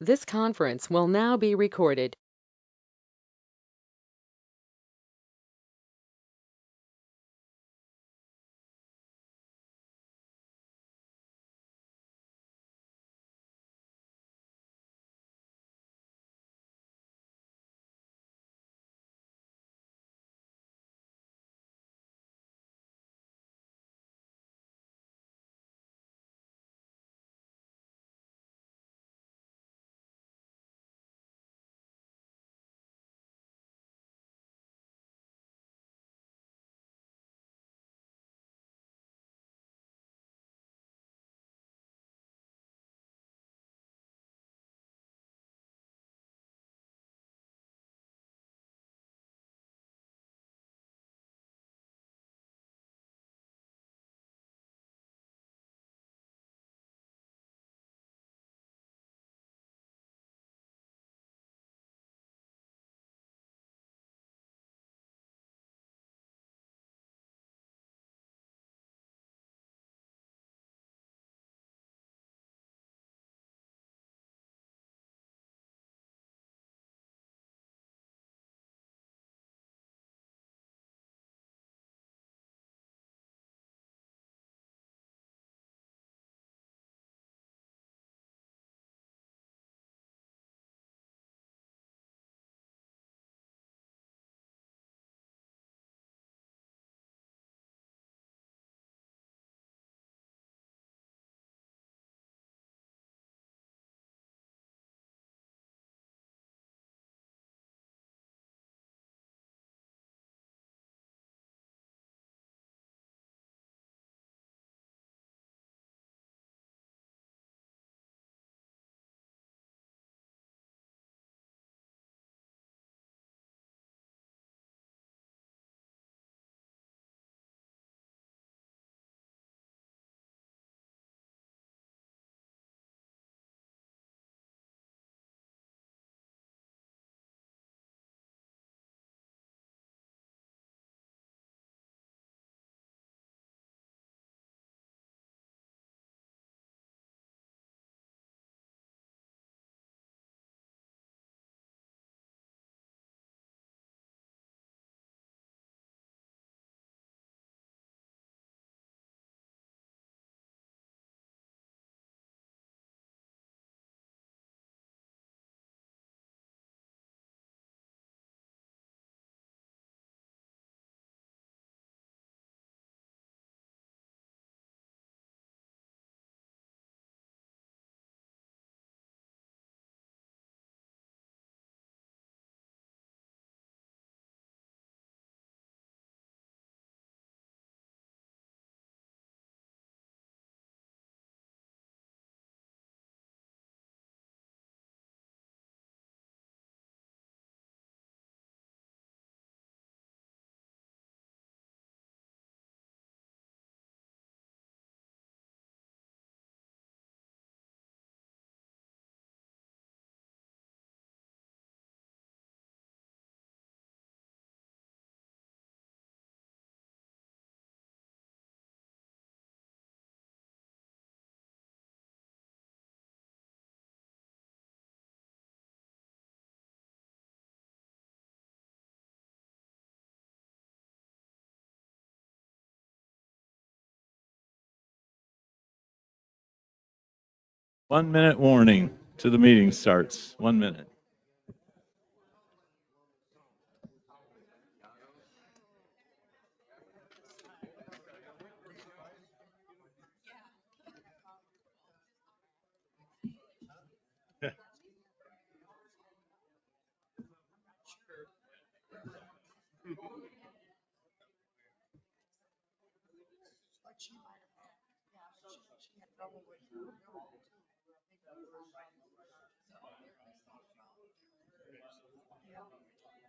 This conference will now be recorded. One-minute warning to the meeting starts. 1 minute.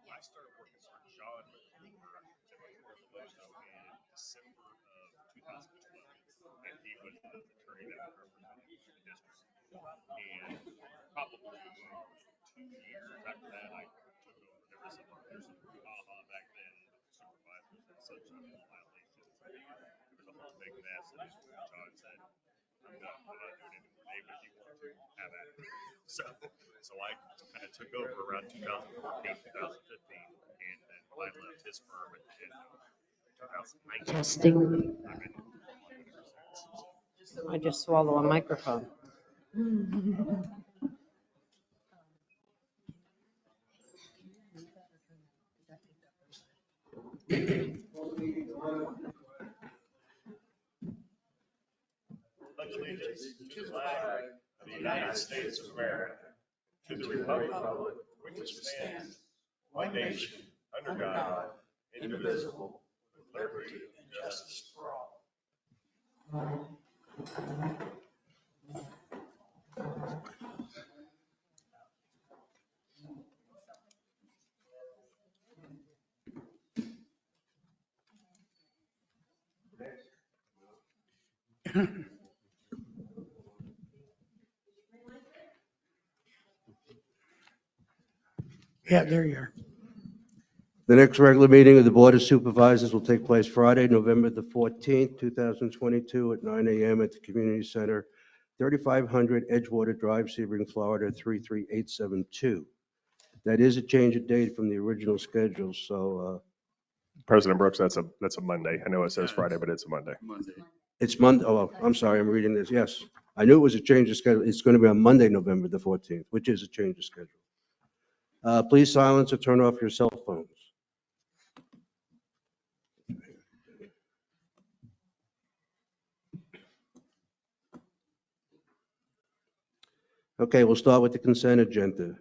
I started working for John McClure in December of 2012, and he was the attorney that was representing the district. And probably 2 years after that, I took over. There was some brouhaha back then with supervisors and such violations. There was a whole big mess, and John said, I'm not doing any more. David, if you want to, have at it. So I kind of took over around 2014, 2015, and then I left his firm in 2019. Testing. I've been with him ever since. I just swallow a microphone. Pledge allegiance to the flag of the United States of America, to the republic for which it stands, one nation, under God, indivisible, with liberty and justice for all. Yeah, there you are. The next regular meeting of the Board of Supervisors will take place Friday, November the 14th, 2022 at 9 a.m. at the Community Center, 3500 Edgewater Drive, Sebring, Florida, 33872. That is a change of date from the original schedule, so President Brooks, that's a Monday. I know it says Friday, but it's a Monday. it's Monday. Oh, I'm sorry, I'm reading this. Yes, I knew it was a change of schedule. It's going to be on Monday, November the 14th, which is a change of schedule. Please silence or turn off your cell phones. Okay, we'll start with the consent agenda.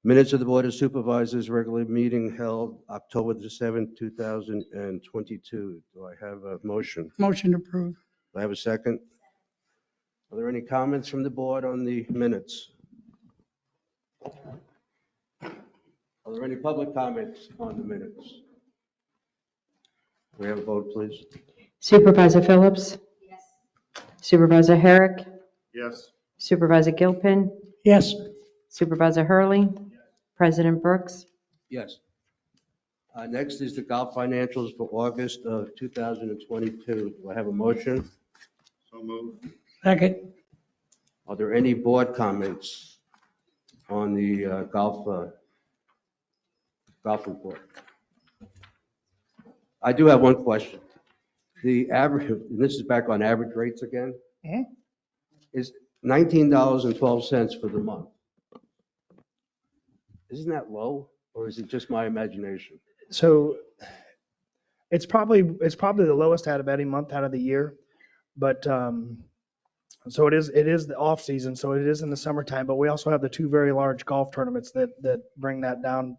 Minutes of the Board of Supervisors regular meeting held October the 7th, 2022. Do I have a motion? Motion approved. Do I have a second? Are there any comments from the board on the minutes? Are there any public comments on the minutes? We have a vote, please. Supervisor Phillips? Yes. Supervisor Herrick? Yes. Supervisor Gilpin? Yes. Supervisor Hurley? President Brooks? Yes. Next is the golf financials for August of 2022. Do I have a motion? So moved. Second. Are there any board comments on the golf report? I do have one question. The average, and this is back on average rates again, is $19.12 for the month. Isn't that low, or is it just my imagination? So it's probably the lowest out of any month out of the year, but so it is the off season, so it is in the summertime. But we also have the two very large golf tournaments that bring that down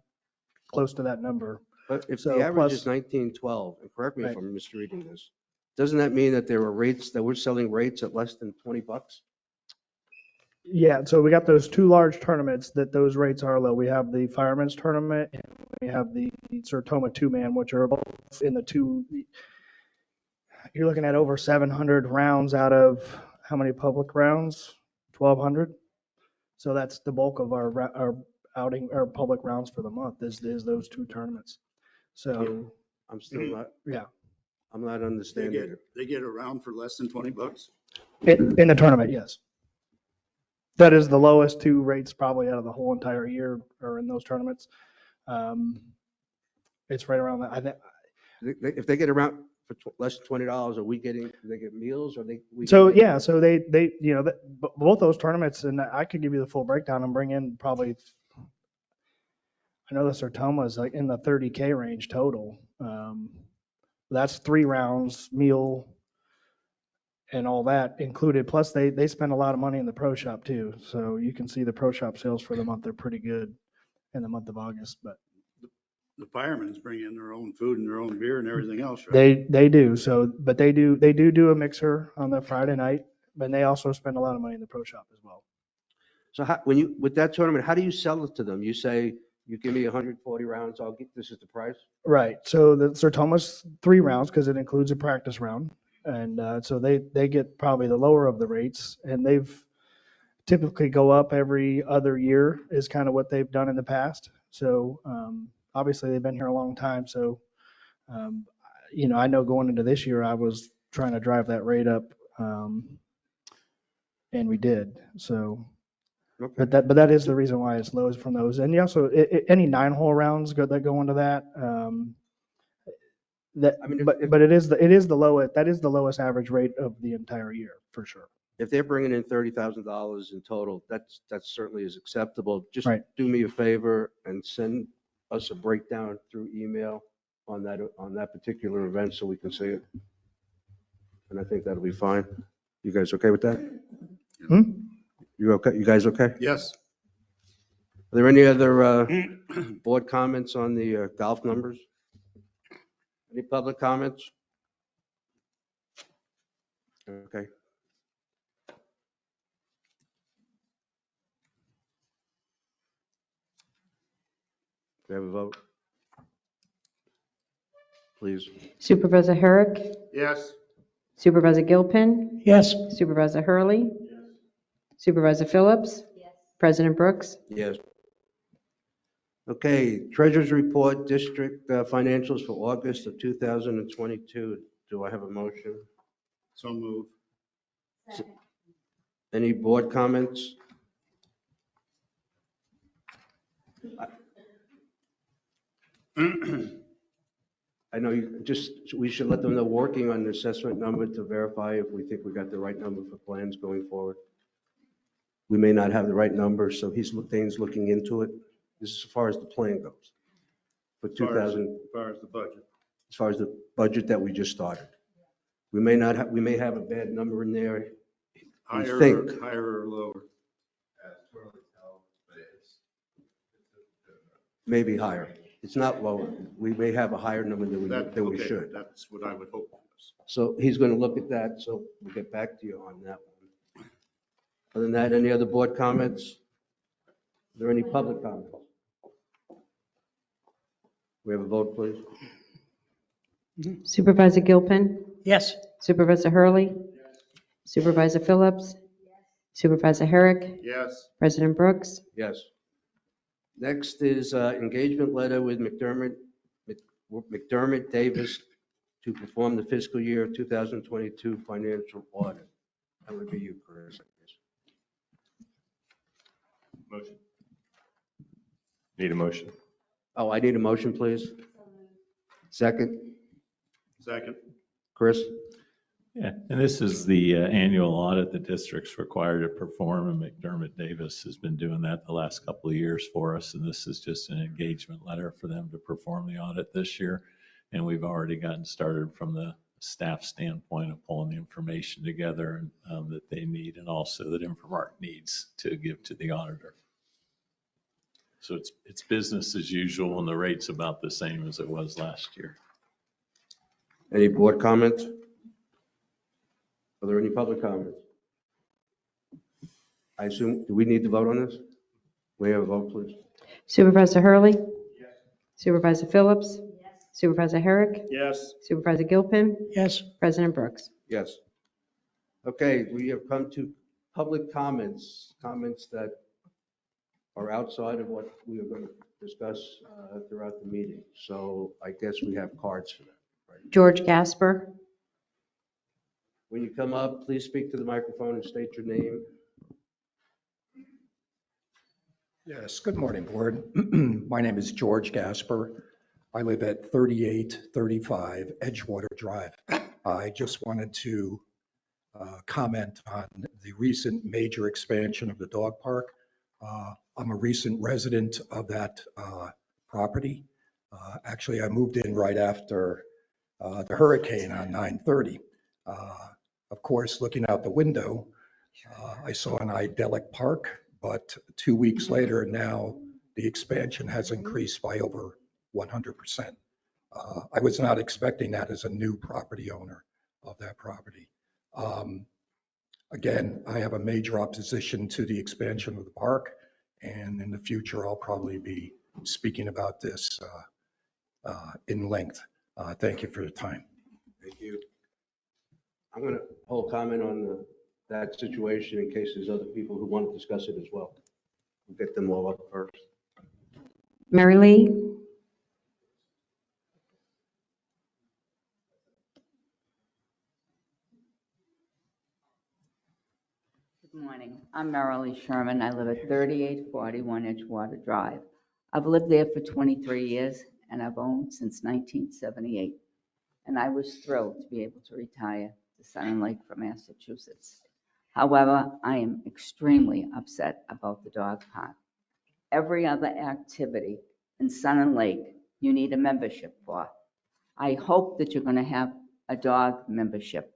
close to that number. But if So the average is plus- $19.12, and correct me if Right. I'm misreading this, doesn't that mean that there are rates, that we're selling rates at less than $20? Yeah, so we got those two large tournaments that those rates are low. We have the Fireman's Tournament and we have the Sertoma two-man, which are both in the two. You're looking at over 700 rounds out of how many public rounds? 1,200. So that's the bulk of our outing, our public rounds for the month is those two tournaments. So I'm still not, yeah, I'm not They understanding get, it. they get around for less than $20. in the tournament, yes. That is the lowest two rates probably out of the whole entire year or in those tournaments. It's right around that. I think. If they get around for less than $20, are we getting, do they get meals or we So get- yeah, so they both those tournaments, and I could give you the full breakdown and bring in probably. I know the Sertoma is like in the 30K range total. That's 3 rounds, meal, and all that included. Plus they spend a lot of money in the pro shop too. So you can see the pro shop sales for the month are pretty good in the month of August. But The firemen's bring in their own food and their own beer and everything else, right? they do. So but they do a mixer on the Friday night, but they also spend a lot of money in the pro shop as well. So how, when you, with that tournament, how do you sell it to them? You say, you give me 140 rounds, I'll get, this is the price? Right. So the Sertoma's 3 rounds because it includes a practice round. And so they get probably the lower of the rates, and they've typically go up every other year is kind of what they've done in the past. So obviously they've been here a long time. So, I know going into this year, I was trying to drive that rate up, and we did. So Okay. But that is the reason why it's low is from those. And you also, any 9-hole rounds that go into that, I mean, but it is the lowest, that is the lowest average rate of the entire year, for sure. if they're bringing in $30,000 in total, that certainly is acceptable. Just Right. do me a favor and send us a breakdown through email on that particular event so we can see it. And I think that'll be fine. You guys okay with that? Hmm? You okay? You guys okay? Yes. Are there any other board comments on the golf numbers? Any public comments? Okay. Do we have a vote? Please. Supervisor Herrick, Yes. Supervisor Gilpin, Yes. Supervisor Hurley, Supervisor Phillips, President Brooks. Yes. Okay, Treasurer's Report, District Financials for August of 2022. Do I have a motion? So move. Any board comments? I know we should let them know working on the assessment number to verify if we think we got the right number for plans going forward. We may not have the right number, so Dane's looking into it. This is as far as the plan goes. For As far as 2000, the budget. as far as the budget that we just started. We may have a bad number in there. think. Higher or lower? Maybe higher. It's not lower. We may have a higher number than we Okay, should. that's what I would hope. So he's going to look at that, so we'll get back to you on that one. Other than that, any other board comments? Is there any public comments? We have a vote, please. Supervisor Gilpin, Yes. Supervisor Hurley, Supervisor Phillips, Supervisor Herrick, Yes. President Brooks. Yes. Next is engagement letter with McDermott Davis to perform the fiscal year 2022 financial audit. That would be you, Chris, I guess. Motion. Need a motion? Oh, I need a motion, please. Second, Second. Chris? Yeah, and this is the annual audit the district's required to perform, and McDermott Davis has been doing that the last couple of years for us, and this is just an engagement letter for them to perform the audit this year. And we've already gotten started from the staff standpoint of pulling the information together that they need, and also that Infomark needs to give to the auditor. So it's business as usual, and the rate's about the same as it was last year. Any board comments? Are there any public comments? I assume, do we need to vote on this? We have a vote, please. Supervisor Hurley, Supervisor Phillips, Supervisor Herrick, Yes. Supervisor Gilpin, Yes. President Brooks. Yes. Okay, we have come to public comments that are outside of what we are going to discuss throughout the meeting. So I guess we have cards for that. Right? George Gasper. When you come up, please speak to the microphone and state your name. Yes, good morning, Board. My name is George Gasper. I live at 3835 Edgewater Drive. I just wanted to comment on the recent major expansion of the dog park. I'm a recent resident of that property. Actually, I moved in right after the hurricane on 9/30. Of course, looking out the window, I saw an idyllic park, but 2 weeks later now, the expansion has increased by over 100%. I was not expecting that as a new property owner of that property. Again, I have a major opposition to the expansion of the park, and in the future, I'll probably be speaking about this in length. Thank you for your time. Thank you. I'm going to hold comment on that situation in case there's other people who want to discuss it as well. We'll get them all up first. Mary Lee, Good morning. I'm Marilee Sherman. I live at 3841 Edgewater Drive. I've lived there for 23 years, and I've owned since 1978. And I was thrilled to be able to retire to Sun and Lake from Massachusetts. However, I am extremely upset about the dog park. Every other activity in Sun and Lake, you need a membership for. I hope that you're going to have a dog membership.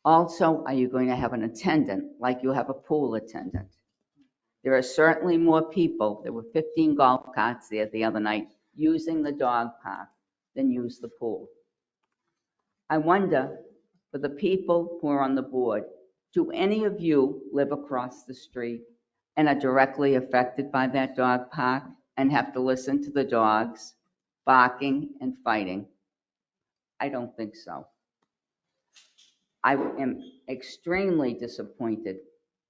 Also, are you going to have an attendant like you have a pool attendant? There are certainly more people, there were 15 golf carts there the other night, using the dog park than use the pool. I wonder, for the people who are on the board, do any of you live across the street and are directly affected by that dog park and have to listen to the dogs barking and fighting? I don't think so. I am extremely disappointed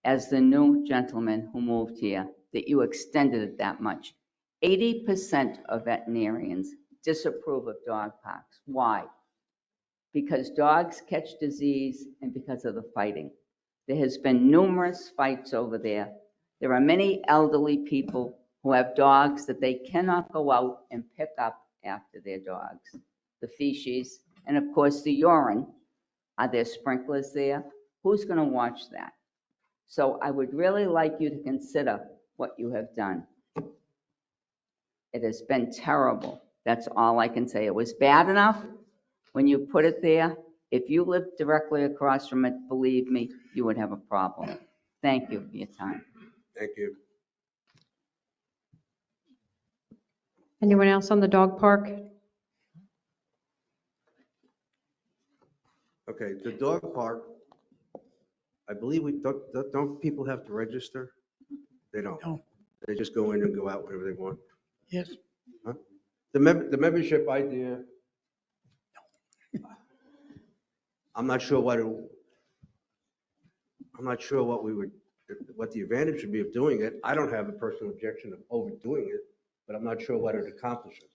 as the new gentleman who moved here that you extended it that much. 80% of veterinarians disapprove of dog parks. Why? Because dogs catch disease and because of the fighting. There has been numerous fights over there. There are many elderly people who have dogs that they cannot go out and pick up after their dogs. The feces, and of course the urine. Are there sprinklers there? Who's going to watch that? So I would really like you to consider what you have done. It has been terrible. That's all I can say. It was bad enough when you put it there. If you lived directly across from it, believe me, you would have a problem. Thank you for your time. Thank you. Anyone else on the dog park? Okay, the dog park, I believe don't people have to register? They don't. No. They just go in and go out whenever they want. Yes. The membership idea, I'm not sure what the advantage would be of doing it. I don't have a personal objection of overdoing it, but I'm not sure what it accomplishes.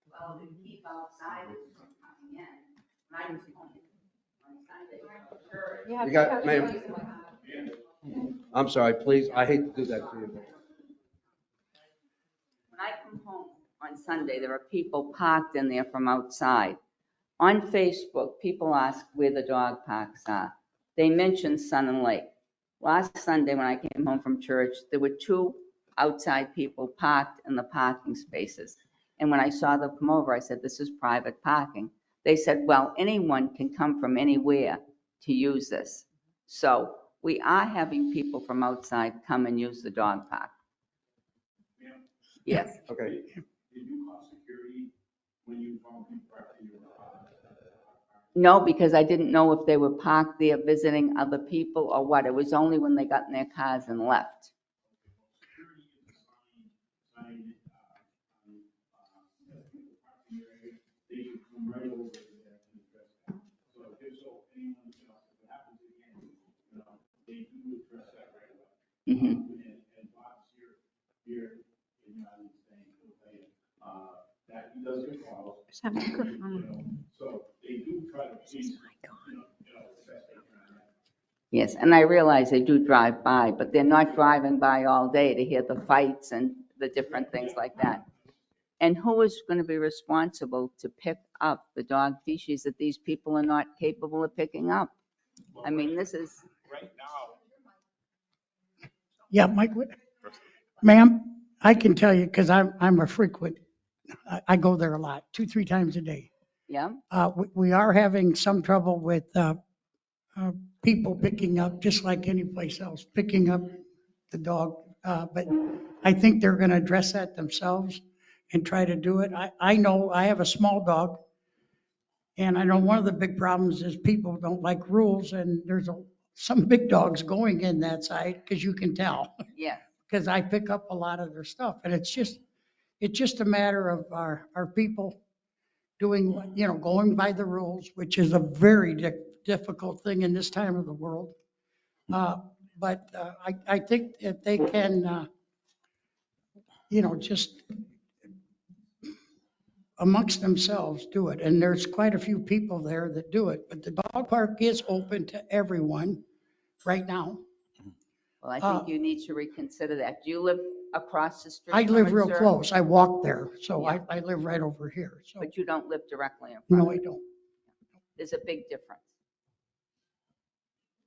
Well, to keep outsiders from coming in. I was home on Sunday. You got, ma'am, I'm sorry, please, I hate to do that to you. When I come home on Sunday, there are people parked in there from outside. On Facebook, people ask where the dog parks are. They mention Sun and Lake. Last Sunday, when I came home from church, there were 2 outside people parked in the parking spaces. And when I saw them come over, I said, this is private parking. They said, well, anyone can come from anywhere to use this. So we are having people from outside come and use the dog park. Yes. Okay. No, because I didn't know if they were parked there visiting other people or what. It was only when they got in their cars and left. Mhm. Just have a microphone. Yes, and I realize they do drive by, but they're not driving by all day to hear the fights and the different things like that. And who is going to be responsible to pick up the dog feces that these people are not capable of picking up? I mean, this is, Right now, Yeah, Mike, ma'am, I can tell you, because I'm a frequent, I go there a lot, 2-3 times a day. yeah, We are having some trouble with people picking up, just like any place else, picking up the dog. But I think they're going to address that themselves and try to do it. I know I have a small dog, and I know one of the big problems is people don't like rules, and there's some big dogs going in that side, because you can tell, yeah. because I pick up a lot of their stuff. And it's just a matter of our people doing, going by the rules, which is a very difficult thing in this time of the world. But I think if they can, just amongst themselves do it. And there's quite a few people there that do it. But the dog park is open to everyone right now. Well, I think you need to reconsider that. Do you live across the street? I from live it, real sir? close. I walk there, so Yeah. I live right over here, so, But you don't live directly in front no, of I it. don't. There's a big difference.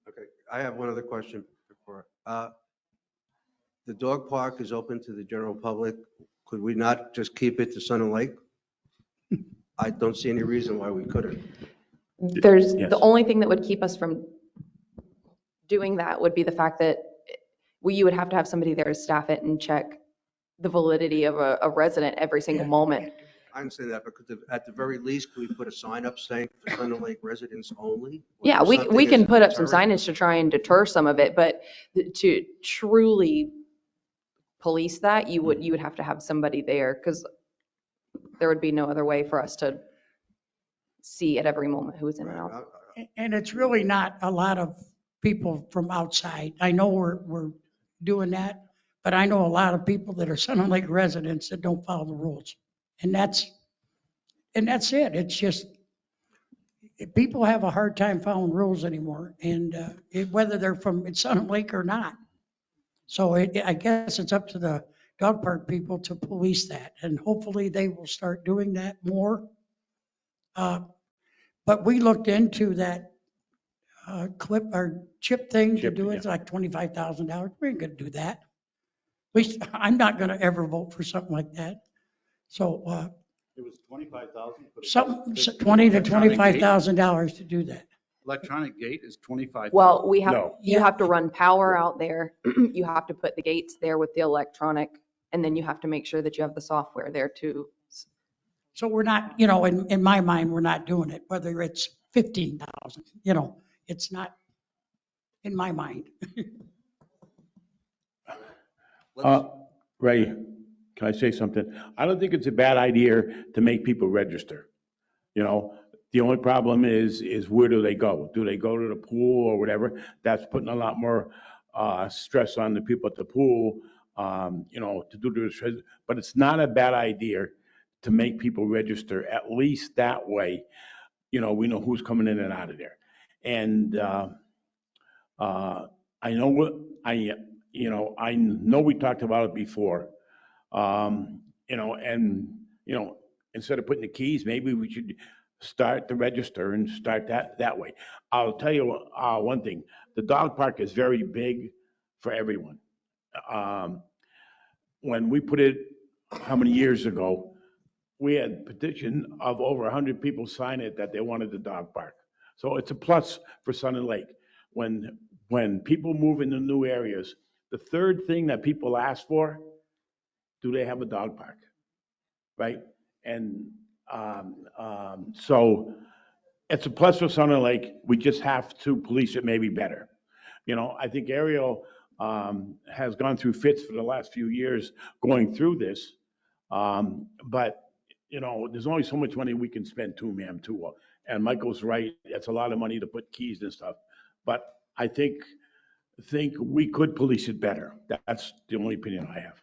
Okay, I have one other question before. The dog park is open to the general public. Could we not just keep it to Sun and Lake? I don't see any reason why we couldn't. There's, Yes. the only thing that would keep us from doing that would be the fact that you would have to have somebody there to staff it and check the validity of a resident every single Yeah. moment. I understand that, but at the very least, could we put a sign up saying for Sun and Lake residents only? Or Yeah, do we something can as a put up some deterrent? signage to try and deter some of it, but to truly police that, you would have to have somebody there, because there would be no other way for us to see at every moment who's in and out. And it's really not a lot of people from outside. I know we're doing that, but I know a lot of people that are Sun and Lake residents that don't follow the rules. And that's it. It's just, people have a hard time following rules anymore, and whether they're from Sun and Lake or not. So I guess it's up to the dog park people to police that, and hopefully they will start doing that more. But we looked into that clip or chip thing to Chip, do it. yeah. It's like $25,000. We ain't gonna do that. At least I'm not gonna ever vote for something like that. So It was 25,000. something, $20,000 to $25,000 to do that. Electronic gate is 25,000. Well, you Yeah. have to run power out there. You have to put the gates there with the electronic, and then you have to make sure that you have the software there too. So we're not, in my mind, we're not doing it, whether it's 15,000, it's not in my mind. Ray, can I say something? I don't think it's a bad idea to make people register. The only problem is where do they go? Do they go to the pool or whatever? That's putting a lot more stress on the people at the pool, to do this. But it's not a bad idea to make people register, at least that way, we know who's coming in and out of there. And I know we talked about it before. Instead of putting the keys, maybe we should start the register and start that way. I'll tell you one thing, the dog park is very big for everyone. When we put it, how many years ago, we had petition of over 100 people sign it that they wanted the dog park. So it's a plus for Sun and Lake. When people move into new areas, the third thing that people ask for, do they have a dog park? Right? And so it's a plus for Sun and Lake. We just have to police it maybe better. I think Ariel has gone through fits for the last few years going through this. But there's only so much money we can spend too, ma'am, too. And Michael's right. It's a lot of money to put keys and stuff. But I think we could police it better. That's the only opinion I have.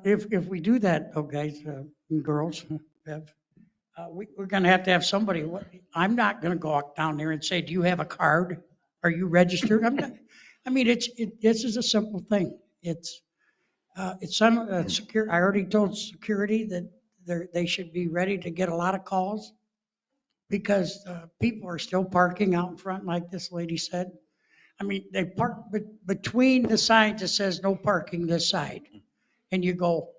If we do that, though, guys and girls, we're going to have somebody. I'm not going to go out down there and say, do you have a card? Are you registered? I'm not. I mean, this is a simple thing. It's some secure. I already told security that they should be ready to get a lot of calls because people are still parking out in front, like this lady said. I mean, they park between the signs that says no parking this side. And you go,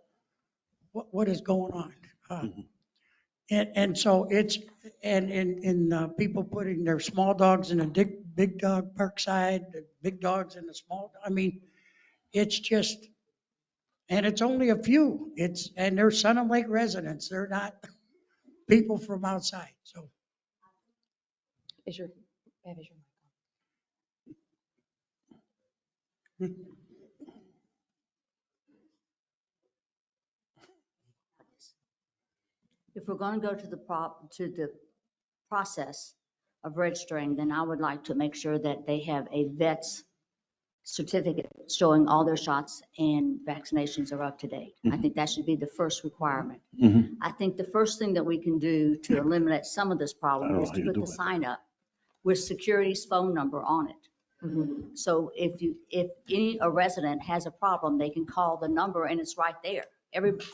what is going on? And so it's, and people putting their small dogs in a big dog park side, the big dogs in the small, I mean, it's just, and it's only a few. And they're Sun and Lake residents. They're not people from outside, so. Is your If we're going to go to the process of registering, then I would like to make sure that they have a vet's certificate showing all their shots and vaccinations are up to date. I think that should be the first requirement. I think the first thing that we can do to eliminate some of this problem is to put the sign up with security's phone number on it. So if a resident has a problem, they can call the number and it's right there.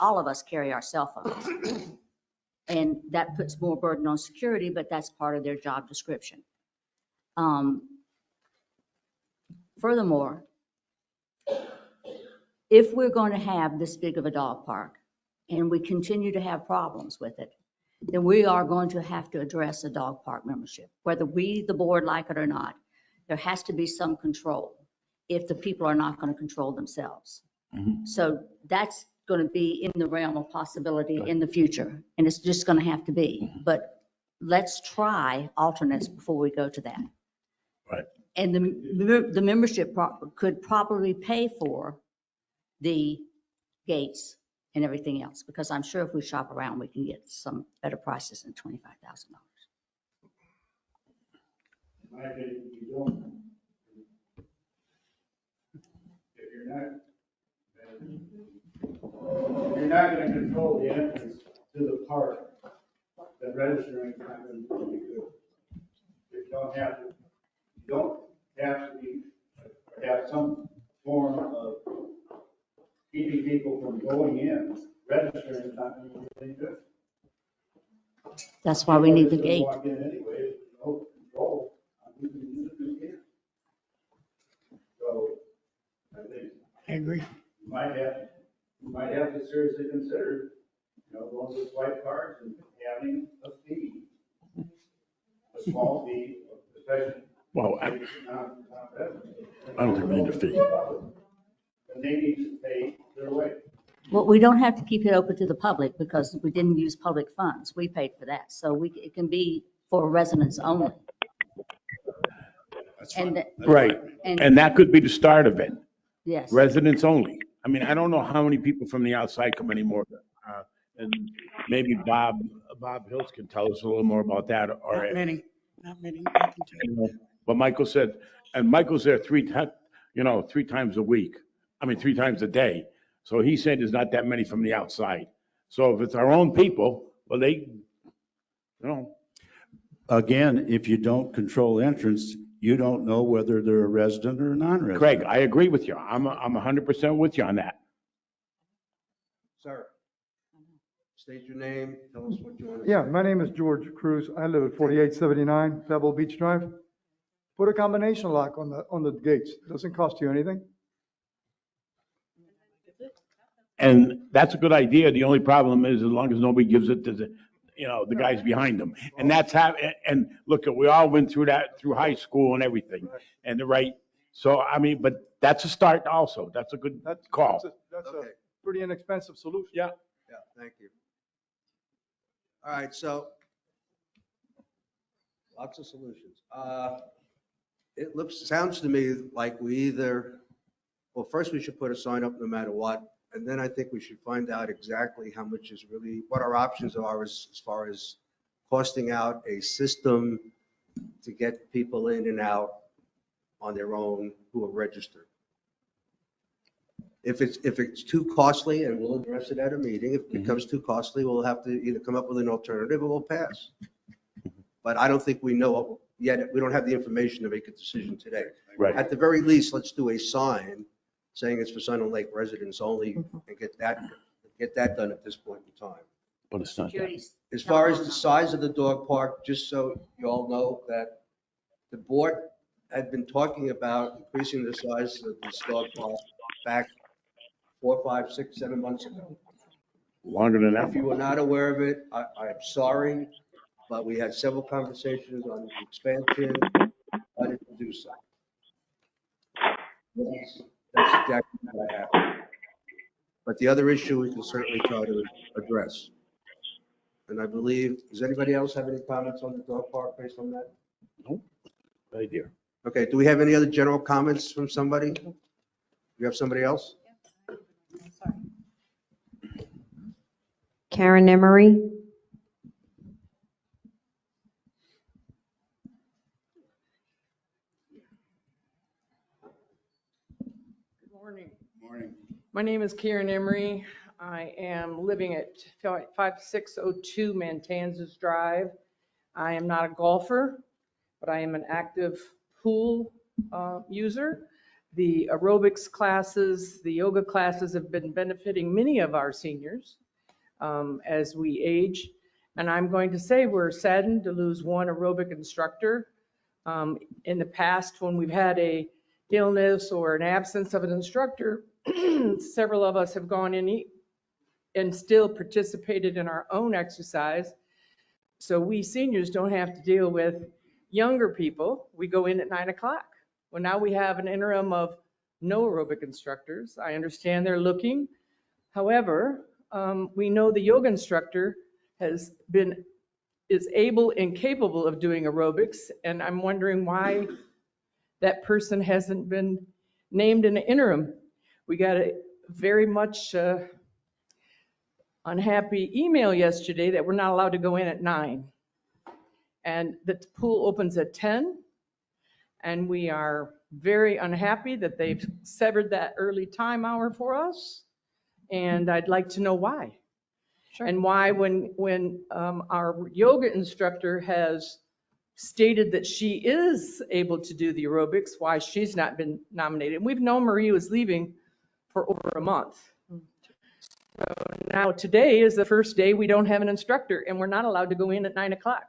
All of us carry our cell phones. And that puts more burden on security, but that's part of their job description. Furthermore, if we're going to have this big of a dog park and we continue to have problems with it, then we are going to have to address the dog park membership, whether we, the board, like it or not. There has to be some control if the people are not going to control themselves. So that's going to be in the realm of possibility in the future, and it's just going to have to be. But let's try alternates before we go to that. Right. And the membership could probably pay for the gates and everything else, because I'm sure if we shop around, we can get some better prices than $25,000. My opinion, you don't. If you're not gonna control the entrance to the park, then registering is not gonna be good. You don't have to have some form of keeping people from going in. Registering is not gonna be anything good. That's why we need the People gate. walk in anyway, no control. I'm using the gate. So, I think I agree. you might have to seriously consider, going with white cards and having a fee. A small fee, especially. Well, I don't think we need a fee. And they need to pay their way. Well, we don't have to keep it open to the public because we didn't use public funds. We paid for that. So it can be for residents only. And Right. And that could be the start of it. yes. Residents only. I mean, I don't know how many people from the outside come anymore. And maybe Bob Hills can tell us a little more about that. Or, Not many. I can tell you. But Michael said, and Michael's there three times a week. I mean, 3 times a day. So he said there's not that many from the outside. So if it's our own people, well, Again, if you don't control entrance, you don't know whether they're a resident or a non-resident. Craig, I agree with you. I'm 100% with you on that. Sir, state your name, tell us what you want to say. Yeah, my name is George Cruz. I live at 4879 Pebble Beach Drive. Put a combination lock on the gates. Doesn't cost you anything. And that's a good idea. The only problem is as long as nobody gives it to the guys behind them. And and look, we all went through that through high school and everything. And so, I mean, but that's a start also. That's a good call. That's Okay. a pretty inexpensive solution. Yeah. Yeah, thank you. All right, so lots of solutions. It sounds to me like well, first we should put a sign up no matter what. And then I think we should find out exactly how much is really, what our options are as far as costing out a system to get people in and out on their own who are registered. If it's too costly, and we'll address it at a meeting, if it becomes too costly, we'll have to either come up with an alternative or we'll pass. But I don't think we know yet, we don't have the information to make a decision today. Right. At the very least, let's do a sign saying it's for Sun and Lake residents only and get that done at this point in time. But it's not that. Security's As far as the size of the dog park, just so you all know that the board had been talking about increasing the size of this dog park back 4, 5, 6, 7 months ago. Longer than that. If you were not aware of it, I'm sorry, but we had several conversations on the expansion. I didn't do so. That's exactly what happened. But the other issue we can certainly try to address. And I believe, does anybody else have any comments on the dog park based on that? Nope. Good idea. Okay, do we have any other general comments from somebody? You have somebody else? Karen Emery. Morning. My name is Karen Emery. I am living at 5602 Matanzas Drive. I am not a golfer, but I am an active pool user. The aerobics classes, the yoga classes have been benefiting many of our seniors as we age. And I'm going to say we're saddened to lose one aerobic instructor. In the past, when we've had a illness or an absence of an instructor, several of us have gone in and still participated in our own exercise. So we seniors don't have to deal with younger people. We go in at 9 o'clock. Well, now we have an interim of no aerobic instructors. I understand they're looking. However, we know the yoga instructor is able and capable of doing aerobics, and I'm wondering why that person hasn't been named in the interim. We got a very much unhappy email yesterday that we're not allowed to go in at 9. And the pool opens at 10. And we are very unhappy that they've severed that early time hour for us. And I'd like to know why. Sure. And why when our yoga instructor has stated that she is able to do the aerobics, why she's not been nominated. We've known Marie was leaving for over a month. So now today is the first day we don't have an instructor and we're not allowed to go in at 9 o'clock.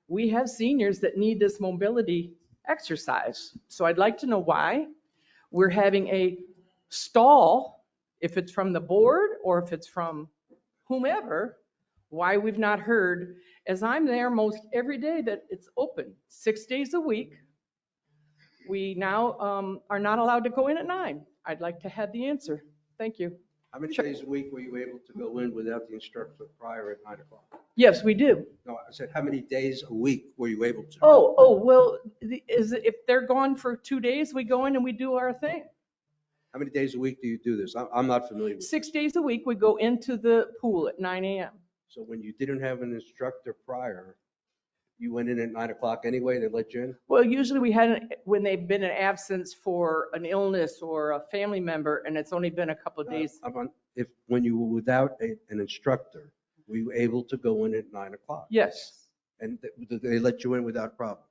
We have seniors that need this mobility exercise. So I'd like to know why we're having a stall, if it's from the board or if it's from whomever, why we've not heard, as I'm there most every day that it's open, 6 days a week. We now are not allowed to go in at 9. I'd like to have the answer. Thank you. How many days a week were you able to go in without the instructor prior at 9 o'clock? Yes, we do. No, I said, how many days a week were you able to? Well, if they're gone for 2 days, we go in and we do our thing. How many days a week do you do this? I'm not familiar with 6 days a week, we go into the pool at 9 a.m. So when you didn't have an instructor prior, you went in at 9 o'clock anyway, they let you in? Well, usually we hadn't, when they've been in absence for an illness or a family member, and it's only been a couple of days. When you were without an instructor, were you able to go in at 9 o'clock? Yes, And they let you in without problem?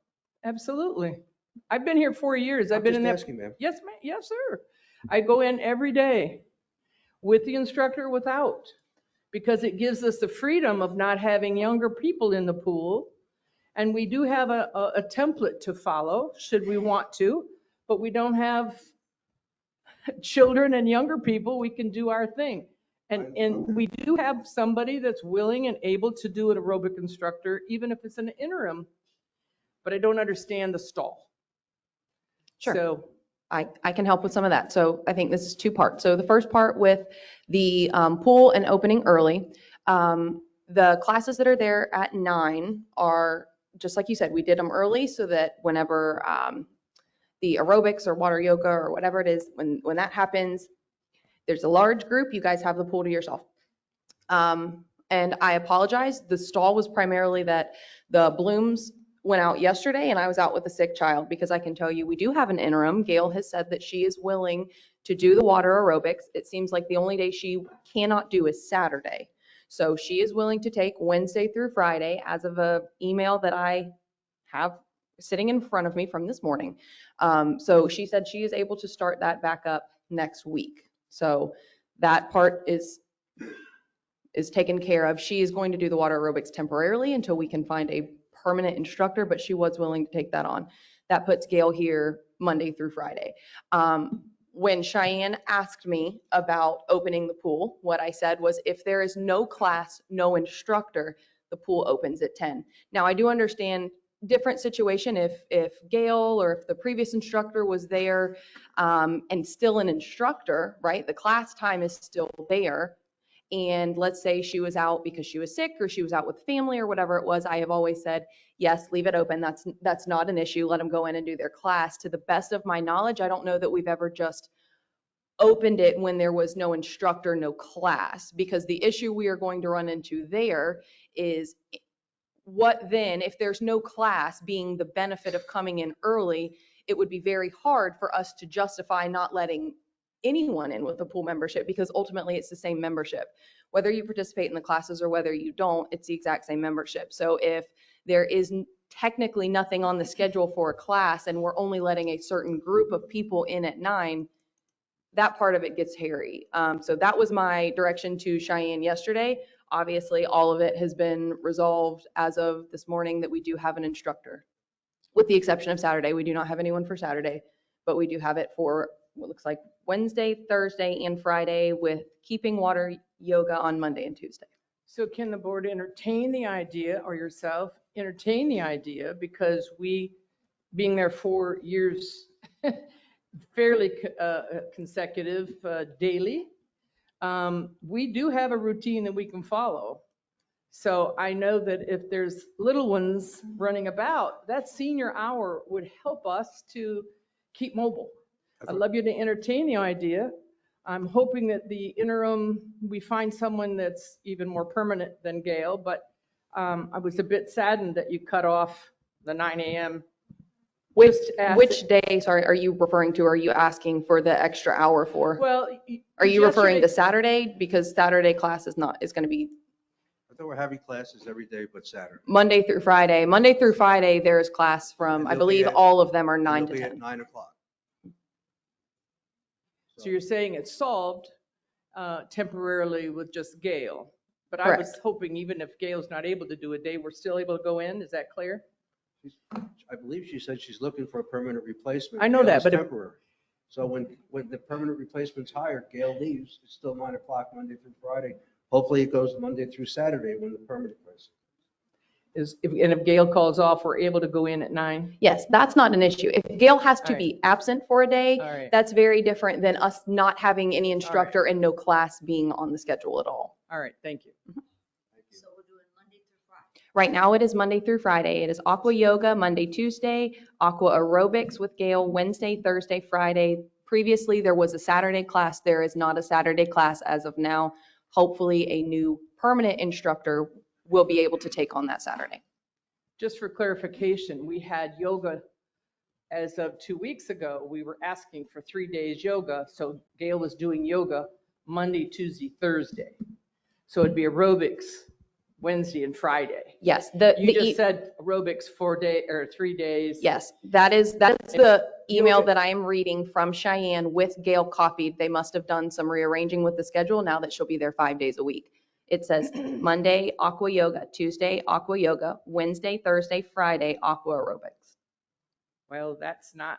absolutely. I've been here 4 years. I've been in just that. asking, ma'am. Yes, ma'am. Yes, sir. I go in every day with the instructor, without, because it gives us the freedom of not having younger people in the pool. And we do have a template to follow, should we want to, but we don't have children and younger people. We can do our thing. And we do have somebody that's willing and able to do an aerobic instructor, even if it's an interim, but I don't understand the stall. Sure. So I can help with some of that. So I think this is two parts. So the first part with the pool and opening early, the classes that are there at 9 are, just like you said, we did them early so that whenever the aerobics or water yoga or whatever it is, when that happens, there's a large group, you guys have the pool to yourself. And I apologize, the stall was primarily that the blooms went out yesterday and I was out with a sick child, because I can tell you we do have an interim. Gail has said that she is willing to do the water aerobics. It seems like the only day she cannot do is Saturday. So she is willing to take Wednesday through Friday, as of a email that I have sitting in front of me from this morning. So she said she is able to start that back up next week. So that part is taken care of. She is going to do the water aerobics temporarily until we can find a permanent instructor, but she was willing to take that on. That puts Gail here Monday through Friday. When Cheyenne asked me about opening the pool, what I said was, if there is no class, no instructor, the pool opens at 10. Now, I do understand different situation if Gail or if the previous instructor was there and still an instructor, right? The class time is still there. And let's say she was out because she was sick or she was out with family or whatever it was, I have always said, yes, leave it open. That's not an issue. Let them go in and do their class. To the best of my knowledge, I don't know that we've ever just opened it when there was no instructor, no class, because the issue we are going to run into there is, what then, if there's no class being the benefit of coming in early, it would be very hard for us to justify not letting anyone in with a pool membership, because ultimately it's the same membership. Whether you participate in the classes or whether you don't, it's the exact same membership. So if there is technically nothing on the schedule for a class and we're only letting a certain group of people in at 9, that part of it gets hairy. So that was my direction to Cheyenne yesterday. Obviously, all of it has been resolved as of this morning that we do have an instructor. With the exception of Saturday, we do not have anyone for Saturday, but we do have it for what looks like Wednesday, Thursday, and Friday with keeping water yoga on Monday and Tuesday. So can the board entertain the idea, or yourself entertain the idea, because we, being there 4 years, fairly consecutive daily, we do have a routine that we can follow. So I know that if there's little ones running about, that senior hour would help us to keep mobile. I'd love you to entertain the idea. I'm hoping that the interim, we find someone that's even more permanent than Gail, but I was a bit saddened that you cut off the 9 a.m. Which day, sorry, are you referring to? Are you asking for the extra hour for? Well, are you referring to yesterday- Saturday? Because Saturday class is going to be I thought we're having classes every day but Saturday. Monday through Friday. Monday through Friday, there's class from, And I they'll be believe at- all of them are And 9 they'll to be at 10. 9 o'clock. So you're saying it's solved temporarily with just Gail? But I was Correct. hoping even if Gail's not able to do a day, we're still able to go in, is that clear? I believe she said she's looking for a permanent replacement. I know Gail that, is but if- temporary. So when the permanent replacement's hired, Gail leaves, it's still 9 o'clock Monday through Friday. Hopefully it goes Monday through Saturday when the permanent person. And if Gail calls off, we're able to go in at 9? Yes, that's not an issue. If Gail has to All right. be absent for a day, All right. that's very different than us not having any instructor and no class being on the schedule at all. All right, thank you. So we're doing Monday through Friday. Right now, it is Monday through Friday. It is aqua yoga, Monday, Tuesday, aqua aerobics with Gail, Wednesday, Thursday, Friday. Previously, there was a Saturday class. There is not a Saturday class as of now. Hopefully, a new permanent instructor will be able to take on that Saturday. Just for clarification, we had yoga as of 2 weeks ago. We were asking for 3 days yoga. So Gail was doing yoga Monday, Tuesday, Thursday. So it'd be aerobics Wednesday and Friday. Yes, You just said aerobics 3 days. yes, that's the email Yoga. that I am reading from Cheyenne with Gail copied. They must have done some rearranging with the schedule now that she'll be there 5 days a week. It says Monday, aqua yoga, Tuesday, aqua yoga, Wednesday, Thursday, Friday, aqua aerobics. Well, that's not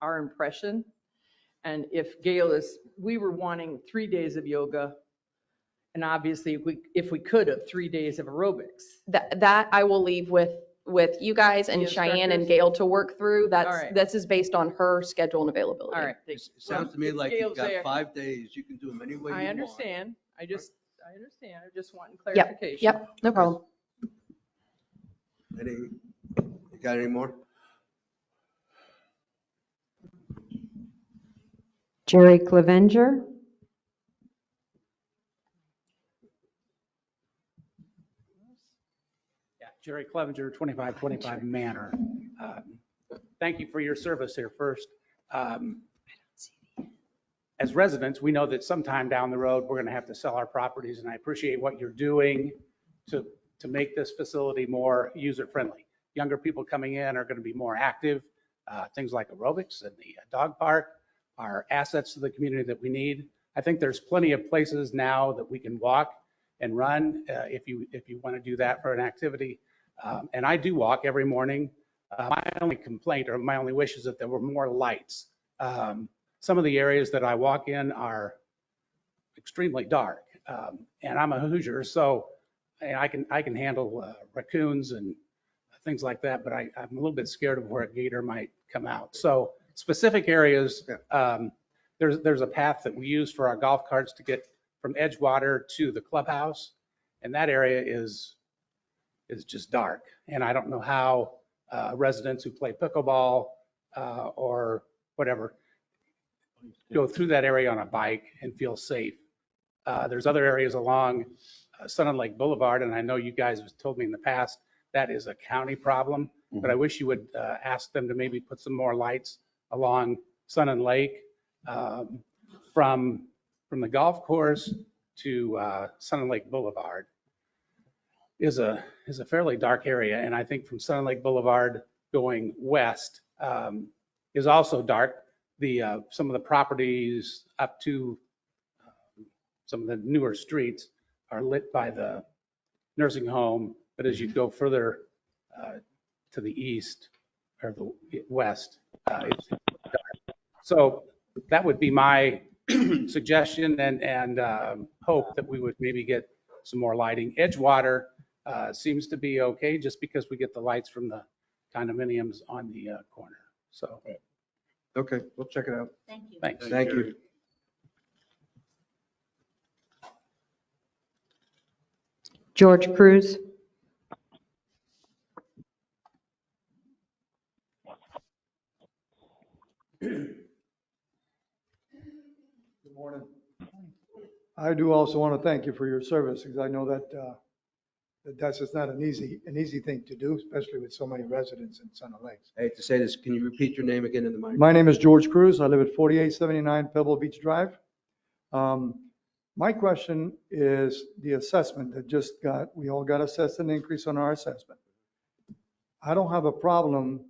our impression. And if Gail we were wanting 3 days of yoga, and obviously if we could have 3 days of aerobics. That I will leave with you guys and The Cheyenne and instructors? Gail to work through. All right. This is based on her schedule and availability. All right. It sounds to me like Gail's you've got there. 5 days. You can do them any way you want. I understand. I understand. I just want Yep, clarification. yep, no problem. You got any more? Jerry Clevenger. Yeah, Jerry Clevenger, 2525 Manor. Thank you for your service here first. As residents, we know that sometime down the road, we're going to have to sell our properties, and I appreciate what you're doing to make this facility more user-friendly. Younger people coming in are going to be more active. Things like aerobics and the dog park are assets to the community that we need. I think there's plenty of places now that we can walk and run if you want to do that for an activity. And I do walk every morning. My only complaint or my only wish is that there were more lights. Some of the areas that I walk in are extremely dark, and I'm a Hoosier, so I can handle raccoons and things like that, but I'm a little bit scared of where a gator might come out. So specific areas, there's a path that we use for our golf carts to get from Edgewater to the clubhouse, and that area is just dark. And I don't know how residents who play pickleball or whatever go through that area on a bike and feel safe. There's other areas along Sun and Lake Boulevard, and I know you guys have told me in the past that is a county problem, but I wish you would ask them to maybe put some more lights along Sun and Lake from the golf course to Sun and Lake Boulevard. is a fairly dark area. And I think from Sun Lake Boulevard going west is also dark. Some of the properties up to some of the newer streets are lit by the nursing home, but as you go further to the east or the west, it's dark. So that would be my suggestion and hope that we would maybe get some more lighting. Edgewater seems to be okay just because we get the lights from the condominiums on the corner. So Okay, we'll check it out. Thank you. thanks. Thank you. George Cruz. Good morning. I do also want to thank you for your service, because I know that's just not an easy thing to do, especially with so many residents in Sun Lakes. I hate to say this, can you repeat your name again in the mic? My name is George Cruz. I live at 4879 Pebble Beach Drive. My question is the assessment that we all got assessed an increase on our assessment. I don't have a problem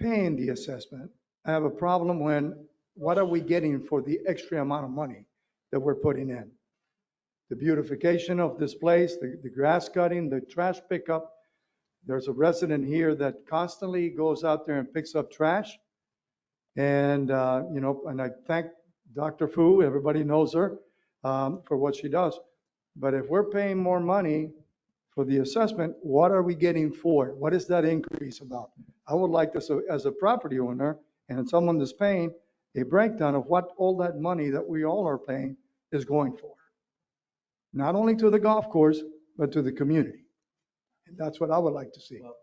paying the assessment. I have a problem what are we getting for the extra amount of money that we're putting in? The beautification of this place, the grass cutting, the trash pickup. There's a resident here that constantly goes out there and picks up trash. And, and I thank Dr. Fu, everybody knows her, for what she does. But if we're paying more money for the assessment, what are we getting for it? What is that increase about? I would like this as a property owner and someone that's paying a breakdown of what all that money that we all are paying is going for. Not only to the golf course, but to the community. And that's what I would like to see. Well,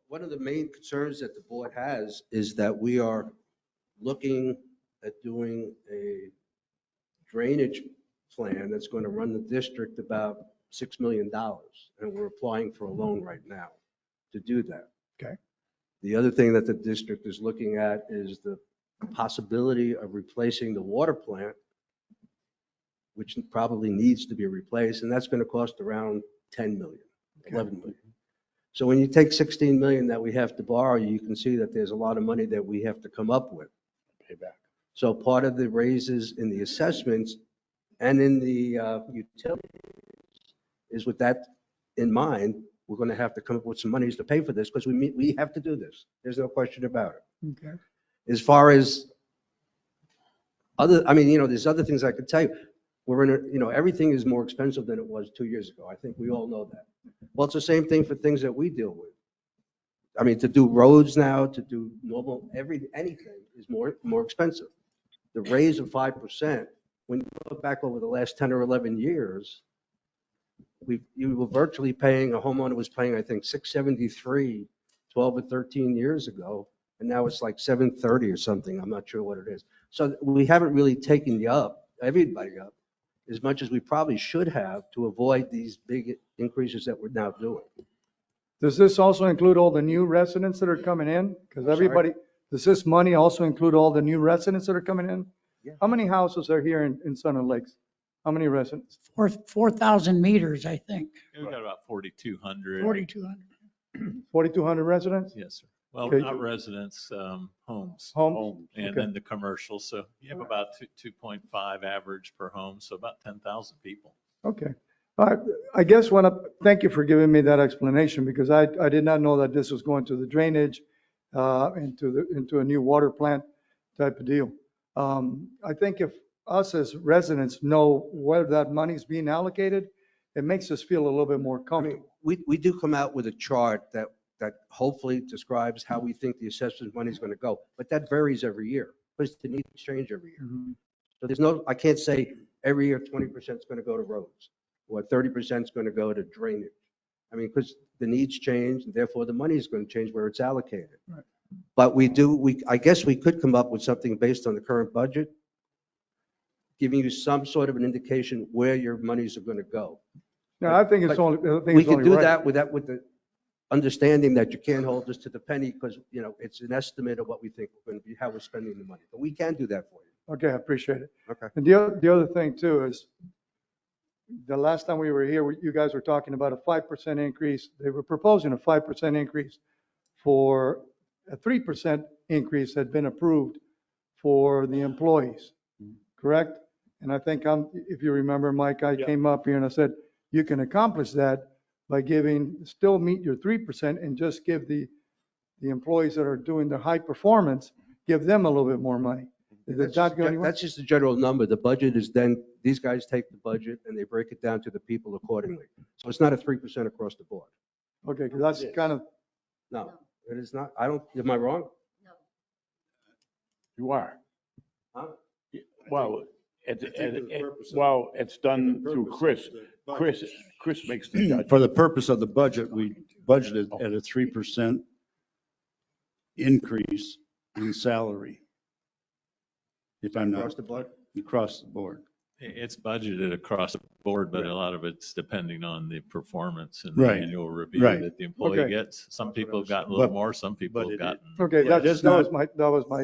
one of the main concerns that the board has is that we are looking at doing a drainage plan that's going to run the district about $6 million. And we're applying for a loan right now to do that. Okay. The other thing that the district is looking at is the possibility of replacing the water plant, which probably needs to be replaced, and that's going to cost around 10 million, 11 million. So when you take 16 million that we have to borrow, you can see that there's a lot of money that we have to come up with. Pay back. So part of the raises in the assessments and in the utilities is with that in mind, we're going to have to come up with some monies to pay for this because we have to do this. There's no question about it. Okay. As far as there's other things I could tell you. We're in everything is more expensive than it was 2 years ago. I think we all know that. Well, it's the same thing for things that we deal with. I mean, to do roads now, to do normal, anything is more expensive. The raise of 5%, when you look back over the last 10 or 11 years, you were virtually paying, a homeowner was paying, I think, $673 12 or 13 years ago, and now it's like $730 or something. I'm not sure what it is. So we haven't really taken everybody up, as much as we probably should have to avoid these big increases that we're now doing. Does this also include all the new residents that are coming in? Because does this money also include all the new residents that are coming in? Yeah. How many houses are here in Sun Lakes? How many residents? 4,000 meters, I think. We've got about 4,200. 4,200. 4,200 residents? Yes, sir. Well, Okay. not residents, homes. Homes? And Okay. then the commercial. So you have about 2.5 average per home. So about 10,000 people. Okay. I guess thank you for giving me that explanation, because I did not know that this was going to the drainage, into a new water plant type of deal. I think if us as residents know where that money's being allocated, it makes us feel a little bit more comfortable. We do come out with a chart that hopefully describes how we think the assessment money is going to go, but that varies every year because the needs change every year. So I can't say every year 20% is going to go to roads or 30% is going to go to drainage. I mean, because the needs change and therefore the money is going to change where it's allocated. Right. But I guess we could come up with something based on the current budget, giving you some sort of an indication where your monies are going to go. No, I think it's only, We could do that with the understanding that you can't hold us to the penny because, it's an estimate of what we think we're going to be, how we're spending the money. But we can do that for you. Okay, I appreciate it. Okay. And the other thing too is, the last time we were here, you guys were talking about a 5% increase. They were proposing a 5% increase for a 3% increase had been approved for the employees, correct? And I think if you remember, Mike, I came up here and I said, you can accomplish that by still meet your 3% and just give the employees that are doing the high performance, give them a little bit more money. Is That's that going that's just a general number. The budget is then, these guys take the budget and they break it down to the people accordingly. So it's not a 3% across the board. Okay, because that's kind of, No, it is not. I don't, am I wrong? You are. Huh? Well, well, it's done through Chris. Chris makes the judgment. For the purpose of the budget, we budgeted at a 3% increase in salary. If I'm not. Across the board? Across the board. It's budgeted across the board, but a lot of it's depending on the performance and the Right. annual review Right. that the employee Okay. gets. Some people have gotten a little But- more, some people but have it- gotten. okay, Yeah, that was my,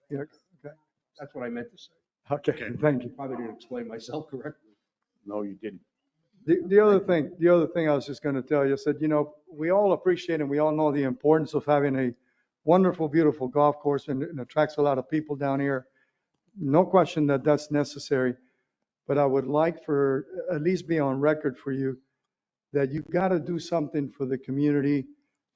yeah, okay. That's what I meant to say. Okay, thank you. Probably didn't explain myself correctly. No, you didn't. The other thing I was just going to tell you, I said, we all appreciate and we all know the importance of having a wonderful, beautiful golf course and it attracts a lot of people down here. No question that that's necessary, but I would like for, at least be on record for you, that you got to do something for the community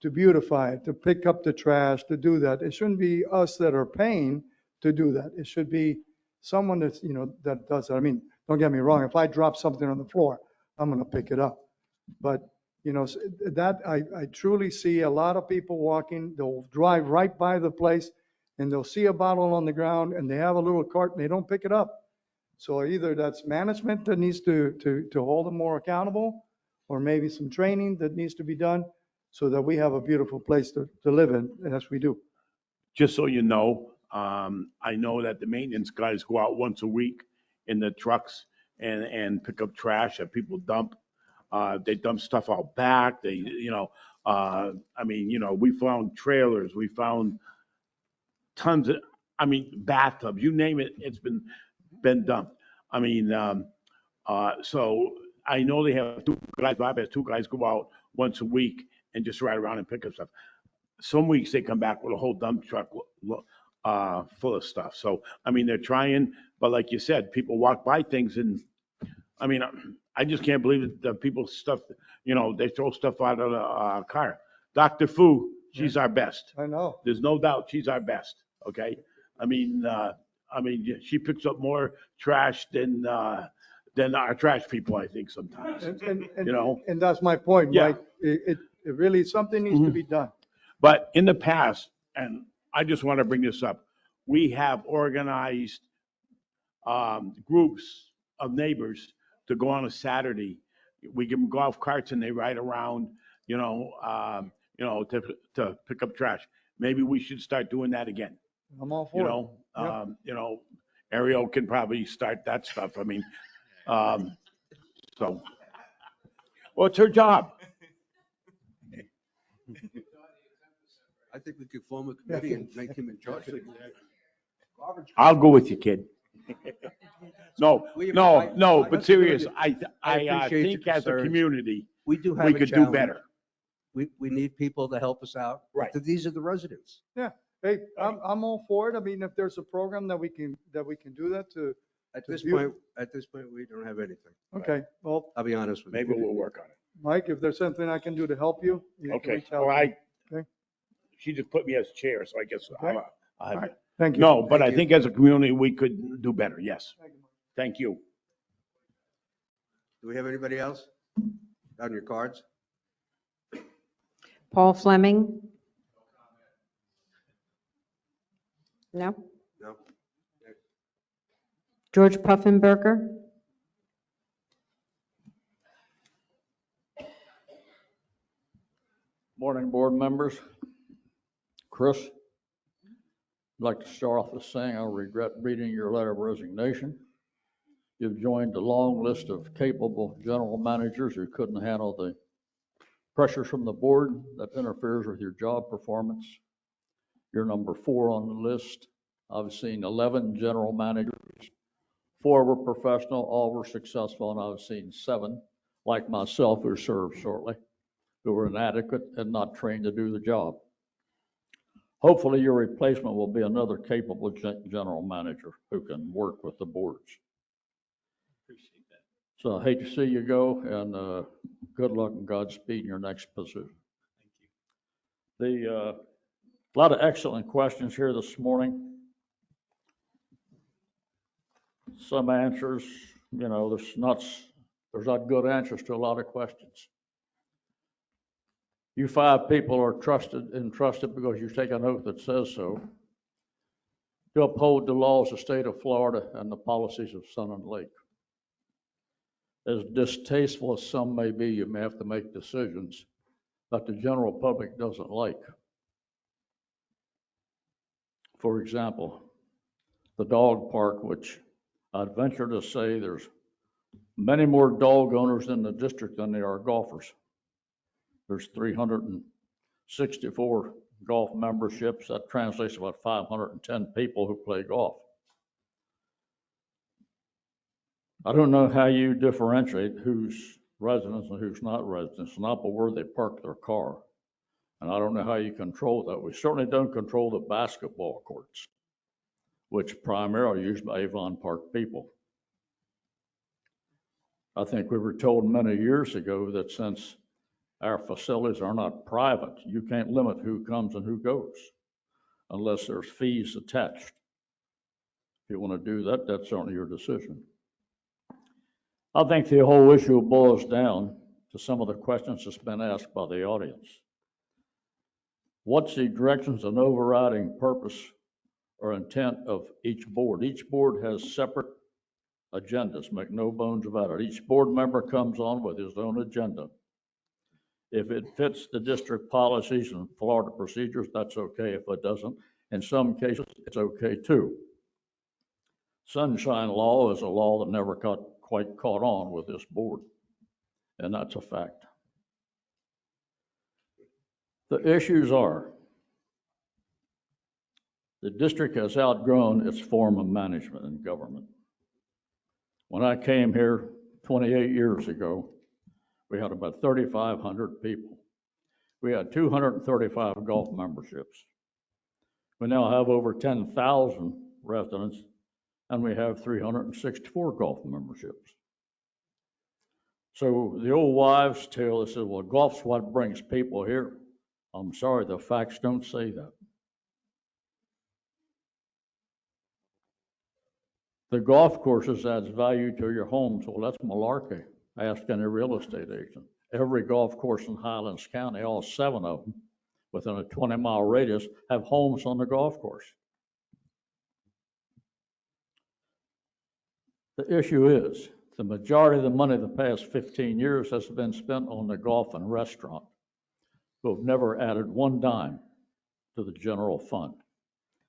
to beautify it, to pick up the trash, to do that. It shouldn't be us that are paying to do that. It should be someone that's, that does that. I mean, don't get me wrong. If I drop something on the floor, I'm going to pick it up. But, that I truly see a lot of people walking, they'll drive right by the place and they'll see a bottle on the ground and they have a little cart and they don't pick it up. So either that's management that needs to hold them more accountable, or maybe some training that needs to be done so that we have a beautiful place to live in, as we do. Just so you know, I know that the maintenance guys go out once a week in the trucks and pick up trash that people dump. They dump stuff out back. We found trailers, we found tons of, bathtubs, you name it, it's been dumped. So I know they have two guys go out once a week and just ride around and pick up stuff. Some weeks they come back with a whole dump truck full of stuff. So, they're trying, but like you said, people walk by things and, I just can't believe that the people stuff, they throw stuff out of the car. Dr. Fu, she's our best. I know. There's no doubt she's our best, okay? She picks up more trash than our trash people, I think, sometimes. And that's my point, Yeah. Mike. It really, something needs to be done. But in the past, and I just want to bring this up, we have organized groups of neighbors to go on a Saturday. We give them golf carts and they ride around, to pick up trash. Maybe we should start doing that again. I'm all for it. Ariel can probably start that stuff. Well, it's her job. I think we could form a committee and make him in charge. I'll go with you, kid. No, That's but serious, good. I appreciate think your as a concerns. community, We do have we a could do challenge. better. We need people to help us out. Right. These are the residents. Yeah. Hey, I'm all for it. If there's a program that we can do that to. At this point, we don't have anything. Okay, well, I'll be honest with you. Maybe we'll work on it. Mike, if there's something I can do to help you. you can Okay, reach out. well, Okay. she just put me as chair, so I guess Okay. I'll have right. it. Thank you. No, but Thank I you. think as a community, we could do better, yes. Thank you. Do we have anybody else on your cards? Paul Fleming? No? No? George Puffenberger? Morning, board members. Chris, I'd like to start off with saying I regret reading your letter of resignation. You've joined a long list of capable general managers who couldn't handle the pressures from the board that interferes with your job performance. You're number 4 on the list. I've seen 11 general managers 4 were professional, all were successful, and I've seen 7, like myself, who served shortly, who were inadequate and not trained to do the job. Hopefully, your replacement will be another capable general manager who can work with the boards. Appreciate that. So I hate to see you go, and good luck and Godspeed in your next position. Thank you. A lot of excellent questions here this morning. Some answers, there's not good answers to a lot of questions. You 5 people are entrusted because you take an oath that says so, to uphold the laws of the state of Florida and the policies of Sun and Lake. As distasteful as some may be, you may have to make decisions that the general public doesn't like. For example, the dog park, which I'd venture to say there's many more dog owners in the district than there are golfers. There's 364 golf memberships. That translates to about 510 people who play golf. I don't know how you differentiate who's residents and who's not residents, not but where they park their car. And I don't know how you control that. We certainly don't control the basketball courts, which primarily are used by Avon Park people. I think we were told many years ago that since our facilities are not private, you can't limit who comes and who goes unless there's fees attached. If you want to do that, that's certainly your decision. I think the whole issue boils down to some of the questions that's been asked by the audience. What's the directions and overriding purpose or intent of each board? Each board has separate agendas, make no bones about it. Each board member comes on with his own agenda. If it fits the district policies and Florida procedures, that's okay. If it doesn't, in some cases, it's okay too. Sunshine law is a law that never got quite caught on with this board, and that's a fact. The issues are, the district has outgrown its form of management and government. When I came here 28 years ago, we had about 3,500 people. We had 235 golf memberships. We now have over 10,000 residents, and we have 364 golf memberships. So the old wives' tale that says, well, golf's what brings people here. I'm sorry, the facts don't say that. The golf courses adds value to your homes. Well, that's malarkey. Ask any real estate agent. Every golf course in Highlands County, all 7 of them, within a 20-mile radius, have homes on the golf course. The issue is, the majority of the money the past 15 years has been spent on the golf and restaurant, who have never added 1 dime to the general fund.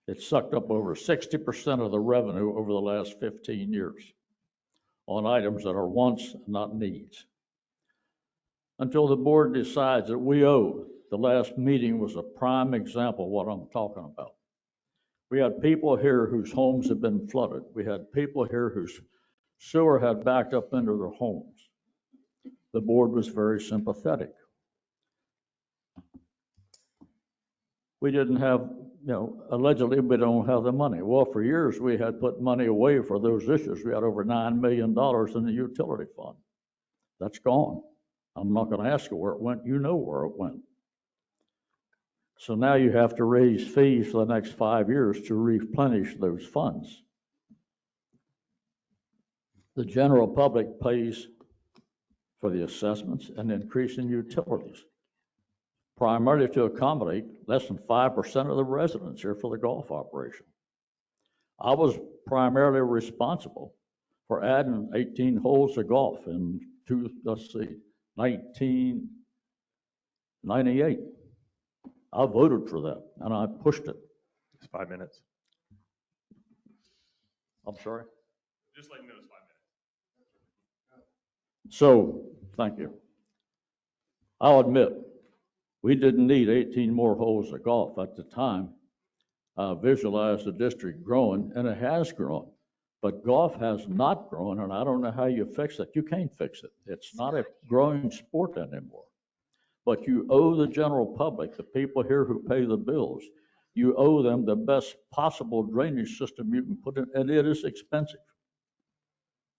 It sucked up over 60% of the revenue over the last 15 years on items that are wants, not needs. Until the board decides that we owe. The last meeting was a prime example of what I'm talking about. We had people here whose homes had been flooded. We had people here whose sewer had backed up into their homes. The board was very sympathetic. We didn't have, allegedly we don't have the money. Well, for years we had put money away for those issues. We had over $9 million in the utility fund. That's gone. I'm not going to ask you where it went. You know where it went. So now you have to raise fees for the next 5 years to replenish those funds. The general public pays for the assessments and increase in utilities, primarily to accommodate less than 5% of the residents here for the golf operation. I was primarily responsible for adding 18 holes of golf in 1998. I voted for that, and I pushed it. It's 5 minutes. I'm sorry? Just let me know it's 5 minutes. So, thank you. I'll admit, we didn't need 18 more holes of golf at the time. I visualized the district growing, and it has grown. But golf has not grown, and I don't know how you fix it. You can't fix it. It's not a growing sport anymore. But you owe the general public, the people here who pay the bills, you owe them the best possible drainage system you can put in, and it is expensive.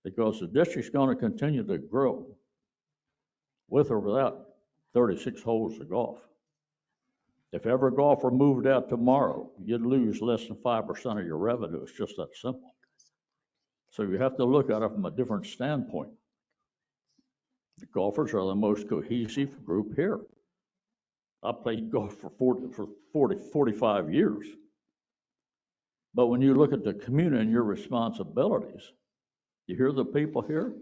Because the district's going to continue to grow with or without 36 holes of golf. If every golfer moved out tomorrow, you'd lose less than 5% of your revenue. It's just that simple. So you have to look at it from a different standpoint. The golfers are the most cohesive group here. I played golf for 45 years. But when you look at the community and your responsibilities, you hear the people here?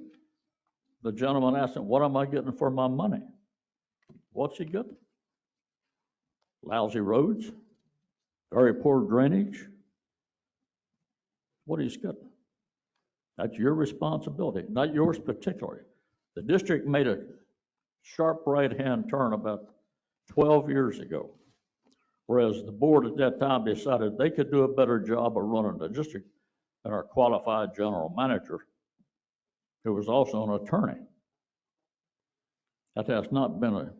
The gentleman asked him, what am I getting for my money? What's he getting? Lousy roads, very poor drainage. What he's getting? That's your responsibility, not yours particularly. The district made a sharp right-hand turn about 12 years ago, whereas the board at that time decided they could do a better job of running the district than our qualified general manager, who was also an attorney. That has not been a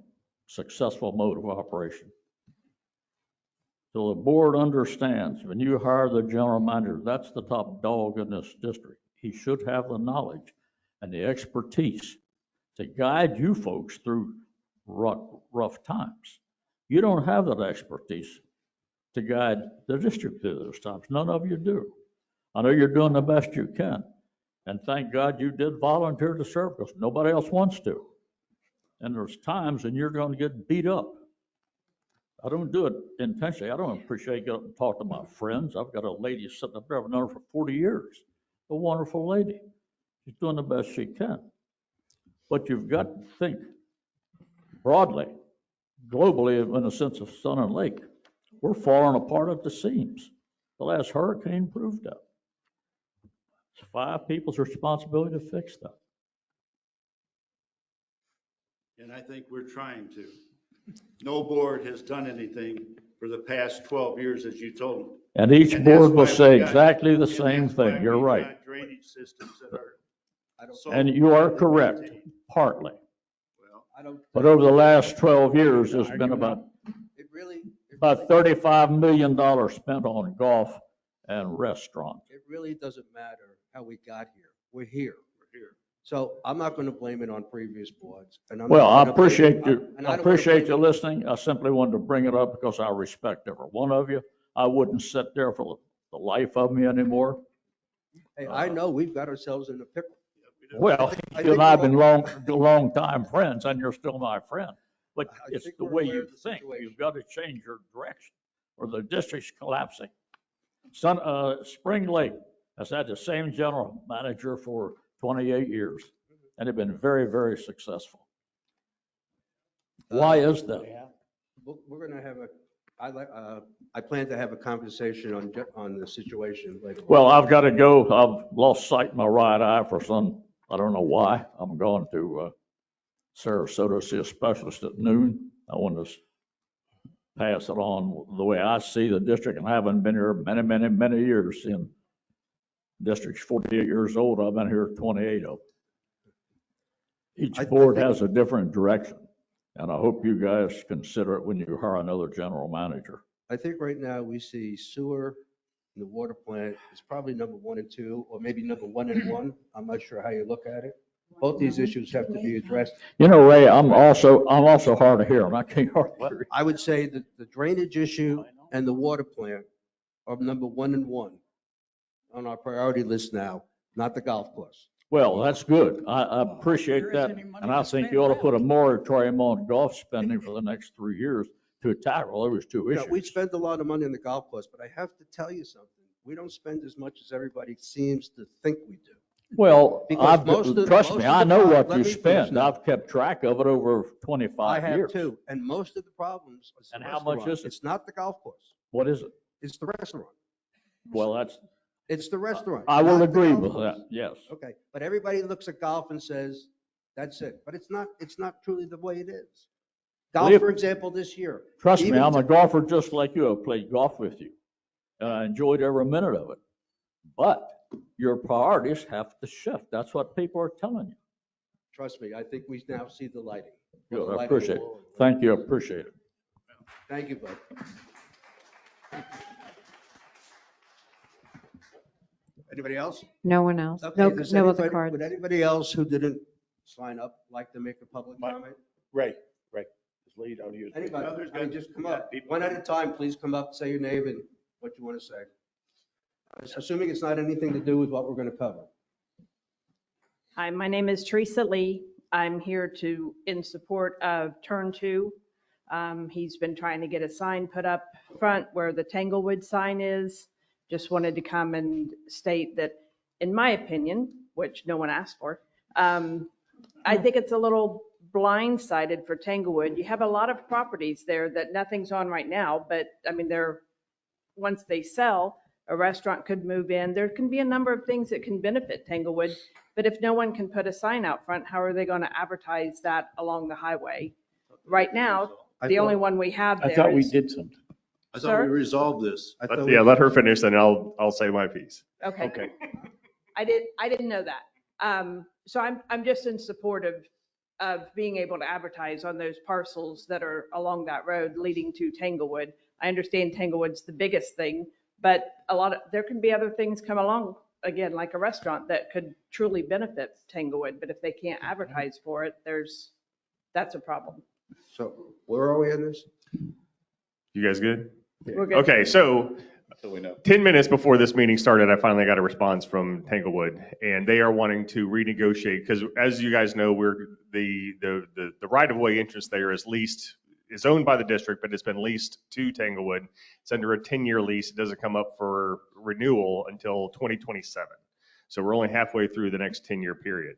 successful mode of operation. So the board understands when you hire the general manager, that's the top dog in this district. He should have the knowledge and the expertise to guide you folks through rough times. You don't have that expertise to guide the district through those times. None of you do. I know you're doing the best you can. And thank God you did volunteer to serve because nobody else wants to. And there's times when you're going to get beat up. I don't do it intentionally. I don't appreciate getting up and talk to my friends. I've got a lady sitting up there, I've known her for 40 years. A wonderful lady. She's doing the best she can. But you've got to think broadly, globally, in the sense of sun and lake. We're falling apart at the seams. The last hurricane proved that. It's 5 people's responsibility to fix that. And I think we're trying to. No board has done anything for the past 12 years, as you told them. And each board will say exactly the same thing. You're right. Drainage systems that are. And you are correct, partly. But over the last 12 years, there's been about $35 million spent on golf and restaurants. It really doesn't matter how we got here. We're here. So I'm not going to blame it on previous boards. Well, I appreciate you listening. I simply wanted to bring it up because I respect every one of you. I wouldn't sit there for the life of me anymore. Hey, I know we've got ourselves in a pickle. Well, you and I have been long time friends, and you're still my friend. But it's the way you think. You've got to change your direction, or the district's collapsing. Spring Lake has had the same general manager for 28 years, and they've been very, very successful. Why is that? We're going to have I plan to have a conversation on the situation later. Well, I've got to go. I've lost sight in my right eye for I don't know why. I'm going to Sarasota to see a specialist at noon. I want to pass it on the way I see the district, and I haven't been here many years. In district's 48 years old. I've been here 28 of them. Each board has a different direction, and I hope you guys consider it when you hire another general manager. I think right now we see sewer and the water plant is probably number 1 and 2, or maybe number 1 and 1. I'm not sure how you look at it. Both these issues have to be addressed. You know, Ray, I'm also hard of hearing. I can't hardly hear. I would say that the drainage issue and the water plant are number 1 and 1 on our priority list now, not the golf course. Well, that's good. I appreciate that. And I think you ought to put a moratorium on golf spending for the next 3 years to tackle those two issues. We spend a lot of money on the golf course, but I have to tell you something. We don't spend as much as everybody seems to think we do. Well, trust me, I know what you spend. Now. I've kept track of it over 25 years. I have too. And most of the problems. And how much is it? It's not the golf course. What is it? It's the restaurant. Well, it's the restaurant. I will agree with that, yes. Okay, but everybody looks at golf and says, that's it. But it's not truly the way it is. Golf, for example, this year. Trust me, I'm a golfer just like you. I've played golf with you, and I enjoyed every minute of it. But your priorities have to shift. That's what people are telling you. Trust me, I think we now see the lighting. Good, The I light on the appreciate it. wall. Thank you, I appreciate it. Thank you, bud. Anybody else? No one else? Okay, No, does no other anybody- cards? Would anybody else who didn't sign up like to make a public comment? Right. Just lay down here. Anybody? Others I mean, got- just come got up. people. One at a time, please come up, say your name and what you want to say. Assuming it's not anything to do with what we're going to cover. Hi, my name is Teresa Lee. I'm here in support of Turn 2. He's been trying to get a sign put up front where the Tanglewood sign is. Just wanted to come and state that, in my opinion, which no one asked for, I think it's a little blindsided for Tanglewood. You have a lot of properties there that nothing's on right now, but I mean, once they sell, a restaurant could move in. There can be a number of things that can benefit Tanglewood, but if no one can put a sign out front, how are they going to advertise that along the highway? Right now, the only one we have there I thought we is- did something. I thought we resolved this. Yeah, let her finish, then I'll say my piece. Okay. I didn't know that. So I'm just in support of being able to advertise on those parcels that are along that road leading to Tanglewood. I understand Tanglewood's the biggest thing, but there can be other things come along, again, like a restaurant that could truly benefit Tanglewood, but if they can't advertise for it, that's a problem. So where are we in this? You guys good? We're good. Okay, so 10 minutes before this meeting started, I finally got a response from Tanglewood, and they are wanting to renegotiate, because as you guys know, the right-of-way entrance there is owned by the district, but it's been leased to Tanglewood. It's under a 10-year lease. It doesn't come up for renewal until 2027. So we're only halfway through the next 10-year period.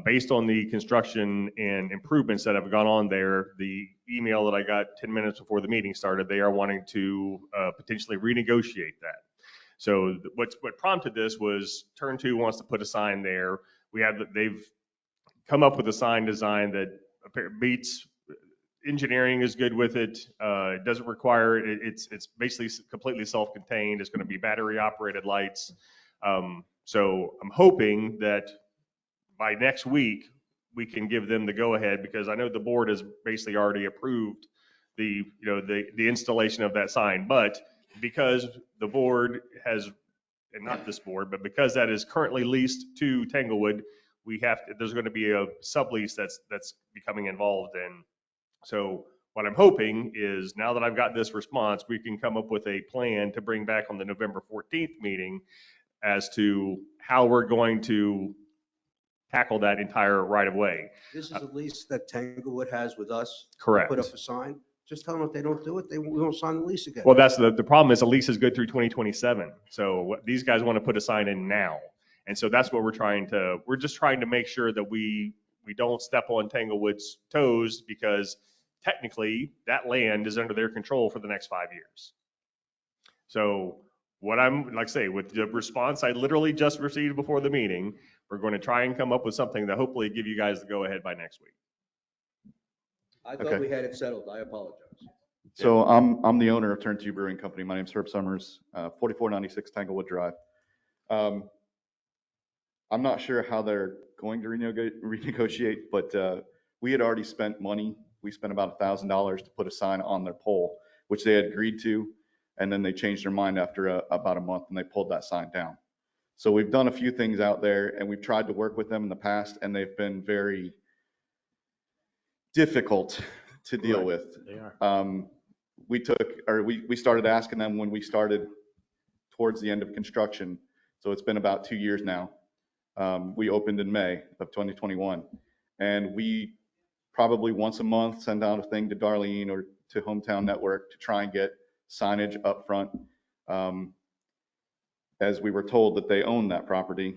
Based on the construction and improvements that have gone on there, the email that I got 10 minutes before the meeting started, they are wanting to potentially renegotiate that. So what prompted this was Turn 2 wants to put a sign there. They've come up with a sign design that meets, engineering is good with it. It doesn't require, it's basically completely self-contained. It's going to be battery operated lights. So I'm hoping that by next week, we can give them the go-ahead, because I know the board has basically already approved the installation of that sign. But because the board has, and not this board, but because that is currently leased to Tanglewood, there's going to be a sublease that's becoming involved in. So what I'm hoping is, now that I've got this response, we can come up with a plan to bring back on the November 14th meeting as to how we're going to tackle that entire right of way. This is a lease that Tanglewood has with us. Correct. Put up a sign. Just tell them if they don't do it, we won't sign the lease again. Well, that's the problem is the lease is good through 2027. So these guys want to put a sign in now. And so that's what we're just trying to make sure that we don't step on Tanglewood's toes, because technically that land is under their control for the next 5 years. So what like I say, with the response I literally just received before the meeting, we're going to try and come up with something that hopefully give you guys the go ahead by next week. I thought we had it settled. I apologize. So I'm the owner of Turn 2 Brewing Company. My name's Herb Summers, 4496 Tanglewood Drive. I'm not sure how they're going to renegotiate, but we had already spent money. We spent about $1,000 to put a sign on their pole, which they had agreed to, and then they changed their mind after about a month, and they pulled that sign down. So we've done a few things out there, and we've tried to work with them in the past, and they've been very difficult to deal with. They are. We started asking them when we started towards the end of construction. So it's been about 2 years now. We opened in May of 2021, and we probably once a month send out a thing to Darlene or to Hometown Network to try and get signage up front. As we were told that they own that property,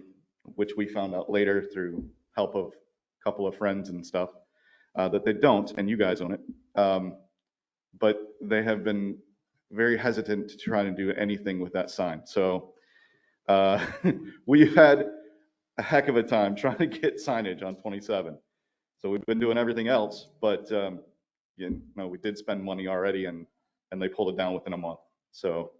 which we found out later through help of a couple of friends and stuff, that they don't, and you guys own it. But they have been very hesitant to try to do anything with that sign. So we've had a heck of a time trying to get signage on 27. So we've been doing everything else, but we did spend money already, and they pulled it down within a month. So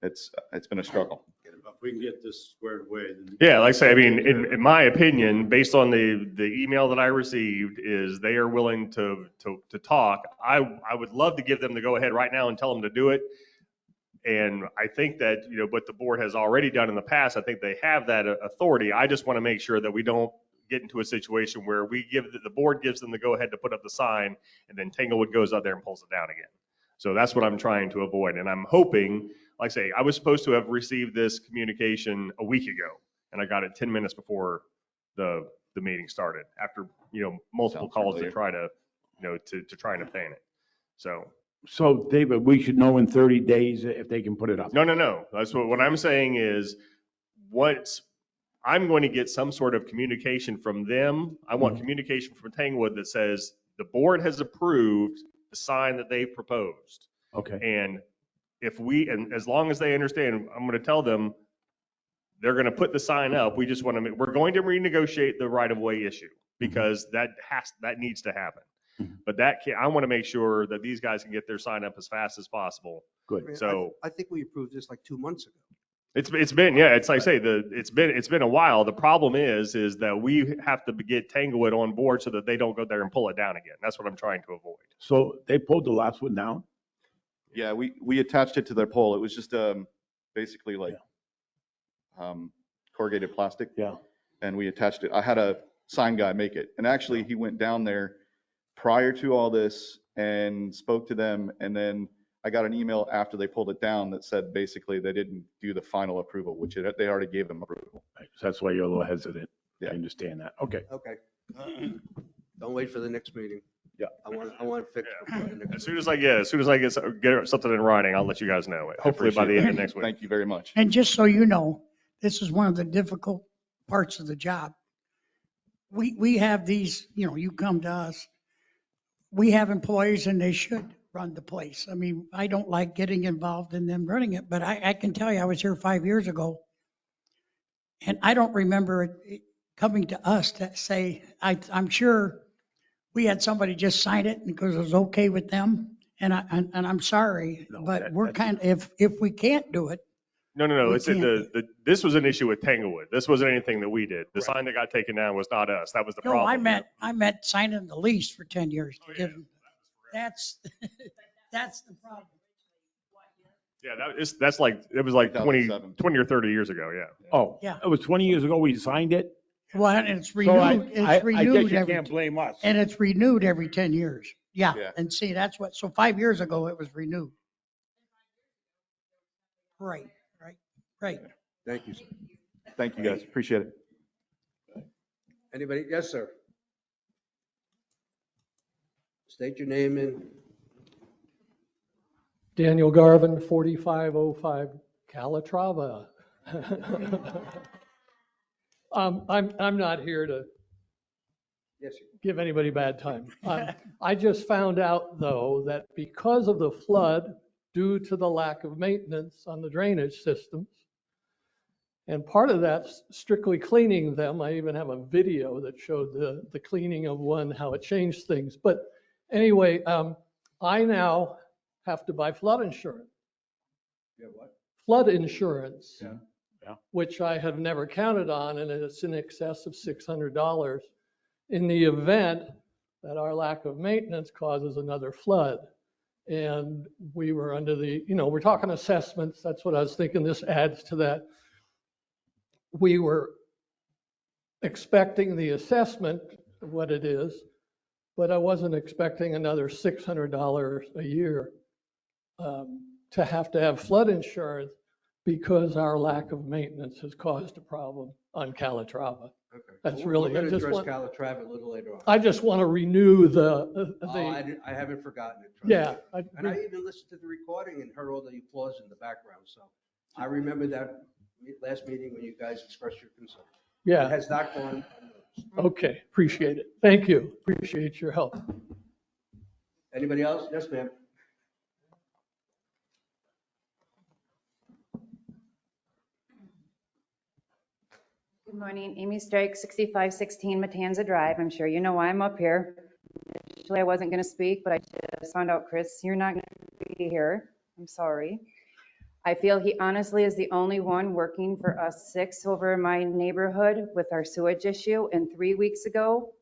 it's been a struggle. If we can get this squared away, then. Yeah, like I say, I mean, in my opinion, based on the email that I received, is they are willing to talk. I would love to give them the go ahead right now and tell them to do it. And I think that, you know, what the board has already done in the past, I think they have that authority. I just want to make sure that we don't get into a situation where we give, the board gives them the go ahead to put up the sign, and then Tanglewood goes out there and pulls it down again. So that's what I'm trying to avoid. And I'm hoping, like I say, I was supposed to have received this communication a week ago, and I got it 10 minutes before the meeting started, after, you know, multiple calls to try to, you know, to try and obtain it. So David, we should know in 30 days if they can put it up. No. That's what I'm saying is, once I'm going to get some sort of communication from them, I want communication from Tanglewood that says the board has approved the sign that they've proposed. Okay. And and as long as they understand, I'm going to tell them they're going to put the sign up. We just want to, we're going to renegotiate the right of way issue, because that needs to happen. But I want to make sure that these guys can get their sign up as fast as possible. Good. So I think we approved this like 2 months ago. it's been, yeah, it's like I say, it's been a while. The problem is that we have to get Tanglewood on board so that they don't go there and pull it down again. That's what I'm trying to avoid. So they pulled the last one down? Yeah, we attached it to their pole. It was just basically like corrugated plastic. Yeah. And we attached it. I had a sign guy make it. And actually he went down there prior to all this and spoke to them. And then I got an email after they pulled it down that said basically they didn't do the final approval, which they already gave them approval. Right. So that's why you're a little hesitant. Yeah. I understand that. Okay. Okay. Don't wait for the next meeting. Yeah. I want to fix it before the next. As soon as I get something in writing, I'll let you guys know. Hopefully by the end of next week. Thank you very much. And just so you know, this is one of the difficult parts of the job. We have these, you know, you come to us, we have employees and they should run the place. I mean, I don't like getting involved in them running it, but I can tell you, I was here 5 years ago, and I don't remember it coming to us to say, I'm sure we had somebody just sign it because it was okay with them. And I'm sorry, but we're kind of, if we can't do it. No. We It's can't. this was an issue with Tanglewood. This wasn't anything that we did. The sign that got taken down was not us. That was the No, problem. I meant signing the lease for 10 years to give them. That's the problem. Yeah, that's like, it was like 20 or 30 years ago. Yeah. Oh, Yeah. it was 20 years ago we signed it? Well, and it's So I renewed, it's guess renewed you every, can't blame us. and it's renewed every 10 years. Yeah, Yeah. and see, that's what, so 5 years ago it was renewed. Right. Thank you, sir. Thank you guys. Appreciate it. Anybody? Yes, sir. State your name and. Daniel Garvin, 4505 Calatrava. I'm not here to Yes, sir. give anybody a bad time. I just found out, though, that because of the flood, due to the lack of maintenance on the drainage systems, and part of that's strictly cleaning them. I even have a video that showed the cleaning of one, how it changed things. But anyway, I now have to buy flood insurance. Yeah, what? Flood insurance, Yeah. which I have never counted on, and it's in excess of $600 in the event that our lack of maintenance causes another flood. And we were under the, we're talking assessments. That's what I was thinking. This adds to that. We were expecting the assessment of what it is, but I wasn't expecting another $600 a year to have flood insurance because our lack of maintenance has caused a problem on Calatrava. Okay. That's Well, really, we're I going to just address want, Calatrava a little later on. I just want to renew the. I haven't forgotten it. trust Yeah. me. And I even listened to the recording and heard all the applause in the background. So I remember that last meeting when you guys expressed your concern. Yeah. It has not gone unnoticed. Okay, appreciate it. Thank you. Appreciate your help. Anybody else? Yes, ma'am. Good morning, Amy Strike, 6516 Matanza Drive. I'm sure you know why I'm up here. Initially, I wasn't going to speak, but I just found out, Chris, you're not going to be here. I'm sorry. I feel he honestly is the only one working for us 6 over in my neighborhood with our sewage issue. And 3 weeks ago,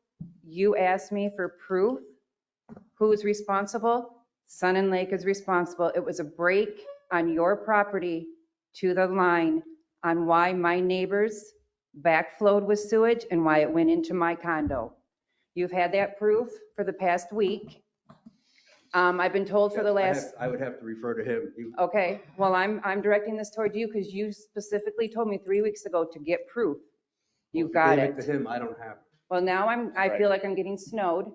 you asked me for proof. Who's responsible? Sun and Lake is responsible. It was a break on your property to the line on why my neighbors backflowed with sewage and why it went into my condo. You've had that proof for the past week. I've been told for the last. I would have to refer to him. Okay, well, I'm directing this toward you because you specifically told me 3 weeks ago to get proof. You got Gave it. to him, I don't have it. Well, now I feel like I'm getting snowed,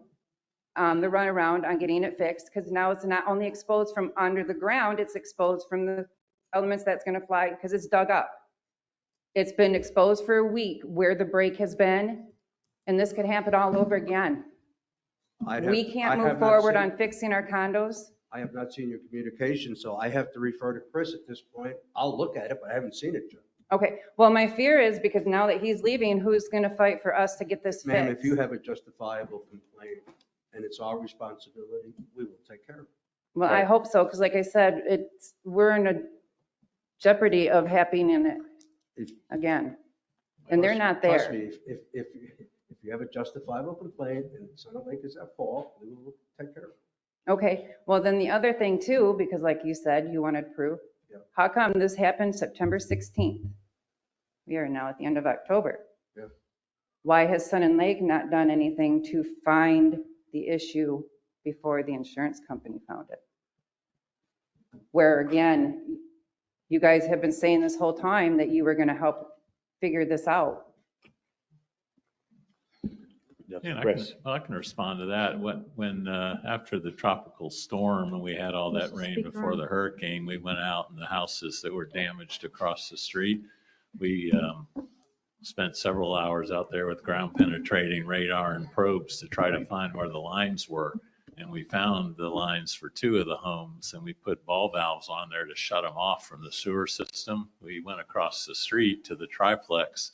the runaround on getting it fixed, because now it's not only exposed from under the ground, it's exposed from the elements that's gonna fly, because it's dug up. It's been exposed for a week where the break has been, and this could happen all over again. We can't move forward on fixing our condos. I have not seen your communication, so I have to refer to Chris at this point. I'll look at it, but I haven't seen it, Joe. Okay, well, my fear is because now that he's leaving, who's gonna fight for us to get this fixed? Ma'am, if you have a justifiable complaint and it's our responsibility, we will take care of it. Well, I hope so, because like I said, we're in a jeopardy of happening in it again. And they're not there. Trust me, if you have a justifiable complaint and Sun Lake is at fault, we will take care of it. Okay, well, then the other thing too, because like you said, you wanted proof. Yeah. How come this happened September 16th? We are now at the end of October. Yeah. Why has Sun and Lake not done anything to find the issue before the insurance company found it? Where again, you guys have been saying this whole time that you were going to help figure this out. Yeah, I can respond to that. When after the tropical storm and we had all that rain before the hurricane, we went out in the houses that were damaged across the street. We spent several hours out there with ground penetrating radar and probes to try to find where the lines were. And we found the lines for 2 of the homes, and we put ball valves on there to shut them off from the sewer system. We went across the street to the triplex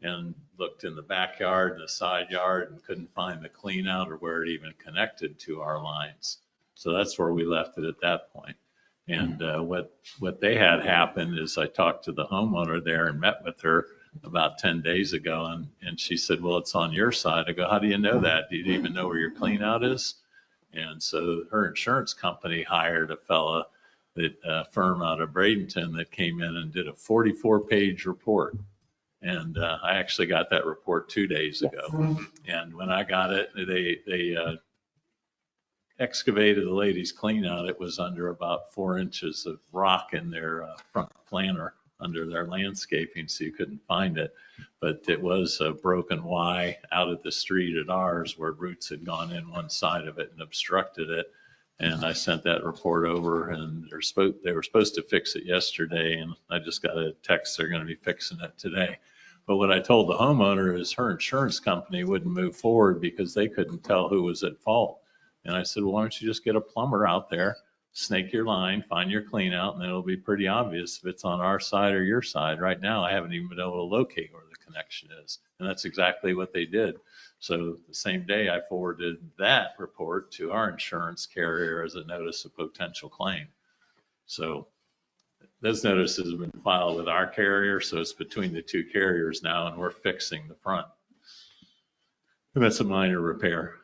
and looked in the backyard and the side yard and couldn't find the clean out or where it even connected to our lines. So that's where we left it at that point. And what they had happen is I talked to the homeowner there and met with her about 10 days ago, and she said, well, it's on your side. I go, how do you know that? Do you even know where your clean out is? And so her insurance company hired a fella, a firm out of Bradenton, that came in and did a 44-page report. And I actually got that report 2 days ago. And when I got it, they excavated the lady's clean out. It was under about 4 inches of rock in their front planter under their landscaping, so you couldn't find it. But it was a broken Y out at the street at ours where roots had gone in one side of it and obstructed it. And I sent that report over, and they were supposed to fix it yesterday, and I just got a text they're going to be fixing it today. But what I told the homeowner is her insurance company wouldn't move forward because they couldn't tell who was at fault. And I said, well, why don't you just get a plumber out there, snake your line, find your clean out, and then it'll be pretty obvious if it's on our side or your side. Right now, I haven't even been able to locate where the connection is. And that's exactly what they did. So the same day I forwarded that report to our insurance carrier as a notice of potential claim. So those notices have been filed with our carrier, so it's between the 2 carriers now, and we're fixing the front. And that's a minor repair.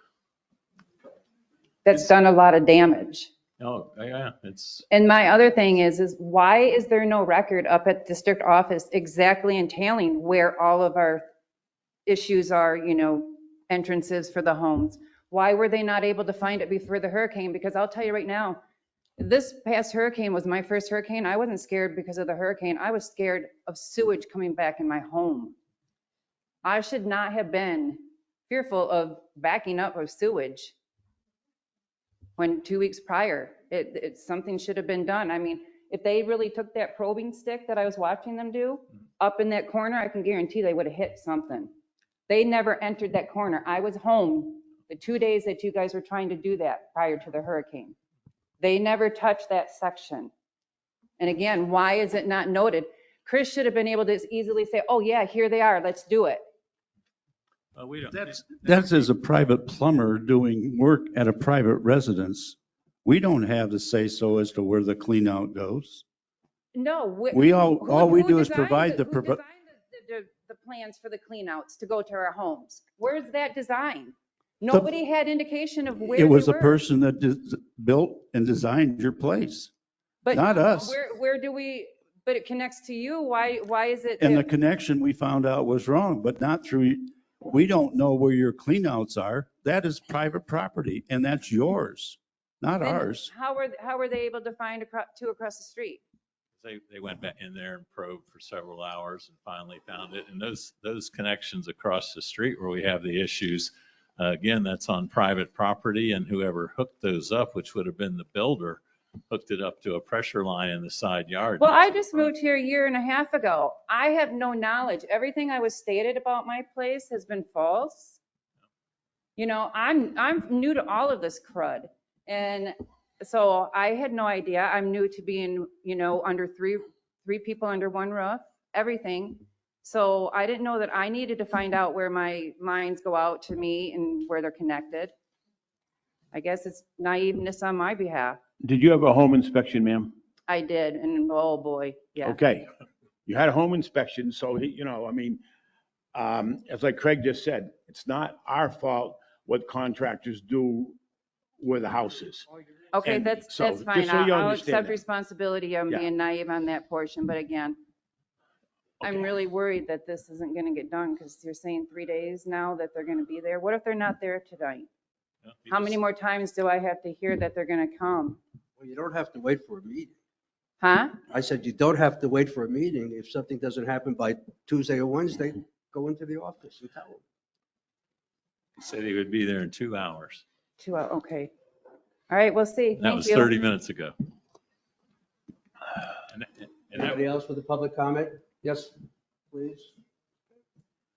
That's done a lot of damage. Oh, yeah, it's. And my other thing is why is there no record up at district office exactly entailing where all of our issues are, entrances for the homes? Why were they not able to find it before the hurricane? Because I'll tell you right now, this past hurricane was my first hurricane. I wasn't scared because of the hurricane. I was scared of sewage coming back in my home. I should not have been fearful of backing up of sewage when 2 weeks prior, something should have been done. I mean, if they really took that probing stick that I was watching them do up in that corner, I can guarantee they would have hit something. They never entered that corner. I was home the 2 days that you guys were trying to do that prior to the hurricane. They never touched that section. And again, why is it not noted? Chris should have been able to easily say, oh yeah, here they are, let's do it. We don't. That's as a private plumber doing work at a private residence. We don't have the say so as to where the clean out goes. No. all we do is designed provide Who the, designed the plans for the cleanouts to go to our homes? Where's that design? Nobody had indication of where it was they a were. person that built and designed your place, But not us. where do we, but it connects to you. Why is it And the that, connection we found out was wrong, but not through, we don't know where your cleanouts are. That is private property and that's yours, not then ours. how were they able to find two across the street? They went back in there and probed for several hours and finally found it. And those connections across the street where we have the issues, again, that's on private property, and whoever hooked those up, which would have been the builder, hooked it up to a pressure line in the side yard. Well, I just moved here a year and a half ago. I have no knowledge. Everything I was stated about my place has been false. You know, I'm new to all of this crud. And so I had no idea. I'm new to being, you know, under three people under one roof, everything. So I didn't know that I needed to find out where my lines go out to me and where they're connected. I guess it's naiveness on my behalf. Did you have a home inspection, ma'am? I did, and oh boy, yeah. Okay. You had a home inspection, so, you know, I mean, as like Craig just said, it's not our fault what contractors do where the house is. Okay, And that's so, fine. just so you I'll understand accept that. responsibility. I'm Yeah. being naive on that portion, but again, I'm Okay. really worried that this isn't going to get done because you're saying 3 days now that they're going to be there. What if they're not there tonight? How many more times do I have to hear that they're going to come? Well, you don't have to wait for a meeting. Huh? I said, you don't have to wait for a meeting. If something doesn't happen by Tuesday or Wednesday, go into the office and tell them. He said he would be there in 2 hours. 2 hours, okay. All right, we'll see. And that was Thank you. 30 minutes ago. And Anybody else with a public comment? Yes, please.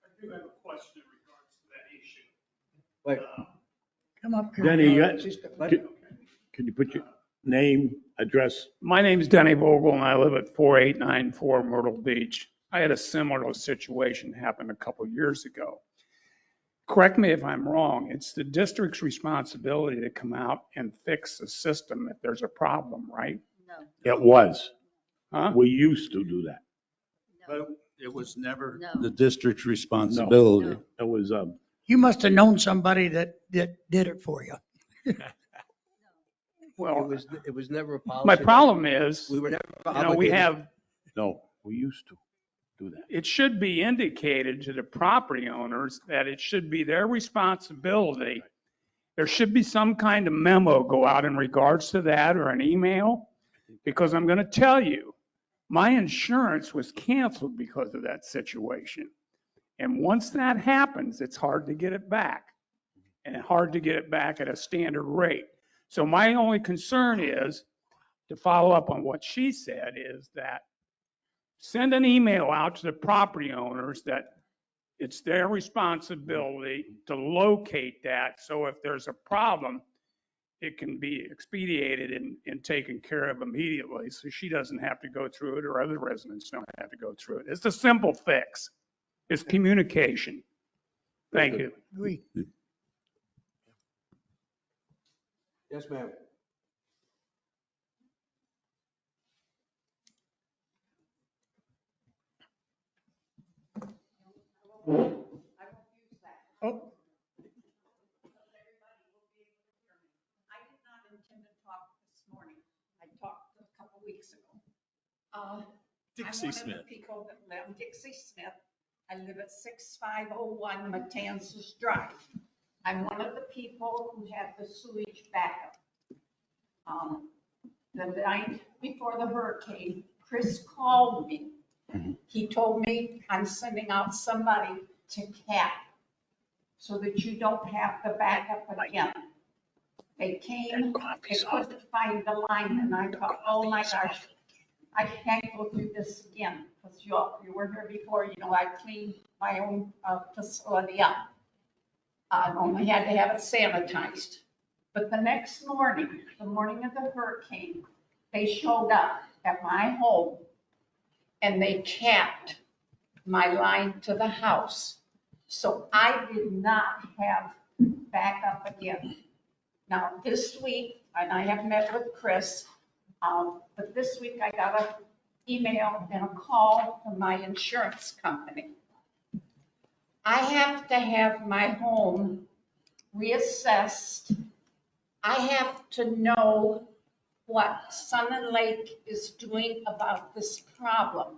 I do have a question in regards to that issue. Wait. Come up here. Denny, can you put your name, address? My name's Denny Vogel and I live at 4894 Myrtle Beach. I had a similar situation happen a couple of years ago. Correct me if I'm wrong, it's the district's responsibility to come out and fix the system if there's a problem, right? No. It was. Huh? We used to do that. But it was never No. the district's responsibility. It was, You must have known somebody that did it for you. Well, It was never a policy. my problem is, We were never we obligated. have, no, we used to do that. it should be indicated to the property owners that it should be their responsibility. There should be some kind of memo go out in regards to that or an email, because I'm going to tell you, my insurance was canceled because of that situation. And once that happens, it's hard to get it back, and hard to get it back at a standard rate. So my only concern is, to follow up on what she said, is that send an email out to the property owners that it's their responsibility to locate that. So if there's a problem, it can be expedited and taken care of immediately. So she doesn't have to go through it, or other residents don't have to go through it. It's a simple fix. It's communication. Thank you. Agree. Yes, ma'am. Oh, I did not intend to talk this morning. I talked a couple weeks ago. Dixie I'm one Smith. of the people that live, Dixie Smith. I live at 6501 Matanzas Drive. I'm one of the people who had the sewage backup. The night before the hurricane, Chris called me. He told me, I'm sending out somebody to cap so that you don't have to back up again. They came, they couldn't find the line, and I thought, oh my gosh, I can't go through this again, because you were here before, you know, I cleaned my own facility up. I only had to have it sanitized. But the next morning, the morning of the hurricane, they showed up at my home and they capped my line to the house. So I did not have backup again. Now, this week, and I have met with Chris, but this week I got email and a call from my insurance company. I have to have my home reassessed. I have to know what Sun and Lake is doing about this problem.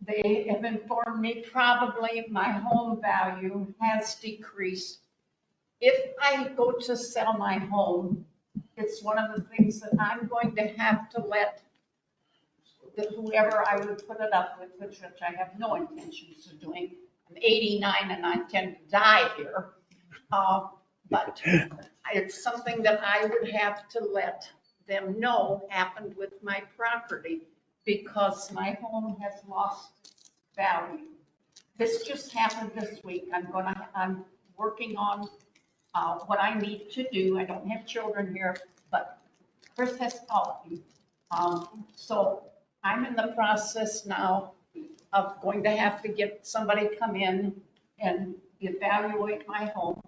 They have informed me probably my home value has decreased. If I go to sell my home, it's one of the things that I'm going to have to let whoever I would put it up with, which I have no intentions of doing. I'm 89 and I tend to die here. But it's something that I would have to let them know happened with my property because my home has lost value. This just happened this week. I'm working on what I need to do. I don't have children here, but Chris has called me. So I'm in the process now of going to have to get somebody come in and evaluate my home.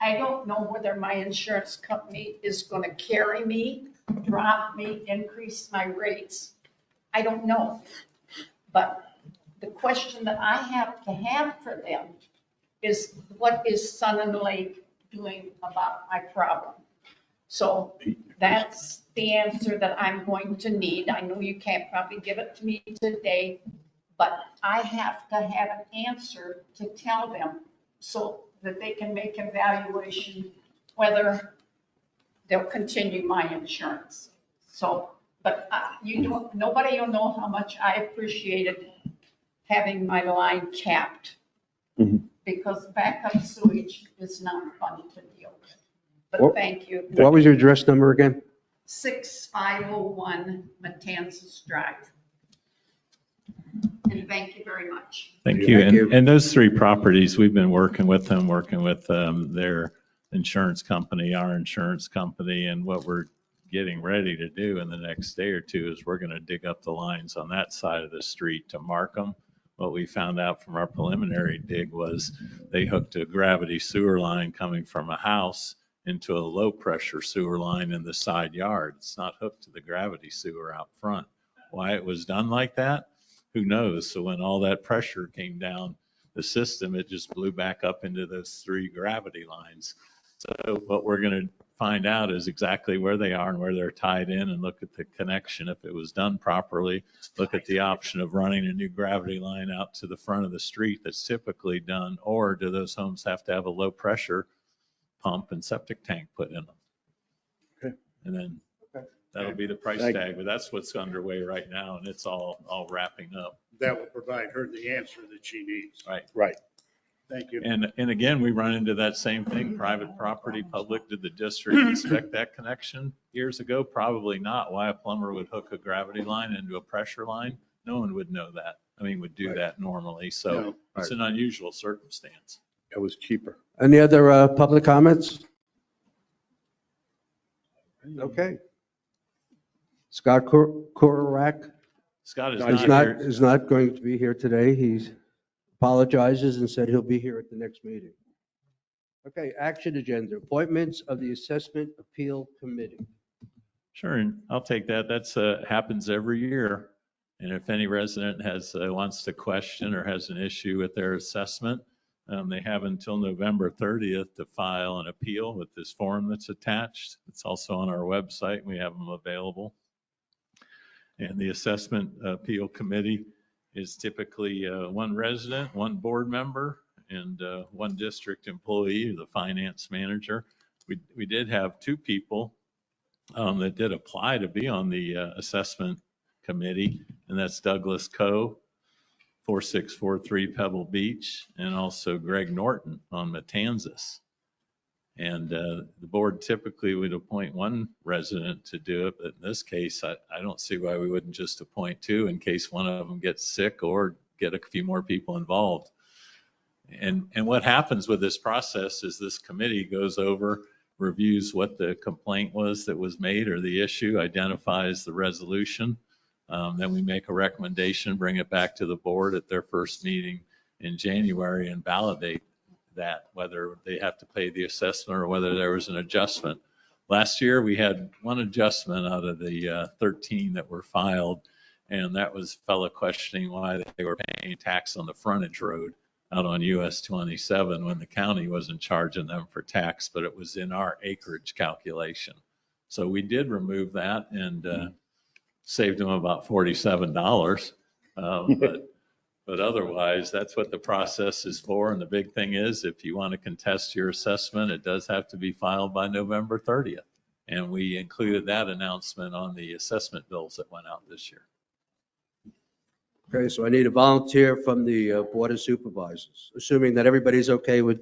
I don't know whether my insurance company is going to carry me, drop me, increase my rates. I don't know. But the question that I have to have for them is, what is Sun and Lake doing about my problem? So that's the answer that I'm going to need. I know you can't probably give it to me today, but I have to have an answer to tell them so that they can make an evaluation whether they'll continue my insurance. So, but nobody will know how much I appreciated having my line capped, because backup sewage is not fun to deal with. But thank you. What was your address number again? 6501 Matanzas Drive. And thank you very much. Thank you. And those three properties, we've been working with them, their insurance company, our insurance company, and what we're getting ready to do in the next day or two is we're going to dig up the lines on that side of the street to mark them. What we found out from our preliminary dig was they hooked a gravity sewer line coming from a house into a low pressure sewer line in the side yard. It's not hooked to the gravity sewer out front. Why it was done like that, who knows? So when all that pressure came down the system, it just blew back up into those three gravity lines. So what we're going to find out is exactly where they are and where they're tied in, and look at the connection. If it was done properly, look at the option of running a new gravity line out to the front of the street that's typically done, or do those homes have to have a low pressure pump and septic tank put in them? Okay. And then that'll be the price Thank tag, but that's what's underway right now, and it's all wrapping up. That will provide her the answer that she needs. Right. Right. Thank you. And again, we run into that same thing, private property, public. Did the district inspect that connection years ago? Probably not. Why a plumber would hook a gravity line into a pressure line? No one would know that. I mean, would do that normally. So No. it's an unusual circumstance. It was cheaper. Any other public comments? Okay. Scott Kurak Scott is is not here. is not going to be here today. He apologizes and said he'll be here at the next meeting. Okay, action agenda, appointments of the Assessment Appeal Committee. Sure, and I'll take that. That's happens every year. And if any resident wants to question or has an issue with their assessment, they have until November 30th to file an appeal with this form that's attached. It's also on our website. We have them available. And the Assessment Appeal Committee is typically one resident, one board member, and one district employee, the finance manager. We did have two people that did apply to be on the assessment committee, and that's Douglas Coe, 4643 Pebble Beach, and also Greg Norton on Matanzas. And the board typically would appoint one resident to do it, but in this case, I don't see why we wouldn't just appoint two in case one of them gets sick or get a few more people involved. And what happens with this process is this committee goes over, reviews what the complaint was that was made or the issue, identifies the resolution. Then we make a recommendation, bring it back to the board at their first meeting in January and validate that, whether they have to pay the assessment or whether there was an adjustment. Last year, we had one adjustment out of the 13 that were filed, And that was fella questioning why they were paying tax on the frontage road out on US 27 when the county wasn't charging them for tax, but it was in our acreage calculation. So we did remove that and saved them about $47. But otherwise, that's what the process is for. And the big thing is, if you want to contest your assessment, it does have to be filed by November 30th. And we included that announcement on the assessment bills that went out this year. Okay, so I need a volunteer from the Board of Supervisors, assuming that everybody's okay with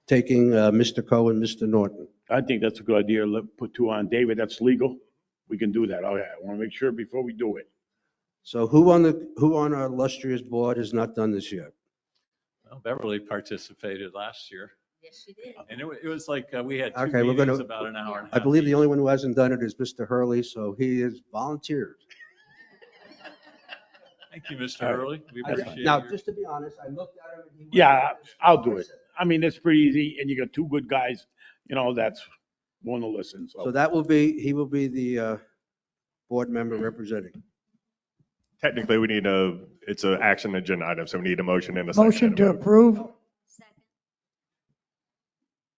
taking Mr. Coe and Mr. Norton. I think that's a good idea. Put two on. David, that's legal. We can do that. Oh, yeah. I want to make sure before we do it. So who on our illustrious board has not done this yet? Well, Beverly participated last year. Yes, she did. And it was like we had two Okay, meetings about an hour and a half. I believe the only one who hasn't done it is Mr. Hurley, so he is volunteered. Thank you, Mr. Hurley. We appreciate Now, your- just to be honest, I looked at him and he. Yeah, I'll do it. I mean, it's pretty easy and you got two good guys, that's willing to listen. So he will be the board member representing. Technically, it's an action agenda item, so we need a motion and a second. Motion to approve?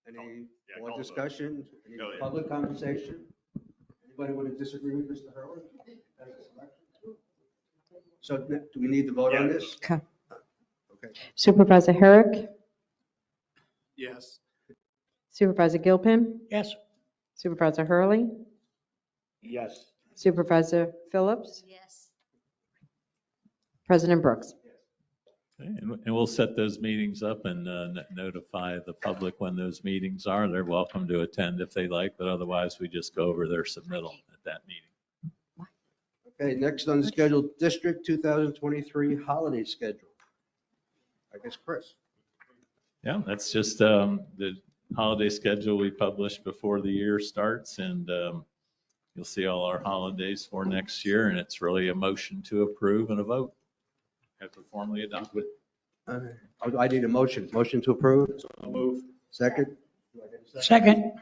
Any more discussion? Any public conversation? Anybody want to disagree with Mr. Hurley? So do we need to vote on this? Okay. Okay. Supervisor Herrick, Yes. Supervisor Gilpin, Yes. Supervisor Hurley, Yes. Supervisor Phillips, Yes. President Brooks. Okay, and we'll set those meetings up and notify the public when those meetings are. They're welcome to attend if they like, but otherwise we just go over their submittal at that meeting. Okay, next on the schedule, District 2023 holiday schedule. I guess Chris. Yeah, that's just the holiday schedule we publish before the year starts, and you'll see all our holidays for next year, and it's really a motion to approve and a vote. Have to formally adopt it. I need a motion. Motion to approve? I'll move. Second? Second.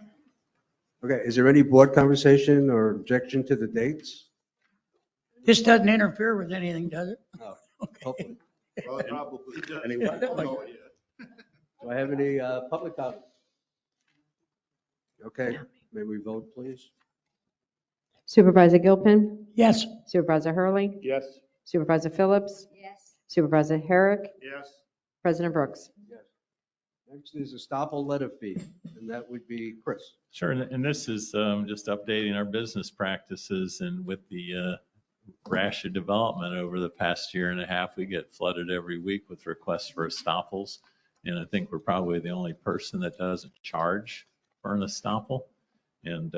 Okay, is there any board conversation or objection to the dates? This doesn't interfere with anything, does it? No, hopefully. Well, it probably does. Anyway. I don't know yet. Do I have any public comment? Okay, may we vote, please? Supervisor Gilpin, Yes. Supervisor Hurley, Yes. Supervisor Phillips, Yes. Supervisor Herrick, Yes. President Brooks. Yes. Next is a Stoppel letter fee, and that would be Chris. Sure, and this is just updating our business practices, and with the rash of development over the past year and a half, we get flooded every week with requests for estoppels. And I think we're probably the only person that doesn't charge for an estoppel. And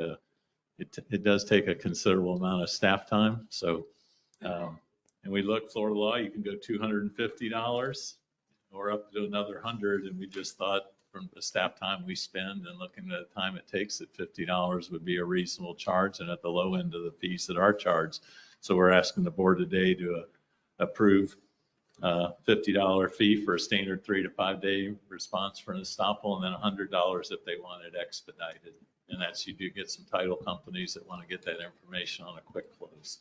it does take a considerable amount of staff time. So, and we look, Florida law, you can go $250 or up to another 100. And we just thought from the staff time we spend and looking at the time it takes, that $50 would be a reasonable charge and at the low end of the fees that are charged. So we're asking the board today to approve a $50 fee for a standard 3 to 5 day response for an estoppel, and then $100 if they want it expedited. And that's, you do get some title companies that want to get that information on a quick close.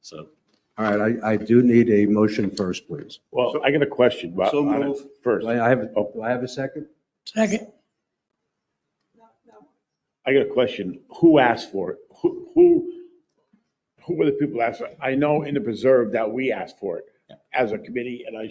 So. All right, I do need a motion first, please. Well, I got a question. So move. First. Do I have a second? Second. I got a question. Who asked for it? Who were the people that asked for it? I know in the preserve that we asked for it as a committee, and I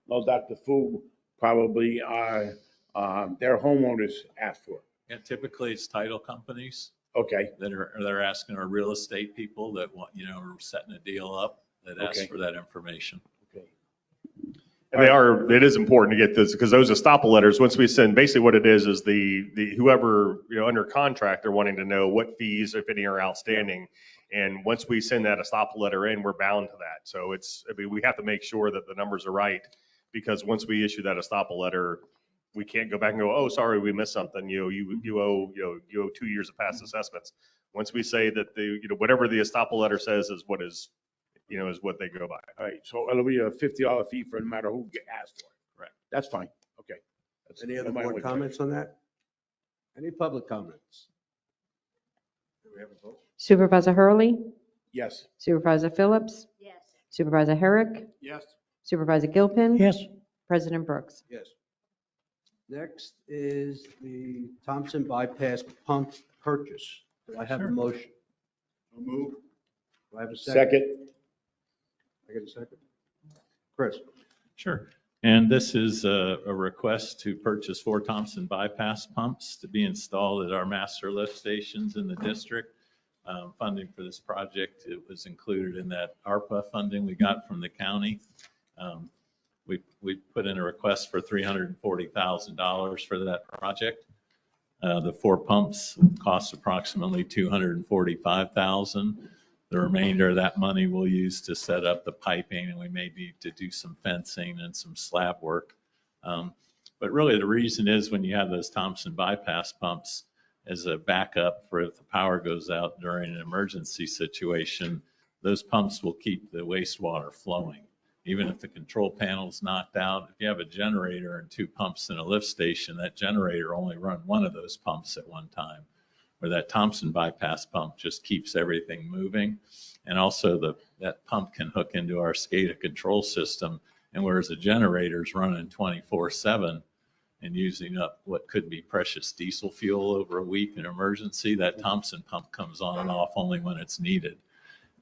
know Dr. Fu probably, their homeowners asked for it. Yeah, typically it's title companies. Okay. They're asking our real estate people that want, are setting a deal up that ask for that information. Okay. And it is important to get this, because those estoppel letters, once we send, basically what it is the whoever, under contract, they're wanting to know what fees, if any, are outstanding. And once we send that estoppel letter in, we're bound to that. So we have to make sure that the numbers are right, because once we issue that estoppel letter, we can't go back and go, oh, sorry, we missed something. You owe 2 years of past assessments. Once we say that whatever the estoppel letter says is what is what they go by. All right, so it'll be a $50 fee for no matter who asked for it. Correct. That's fine. Okay. Any other board comments on that? Any public comments? Do we have a vote? Supervisor Hurley, Yes. Supervisor Phillips, Yes. Supervisor Herrick, Yes. Supervisor Gilpin. Yes. President Brooks. Yes. Next is the Thompson bypass pump purchase. Do I have a Sure. motion? Move. Do I have a second? Second. I get a second? Chris? Sure. And this is a request to purchase 4 Thompson bypass pumps to be installed at our master lift stations in the district. Funding for this project, it was included in that ARPA funding we got from the county. We put in a request for $340,000 for that project. The 4 pumps cost approximately $245,000. The remainder of that money we'll use to set up the piping, and we may need to do some fencing and some slab work. But really the reason is when you have those Thompson bypass pumps as a backup for if the power goes out during an emergency situation, those pumps will keep the wastewater flowing. Even if the control panel's knocked out, if you have a generator and 2 pumps in a lift station, that generator only run one of those pumps at one time. Where that Thompson bypass pump just keeps everything moving. And also that pump can hook into our SCADA control system. And whereas a generator's running 24/7 and using up what could be precious diesel fuel over a week in emergency, that Thompson pump comes on and off only when it's needed.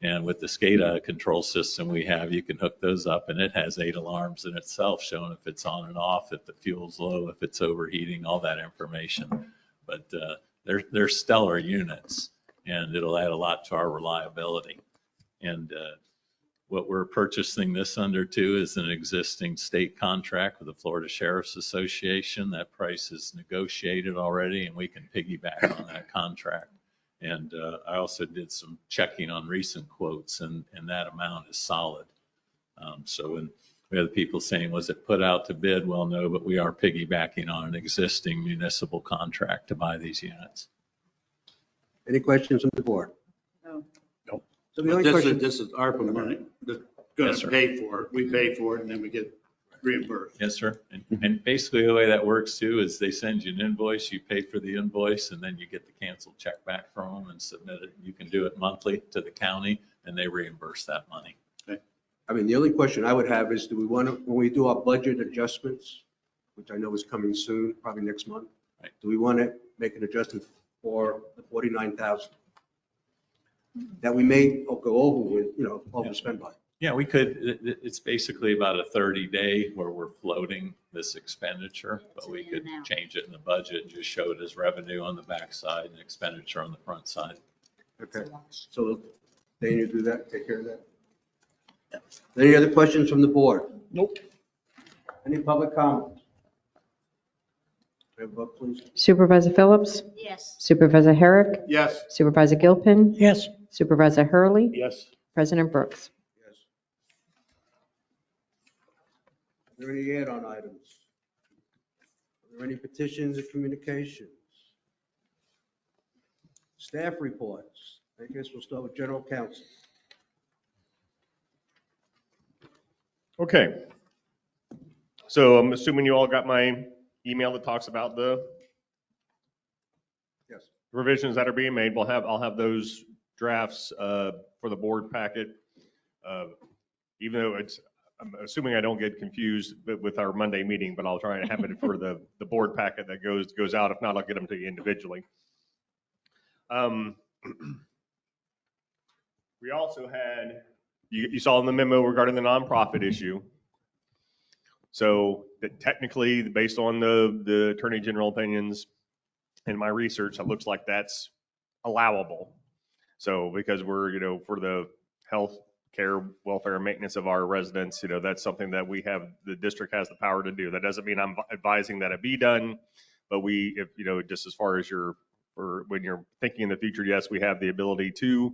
And with the SCADA control system we have, you can hook those up, and it has 8 alarms in itself showing if it's on and off, if the fuel's low, if it's overheating, all that information. But they're stellar units, and it'll add a lot to our reliability. And what we're purchasing this under too is an existing state contract with the Florida Sheriff's Association. That price is negotiated already, and we can piggyback on that contract. And I also did some checking on recent quotes, and that amount is solid. So when we have people saying, was it put out to bid? Well, no, but we are piggybacking on an existing municipal contract to buy these units. Any questions from the board? No. So the only question. This is ARPA money that's going Yes, to sir. pay for it. We pay for it and then we get reimbursed. Yes, sir. And basically the way that works too is they send you an invoice, you pay for the invoice, and then you get the canceled check back from them and submit it. You can do it monthly to the county, and they reimburse that money. I mean, the only question I would have is, do we want to, when we do our budget adjustments, which I know is coming soon, probably next month, Right. do we want to make an adjustment for the 49,000 that we may go over with, overspend by? Yeah, we could. It's basically about a 30-day where we're floating this expenditure, but we could change it in the budget and just show it as revenue on the backside and expenditure on the front side. Okay, so Dane, you do that, take care of that? Any other questions from the board? Nope. Any public comments? Have a vote, please. Supervisor Phillips, Yes. Supervisor Herrick, Yes. Supervisor Gilpin, Yes. Supervisor Hurley, Yes. President Brooks. Yes. Are there any add-on items? Are there any petitions or communications? Staff reports. I guess we'll start with General Counsel. Okay. So I'm assuming you all got my email that talks about the Yes. revisions that are being made. I'll have those drafts for the board packet. Even though I'm assuming I don't get confused with our Monday meeting, but I'll try and have it for the board packet that goes out. If not, I'll get them to you individually. We also had, you saw in the memo regarding the nonprofit issue. So that technically, based on the Attorney General opinions and my research, it looks like that's allowable. So because we're, for the health care, welfare, and maintenance of our residents, that's something that the district has the power to do. That doesn't mean I'm advising that it be done, but just as far as when you're thinking in the future, yes, we have the ability to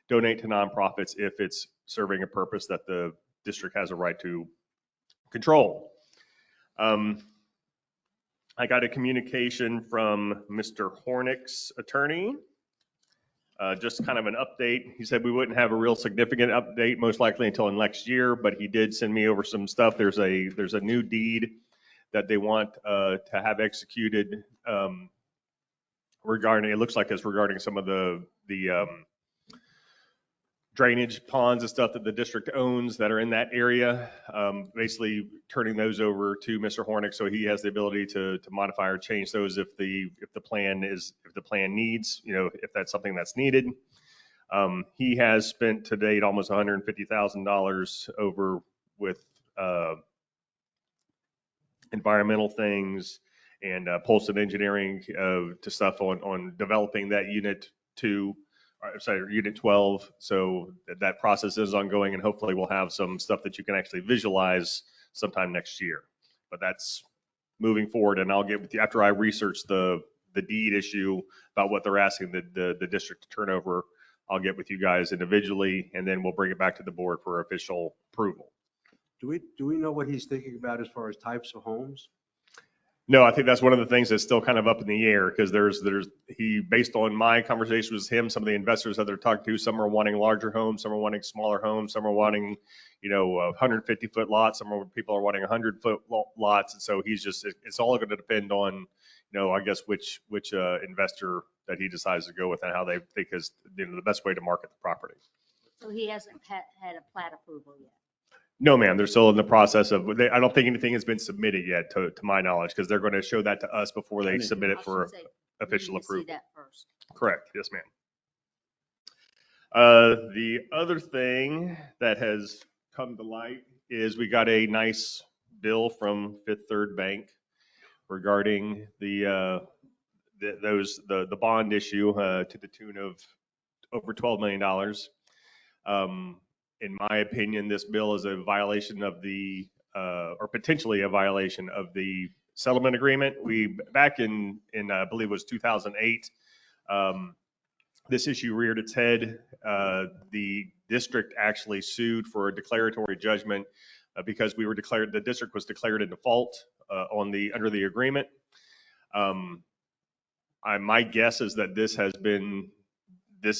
donate to nonprofits if it's serving a purpose that the district has a right to control. I got a communication from Mr. Hornick's attorney, just kind of an update. He said we wouldn't have a real significant update most likely until next year, but he did send me over some stuff. There's a new deed that they want to have executed regarding, it looks like it's regarding some of the drainage ponds and stuff that the district owns that are in that area, basically turning those over to Mr. Hornick so he has the ability to modify or change those if the plan needs, if that's something that's needed. He has spent to date almost $150,000 over with environmental things and Polson Engineering to stuff on developing that Unit 12. So that process is ongoing, and hopefully we'll have some stuff that you can actually visualize sometime next year. But that's moving forward, and I'll get with you after I research the deed issue about what they're asking the district to turn over. I'll get with you guys individually, and then we'll bring it back to the board for official approval. Do we know what he's thinking about as far as types of homes? No, I think that's one of the things that's still kind of up in the air because based on my conversation with him, some of the investors that they're talking to, some are wanting larger homes, some are wanting smaller homes, some are wanting, 150-foot lots, people are wanting 100-foot lots. And so it's all going to depend on, I guess which investor that he decides to go with and how they think is the best way to market the property. So he hasn't had a plat approval yet? No, ma'am. They're still in the process of, I don't think anything has been submitted yet to my knowledge, because they're going to show that to us before they submit it for official approval. See that first. Correct. Yes, ma'am. The other thing that has come to light is we got a nice bill from Fifth Third Bank regarding the bond issue to the tune of over $12 million. In my opinion, this bill is a violation of or potentially a violation of the settlement agreement. Back in I believe it was 2008, this issue reared its head. The district actually sued for a declaratory judgment because the district was declared in default under the agreement. My guess is that this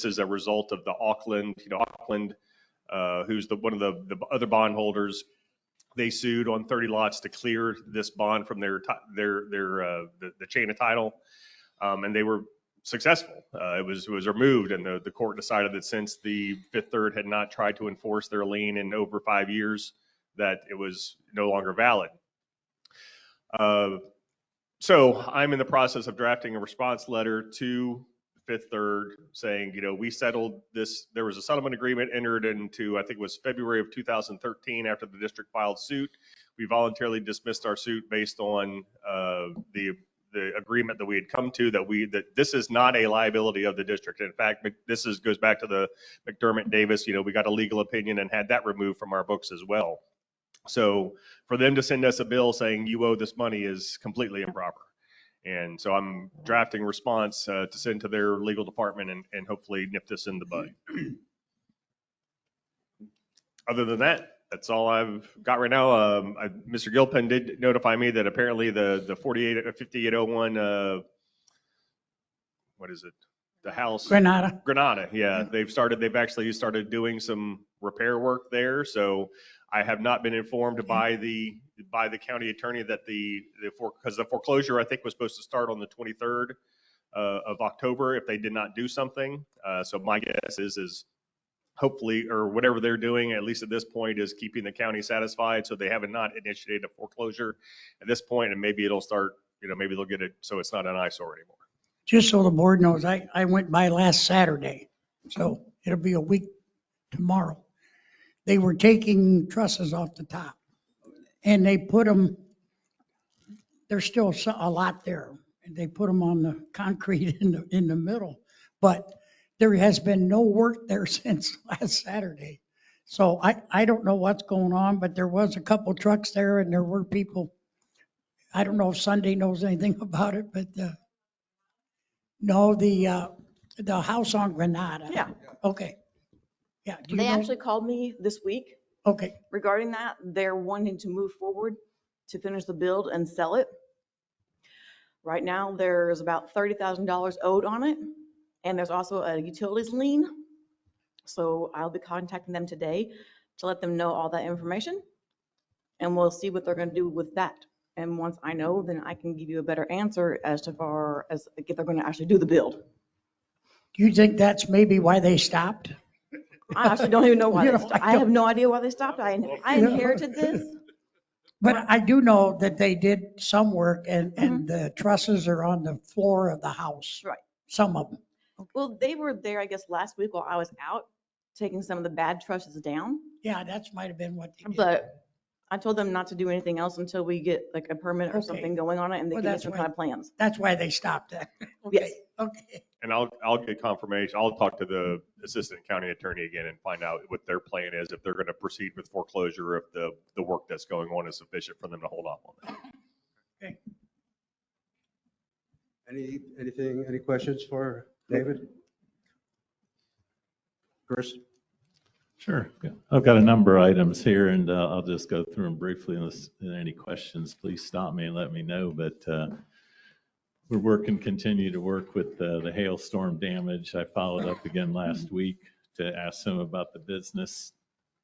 is a result of the Auckland, who's one of the other bondholders. They sued on 30 lots to clear this bond from the chain of title, and they were successful. It was removed, and the court decided that since the Fifth Third had not tried to enforce their lien in over 5 years, that it was no longer valid. So I'm in the process of drafting a response letter to Fifth Third saying, we settled this. There was a settlement agreement entered into, I think it was February of 2013 after the district filed suit. We voluntarily dismissed our suit based on the agreement that we had come to, that this is not a liability of the district. In fact, this goes back to the McDermott Davis, we got a legal opinion and had that removed from our books as well. So for them to send us a bill saying you owe this money is completely improper. And so I'm drafting a response to send to their legal department and hopefully nip this in the bud. Other than that, that's all I've got right now. Mr. Gilpin did notify me that apparently the 5801, what is it? The house. Granada. Yeah. They've actually started doing some repair work there. So I have not been informed by the county attorney that because the foreclosure I think was supposed to start on the 23rd of October if they did not do something. So my guess is hopefully, or whatever they're doing, at least at this point, is keeping the county satisfied. So they haven't not initiated a foreclosure at this point, and maybe it'll start, maybe they'll get it so it's not an eyesore anymore. Just so the board knows, I went by last Saturday, so it'll be a week tomorrow. They were taking trusses off the top and they put them, there's still a lot there. And they put them on the concrete in the middle, but there has been no work there since last Saturday. So I don't know what's going on, but there was a couple trucks there and there were people. I don't know if Sunday knows anything about it, but no, the house on Granada. Yeah. Okay. Yeah. Do you They know? actually called me this week. Okay. Regarding that, they're wanting to move forward to finish the build and sell it. Right now, there's about $30,000 owed on it, and there's also a utilities lien. So I'll be contacting them today to let them know all that information, and we'll see what they're going to do with that. And once I know, then I can give you a better answer as far as if they're going to actually do the build. Do you think that's maybe why they stopped? I actually don't even know why You they know, stopped. I have no idea why they stopped. I inherited this. But I do know that they did some work and the trusses are on the floor of the house, Right. some of them. Well, they were there, I guess, last week while I was out, taking some of the bad trusses down. Yeah, that's might have been what they did. But I told them not to do anything else until we get like a permit or Okay. something going on it, and they Well, give me that's some why- kind of plans. That's why they stopped it. Yes. Okay. And I'll get confirmation. I'll talk to the assistant county attorney again and find out what their plan is, if they're going to proceed with foreclosure, if the work that's going on is sufficient for them to hold off on that. Any questions for David? Chris? Sure. Yeah. I've got a number of items here, and I'll just go through them briefly. Unless there are any questions, please stop me and let me know. But we're continue to work with the hailstorm damage. I followed up again last week to ask them about the business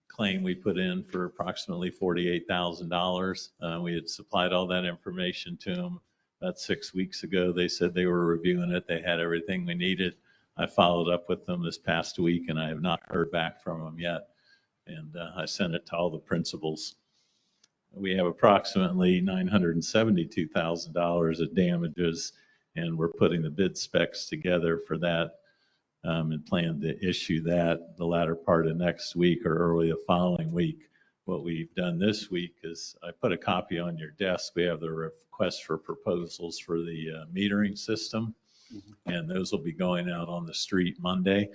claim we put in for approximately $48,000. We had supplied all that information to them about 6 weeks ago. They said they were reviewing it. They had everything we needed. I followed up with them this past week, and I have not heard back from them yet. And I sent it to all the principals. We have approximately $972,000 of damages, and we're putting the bid specs together for that and plan to issue that the latter part of next week or early the following week. What we've done this week is I put a copy on your desk. We have the request for proposals for the metering system, and those will be going out on the street Monday.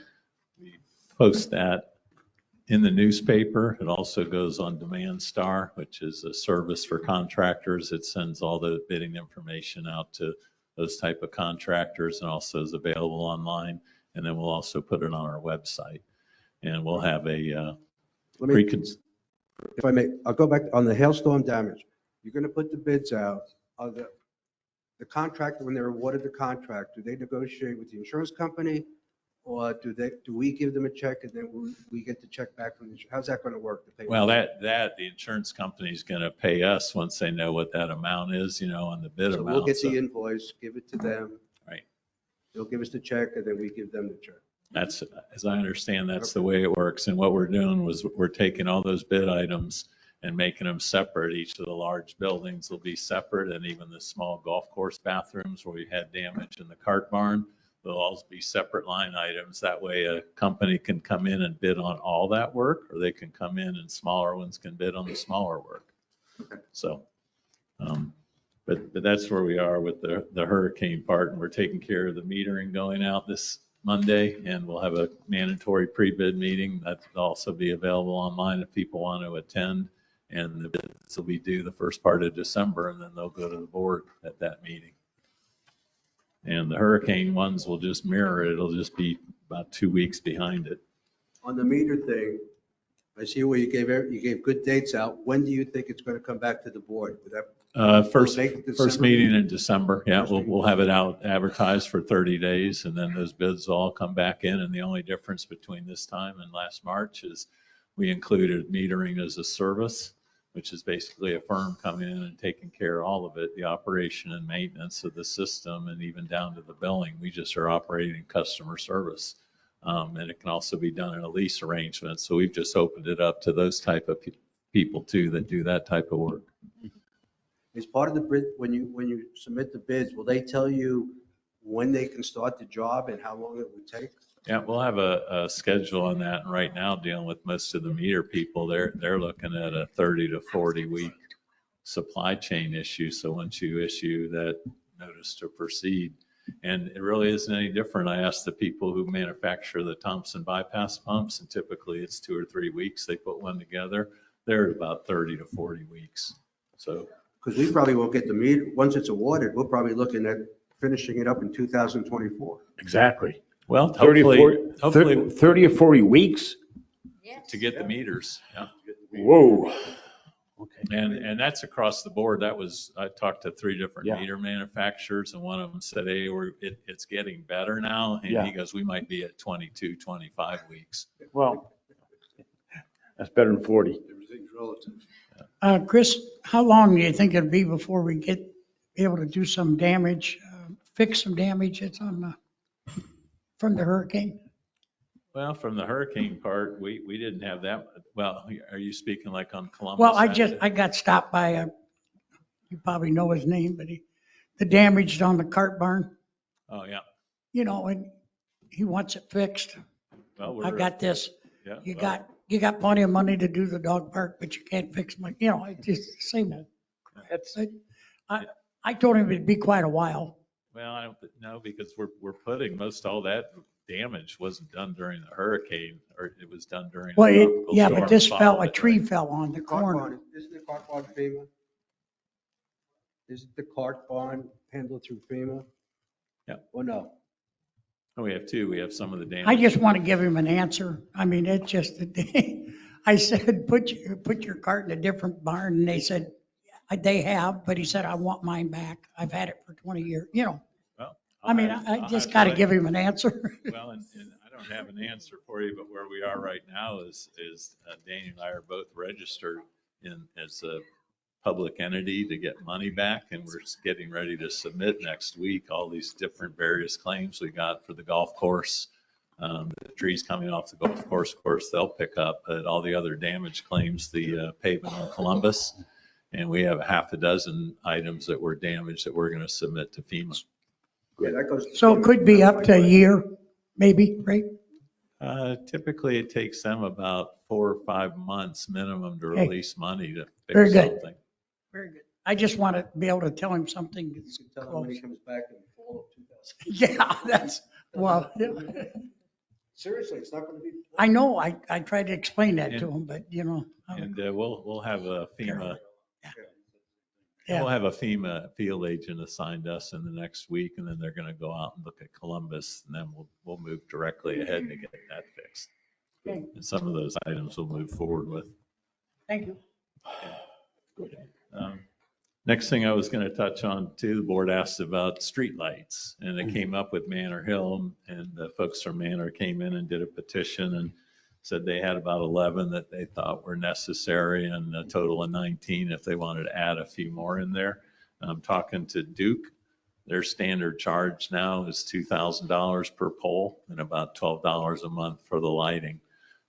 We post that in the newspaper. It also goes on Demand Star, which is a service for contractors. It sends all the bidding information out to those type of contractors and also is available online. And then we'll also put it on our website. And we'll have a If I may, I'll go back on the hailstorm damage. You're going to put the bids out. Are the contractor, when they're awarded the contract, do they negotiate with the insurance company? Or do we give them a check and then we get the check back from the insurance? How's that going to work? Well, the insurance company is going to pay us once they know what that amount is, on the bid So amount. we'll get the invoice, give it to them. Right. They'll give us the check and then we give them the check. That's, as I understand, that's the way it works. And what we're doing was we're taking all those bid items and making them separate. Each of the large buildings will be separate, and even the small golf course bathrooms where we had damage in the cart barn, they'll all be separate line items. That way a company can come in and bid on all that work, or they can come in and smaller ones can bid on the smaller work. So, but that's where we are with the hurricane part, and we're taking care of the metering going out this Monday, and we'll have a mandatory pre-bid meeting that will also be available online if people want to attend. And the bids will be due the first part of December, and then they'll go to the board at that meeting. And the hurricane ones will just mirror it. It'll just be about 2 weeks behind it. On the meter thing, I see where you gave good dates out. When do you think it's going to come back to the board? Would that First December meeting in December. Yeah, we'll have it out advertised for 30 days, and then those bids all come back in. And the only difference between this time and last March is we included metering as a service, which is basically a firm coming in and taking care of all of it, the operation and maintenance of the system, and even down to the billing. We just are operating customer service. And it can also be done in a lease arrangement. So we've just opened it up to those type of people too that do that type of work. Is part of the bid, when you submit the bids, will they tell you when they can start the job and how long it would take? Yeah, we'll have a schedule on that. And right now, dealing with most of the meter people, they're looking at a 30 to 40 week supply chain issue. So once you issue that notice to proceed, and it really isn't any different. I asked the people who manufacture the Thompson bypass pumps, and typically it's 2 or 3 weeks they put one together. They're at about 30 to 40 weeks. So, because we probably won't get the meter, once it's awarded, we're probably looking at finishing it up in 2024. Exactly. Well, 30 hopefully 30 or 40 weeks. To get the meters. Yeah. Whoa. And that's across the board. I talked to 3 different Yeah. meter manufacturers, and one of them said, hey, it's getting better now. And Yeah. he goes, we might be at 22, 25 weeks. Well, that's better than 40. Everything's relative. Chris, how long do you think it'll be before we be able to do some damage, fix some damage that's from the hurricane? Well, from the hurricane part, we didn't have that. Well, are you speaking like on Columbus? Well, Avenue? I got stopped by you probably know his name, but the damage on the cart barn, Oh, yeah. and he wants it fixed. Well, I got this. Yeah. You well, got plenty of money to do the dog park, but you can't fix it's just the same old. I told him it'd be quite a while. Well, I don't know because we're putting all that damage wasn't done during the hurricane, or it was done during. Well, the tropical yeah, storm but this followed a it, tree right? fell on the corner. Isn't the cart barn FEMA? Isn't the cart barn handled through FEMA? Yeah. Or no? Oh, we have two. We have some of the damage. I just want to give him an answer. I mean, it's just, I said, put your cart in a different barn, and they said, they have, but he said, I want mine back. I've had it for 20 years, Well, I mean, I just got to give him an answer. Well, and I don't have an answer for you, but where we are right now is Daniel and I are both registered as a public entity to get money back, and we're getting ready to submit next week all these different various claims we got for the golf course. The trees coming off the golf course, of course, they'll pick up, but all the other damage claims, the pavement on Columbus, and we have half a dozen items that were damaged that we're going to submit to FEMA. Yeah, that goes. So it could be up to a year, maybe, right? Typically, it takes them about 4 or 5 months minimum to Okay. release money to Very fix good. something. Very good. I just want to be able to tell him something that's Tell him when close. he comes back in the fall of 2000. Yeah, that's, well, Seriously, it's not going to be. I know, I tried to explain that to him, but And we'll have a FEMA. Yeah. We'll have a FEMA field agent assigned us in the next week, and then they're going to go out and look at Columbus, and then we'll move directly ahead to get that fixed. Okay. And some of those items we'll move forward with. Thank you. Next thing I was going to touch on too, the board asked about streetlights, and it came up with Manor Hill, and the folks from Manor came in and did a petition and said they had about 11 that they thought were necessary, and a total of 19 if they wanted to add a few more in there. I'm talking to Duke. Their standard charge now is $2,000 per pole and about $12 a month for the lighting.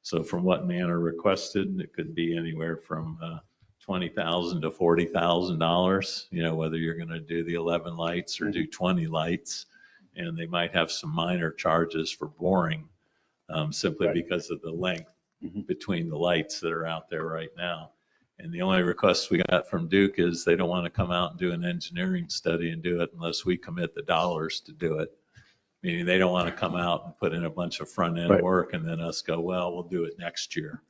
So from what Manor requested, it could be anywhere from $20,000 to $40,000, whether you're going to do the 11 lights or do 20 lights. And they might have some minor charges for boring, simply because of the length between the lights that are out there right now. And the only request we got from Duke is they don't want to come out and do an engineering study and do it unless we commit the dollars to do it. Meaning they don't want to come out and put in a bunch of front end work and then us go, well, we'll do it next year.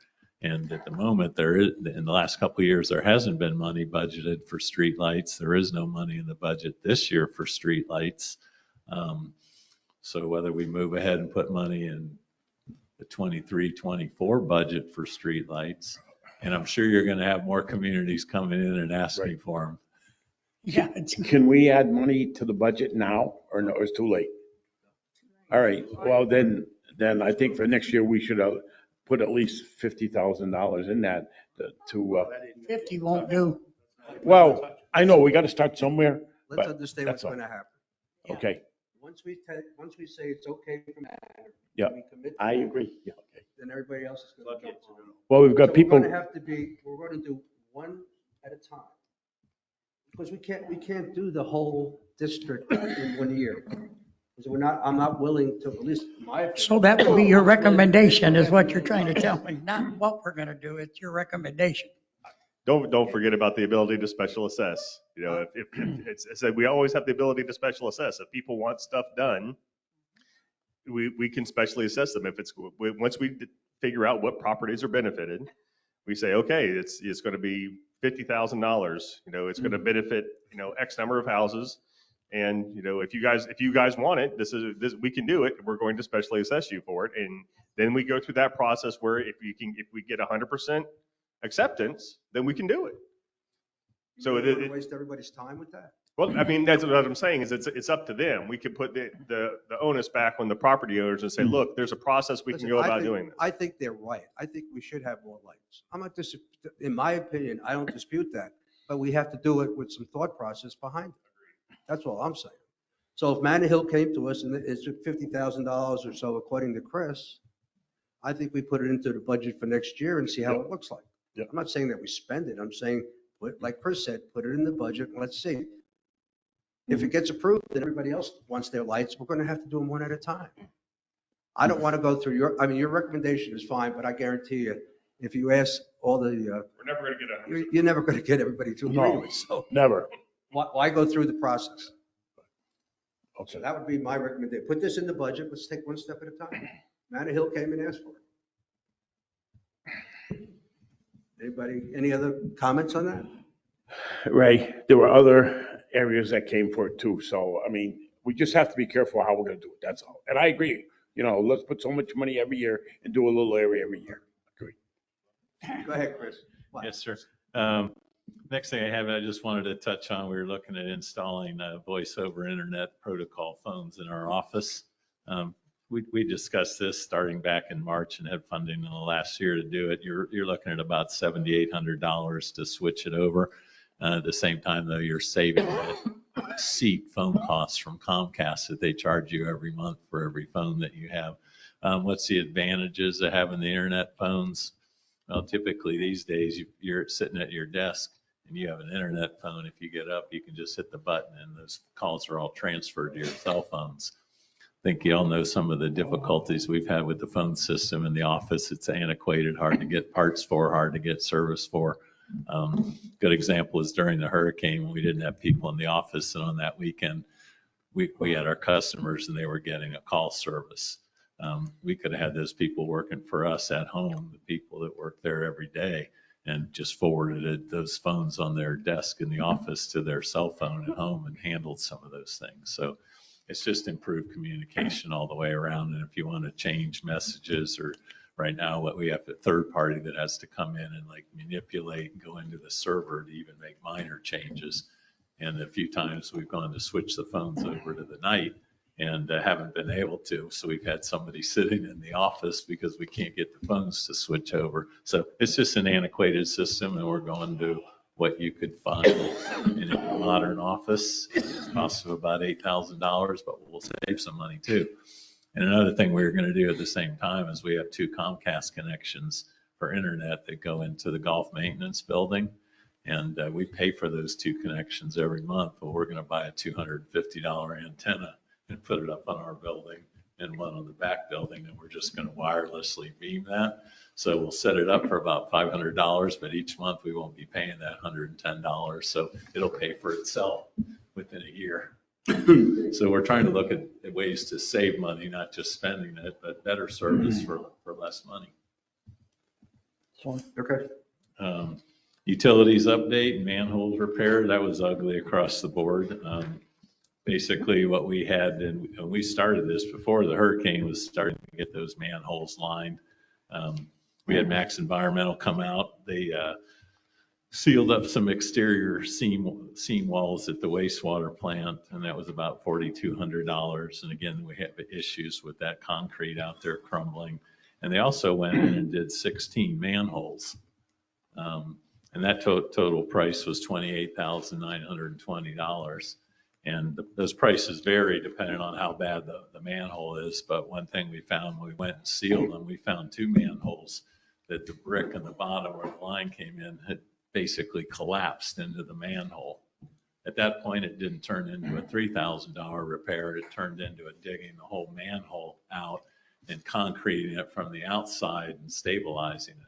And at the moment, in the last couple of years, there hasn't been money budgeted for streetlights. There is no money in the budget this year for streetlights. So whether we move ahead and put money in the 23-24 budget for streetlights, and I'm sure you're going to have more communities coming in and asking for them. Yeah. Can we add money to the budget now, or no, it's too late? All right, well, then I think for next year, we should put at least $50,000 in that to 50 won't do. well, I know, we got to start somewhere, Let's but understand that's what's all. going to happen. Okay, Once we say it's okay from Manor, yeah, we commit to I that, agree, yeah, okay. then everybody else is going to jump on. Well, we've got So people, we're going to do one at a time. Because we can't do the whole district in 1 year. Because I'm not willing to, at least in my opinion. So that would be your recommendation is what you're trying to tell me, not what we're going to do. It's your recommendation. Don't forget about the ability to special assess. If it's said, we always have the ability to special assess. If people want stuff done, we can specially assess them. Once we figure out what properties are benefited, we say, okay, it's going to be $50,000. It's going to benefit, X number of houses. And, if you guys want it, we can do it. We're going to specially assess you for it. And then we go through that process where if we get 100% acceptance, then we can do it. So You don't want to waste everybody's time with that? well, I mean, that's what I'm saying is it's up to them. We could put the onus back on the property owners and say, look, there's a process we can go about doing this. I think they're right. I think we should have more lights. In my opinion, I don't dispute that, but we have to do it with some thought process behind it. That's all I'm saying. So if Manor Hill came to us and it's $50,000 or so, according to Chris, I think we put it into the budget for next year and see how it looks like. Yep. I'm not saying that we spend it. I'm saying, like Chris said, put it in the budget and let's see. If it gets approved, then everybody else wants their lights. We're going to have to do them one at a time. I don't want to go through your recommendation is fine, but I guarantee you, if you ask all the, We're never going to get a. you're never going to get everybody to agree No, with. So never. why go through the process? Okay. So that would be my recommendation. Put this in the budget. Let's take one step at a time. Manor Hill came and asked for it. Anybody, any other comments on that? Ray, there were other areas that came for it too. So, I mean, we just have to be careful how we're going to do it. That's all. And I agree. You know, let's put so much money every year and do a little area every year. Agree. Go ahead, Chris. What? Yes, sir. Next thing I have, I just wanted to touch on, we were looking at installing voice over internet protocol phones in our office. We discussed this starting back in March and had funding in the last year to do it. You're looking at about $7,800 to switch it over. At the same time, though, you're saving that seat phone costs from Comcast that they charge you every month for every phone that you have. What's the advantages of having the internet phones? Well, typically these days you're sitting at your desk and you have an internet phone. If you get up, you can just hit the button and those calls are all transferred to your cell phones. I think you all know some of the difficulties we've had with the phone system in the office. It's antiquated, hard to get parts for, hard to get service for. Good example is during the hurricane when we didn't have people in the office, and on that weekend we had our customers and they were getting a call service. We could have had those people working for us at home, the people that work there every day, and just forwarded those phones on their desk in the office to their cell phone at home and handled some of those things. So it's just improved communication all the way around. And if you want to change messages, or right now what we have a third party that has to come in and like manipulate and go into the server to even make minor changes. And a few times we've gone to switch the phones over to the night and haven't been able to. So we've had somebody sitting in the office because we can't get the phones to switch over. So it's just an antiquated system, and we're going to what you could find in a modern office. It costs about $8,000, but we'll save some money too. And another thing we're going to do at the same time is we have 2 Comcast connections for internet that go into the golf maintenance building. And we pay for those 2 connections every month, but we're going to buy a $250 antenna and put it up on our building and one on the back building, and we're just going to wirelessly beam that. So we'll set it up for about $500, but each month we won't be paying that $110. So it'll pay for itself within a year. So we're trying to look at ways to save money, not just spending it, but better service for less money. Okay. Utilities update, manholes repair, that was ugly across the board. Basically what we had, and we started this before the hurricane was starting to get those manholes lined. We had Max Environmental come out. They sealed up some exterior seam walls at the wastewater plant, and that was about $4,200. And again, we have issues with that concrete out there crumbling. And they also went in and did 16 manholes. And that total price was $28,920. And those prices vary depending on how bad the manhole is. But one thing we found when we went and sealed them, we found 2 manholes that the brick in the bottom where the line came in had basically collapsed into the manhole. At that point, it didn't turn into a $3,000 repair. It turned into a digging the whole manhole out and concreting it from the outside and stabilizing it.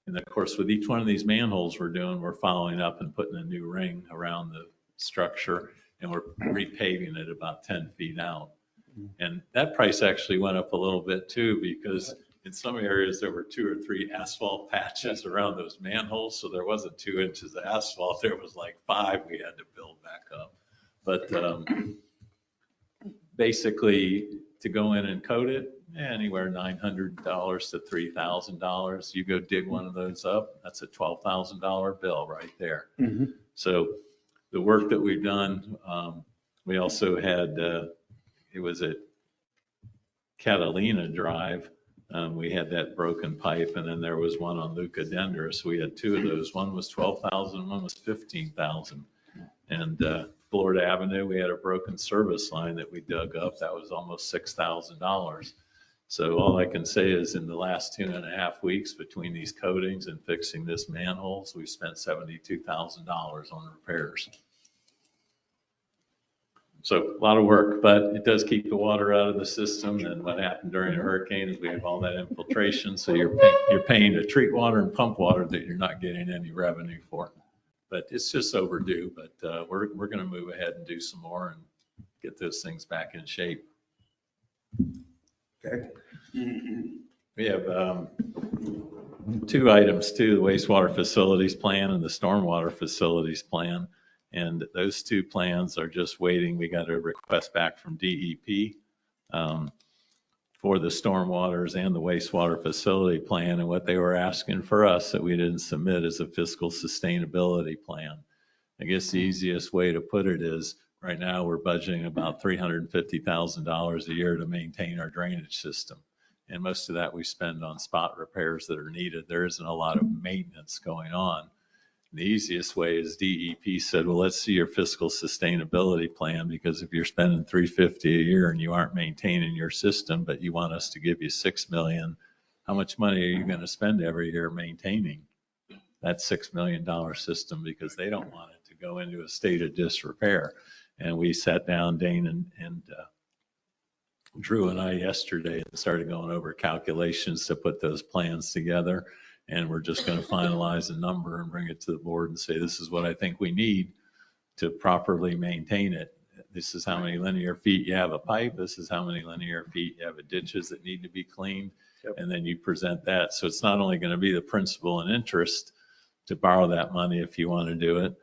And of course, with each one of these manholes we're following up and putting a new ring around the structure, and we're repaving it about 10 feet out. And that price actually went up a little bit too, because in some areas there were 2 or 3 asphalt patches around those manholes. So there wasn't 2 inches of asphalt. There was like 5 we had to build back up. But basically to go in and coat it, anywhere $900 to $3,000. You go dig one of those up, that's a $12,000 bill right there. Mm-hmm. So the work that we've done, we also had, it was at Catalina Drive. We had that broken pipe, and then there was one on Luca Dendris. We had 2 of those. One was $12,000, one was $15,000. And Florida Avenue, we had a broken service line that we dug up. That was almost $6,000. So all I can say is in the last 2.5 weeks between these coatings and fixing this manholes, we've spent $72,000 on repairs. So a lot of work, but it does keep the water out of the system. And what happened during a hurricane is we have all that infiltration. So you're paying to treat water and pump water that you're not getting any revenue for. But it's just overdue, but we're going to move ahead and do some more and get those things back in shape. Okay. We have two items too, the wastewater facilities plan and the stormwater facilities plan. And those two plans are just waiting. We got a request back from DEP for the stormwaters and the wastewater facility plan. And what they were asking for us that we didn't submit is a fiscal sustainability plan. I guess the easiest way to put it is right now we're budgeting about $350,000 a year to maintain our drainage system. And most of that we spend on spot repairs that are needed. There isn't a lot of maintenance going on. The easiest way is DEP said, well, let's see your fiscal sustainability plan, because if you're spending $350 a year and you aren't maintaining your system, but you want us to give you $6 million, how much money are you going to spend every year maintaining that $6 million system? Because they don't want it to go into a state of disrepair. And we sat down, Dane and Drew and I yesterday and started going over calculations to put those plans together. And we're just going to finalize a number and bring it to the board and say, this is what I think we need to properly maintain it. This is how many linear feet you have a pipe. This is how many linear feet you have of ditches that need to be cleaned. Yep. And then you present that. So it's not only going to be the principal and interest to borrow that money if you want to do it,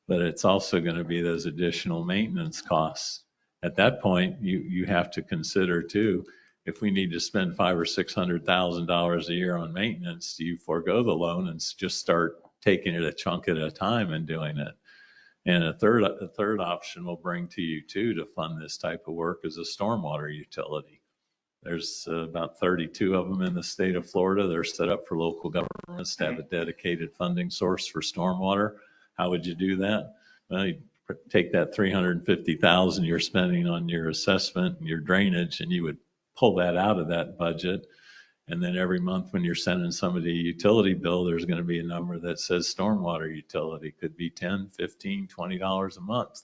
but it's also going to be those additional maintenance costs. At that point, you have to consider too, if we need to spend $500,000 or $600,000 a year on maintenance, do you forego the loan and just start taking it a chunk at a time and doing it? And a third option we'll bring to you too to fund this type of work is a stormwater utility. There's about 32 of them in the state of Florida. They're set up for local governments to have a dedicated funding source for stormwater. How would you do that? Well, you take that $350,000 you're spending on your assessment and your drainage, and you would pull that out of that budget. And then every month when you're sending somebody a utility bill, there's going to be a number that says stormwater utility. Could be $10, $15, $20 a month.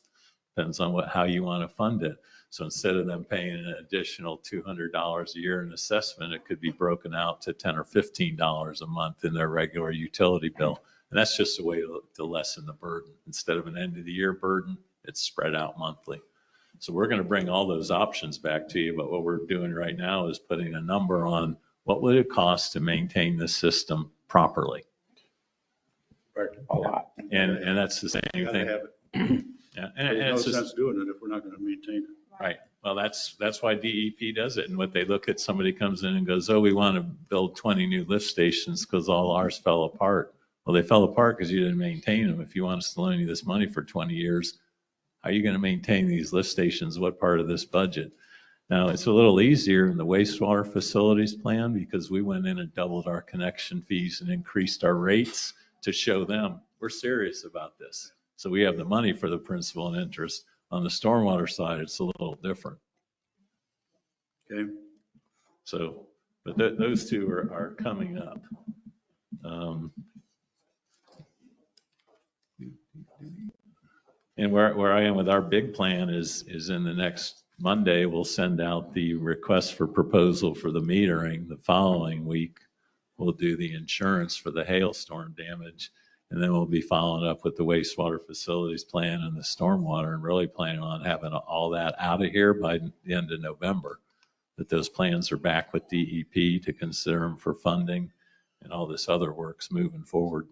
Depends on how you want to fund it. So instead of them paying an additional $200 a year in assessment, it could be broken out to $10 or $15 a month in their regular utility bill. And that's just a way to lessen the burden. Instead of an end of the year burden, it's spread out monthly. So we're going to bring all those options back to you, but what we're doing right now is putting a number on what would it cost to maintain the system properly. Right, a lot. And that's the same thing. Have it. Yeah, There's no sense doing it if we're not going to maintain it. Right. Well, that's why DEP does it. And what they look at, somebody comes in and goes, oh, we want to build 20 new lift stations because all ours fell apart. Well, they fell apart because you didn't maintain them. If you want us to loan you this money for 20 years, how are you going to maintain these lift stations? What part of this budget? Now, it's a little easier in the wastewater facilities plan because we went in and doubled our connection fees and increased our rates to show them we're serious about this. So we have the money for the principal and interest. On the stormwater side, it's a little different. Okay. So, but those two are coming up. And where I am with our big plan is in the next Monday, we'll send out the request for proposal for the metering. The following week, we'll do the insurance for the hailstorm damage. And then we'll be following up with the wastewater facilities plan and the stormwater, and really planning on having all that out of here by the end of November, that those plans are back with DEP to consider them for funding, and all this other work's moving forward.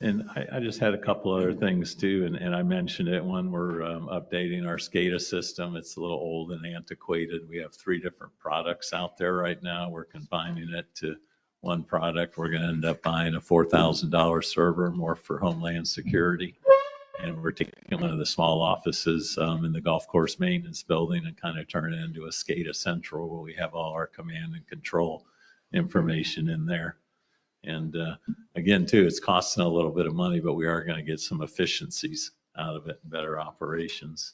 And I just had a couple other things too, and I mentioned it. One, we're updating our SCADA system. It's a little old and antiquated. We have 3 different products out there right now. We're combining it to one product. We're going to end up buying a $4,000 server, more for Homeland Security. And we're taking one of the small offices in the golf course maintenance building and kind of turning it into a SCADA central where we have all our command and control information in there. And again, too, it's costing a little bit of money, but we are going to get some efficiencies out of it and better operations.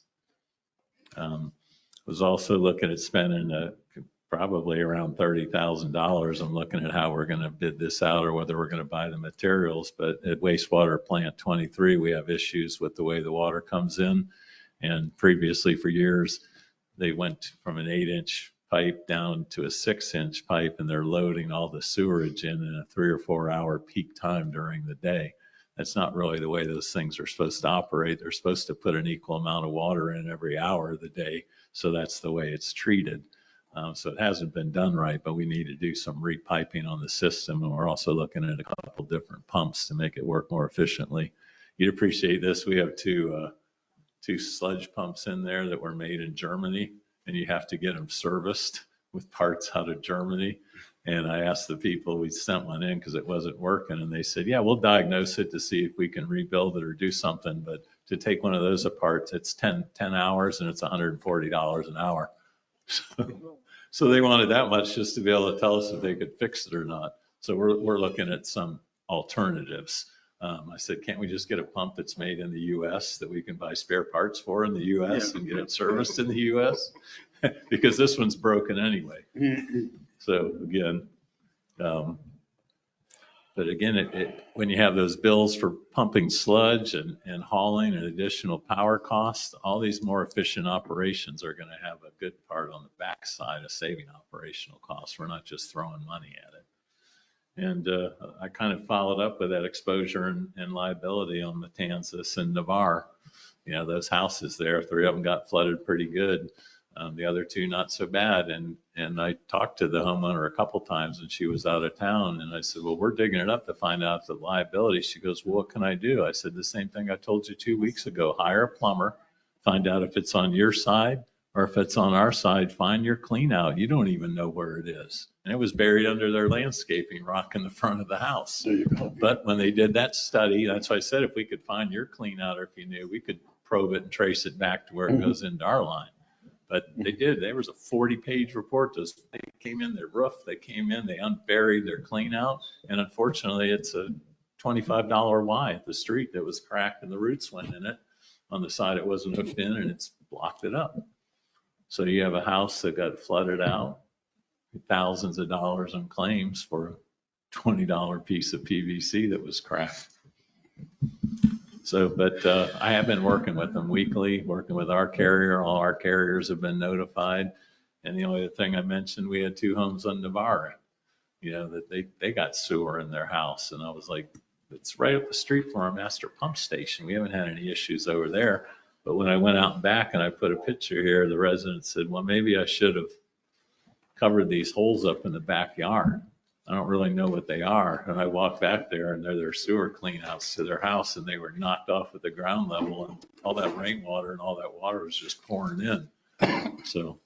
Was also looking at spending probably around $30,000. I'm looking at how we're going to bid this out or whether we're going to buy the materials. But at wastewater plant 23, we have issues with the way the water comes in. And previously for years, they went from an 8-inch pipe down to a 6-inch pipe, and they're loading all the sewerage in a 3 or 4 hour peak time during the day. That's not really the way those things are supposed to operate. They're supposed to put an equal amount of water in every hour of the day. So that's the way it's treated. So it hasn't been done right, but we need to do some repiping on the system. And we're also looking at a couple different pumps to make it work more efficiently. You'd appreciate this. We have two sludge pumps in there that were made in Germany, and you have to get them serviced with parts out of Germany. And I asked the people, we sent one in because it wasn't working, and they said, yeah, we'll diagnose it to see if we can rebuild it or do something. But to take one of those apart, it's 10 hours and it's $140 an hour. So they wanted that much just to be able to tell us if they could fix it or not. So we're looking at some alternatives. I said, can't we just get a pump that's made in the U.S. that we can buy spare parts for in the U.S. and get it serviced in the U.S.? Because this one's broken anyway. So again, but again, when you have those bills for pumping sludge and hauling and additional power costs, all these more efficient operations are going to have a good part on the backside of saving operational costs. We're not just throwing money at it. And I kind of followed up with that exposure and liability on Matanzas and Navarre. You know, those houses there, 3 of them got flooded pretty good. The other 2 not so bad. And I talked to the homeowner a couple times, and she was out of town. And I said, well, we're digging it up to find out the liability. She goes, well, what can I do? I said, the same thing I told you 2 weeks ago. Hire a plumber, find out if it's on your side or if it's on our side, find your clean out. You don't even know where it is. And it was buried under their landscaping rock in the front of the house. There you go. But when they did that study, that's why I said if we could find your clean out, or if you knew, we could probe it and trace it back to where it goes into our line. But they did. There was a 40-page report. They came in their roof. They came in. They unburied their clean out. And unfortunately, it's a $25 Y at the street that was cracked and the roots went in it. On the side, it wasn't hooked in, and it's blocked it up. So you have a house that got flooded out, thousands of dollars in claims for a $20 piece of PVC that was cracked. So, but I have been working with them weekly, working with our carrier. All our carriers have been notified. And the only thing I mentioned, we had 2 homes on Navarre, you know, that they got sewer in their house. And I was like, it's right up the street from our master pump station. We haven't had any issues over there. But when I went out and back and I put a picture here, the resident said, well, maybe I should have covered these holes up in the backyard. I don't really know what they are. And I walked back there, and they're their sewer cleanouts to their house, and they were knocked off at the ground level, and all that rainwater and all that water was just pouring in. So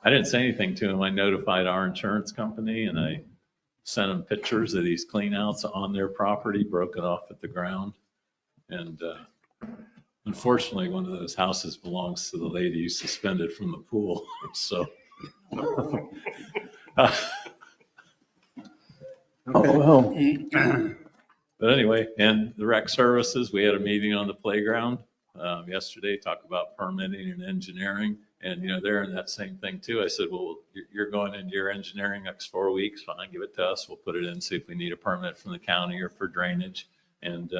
I didn't say anything to them. I notified our insurance company, and I sent them pictures of these cleanouts on their property, broken off at the ground. And unfortunately, one of those houses belongs to the lady who's suspended from the pool. So Oh, but anyway, and the rec services, we had a meeting on the playground yesterday, talk about permitting and engineering. And, you know, they're in that same thing too. I said, well, you're going into your engineering next 4 weeks. Fine, give it to us. We'll put it in, see if we need a permit from the county or for drainage. And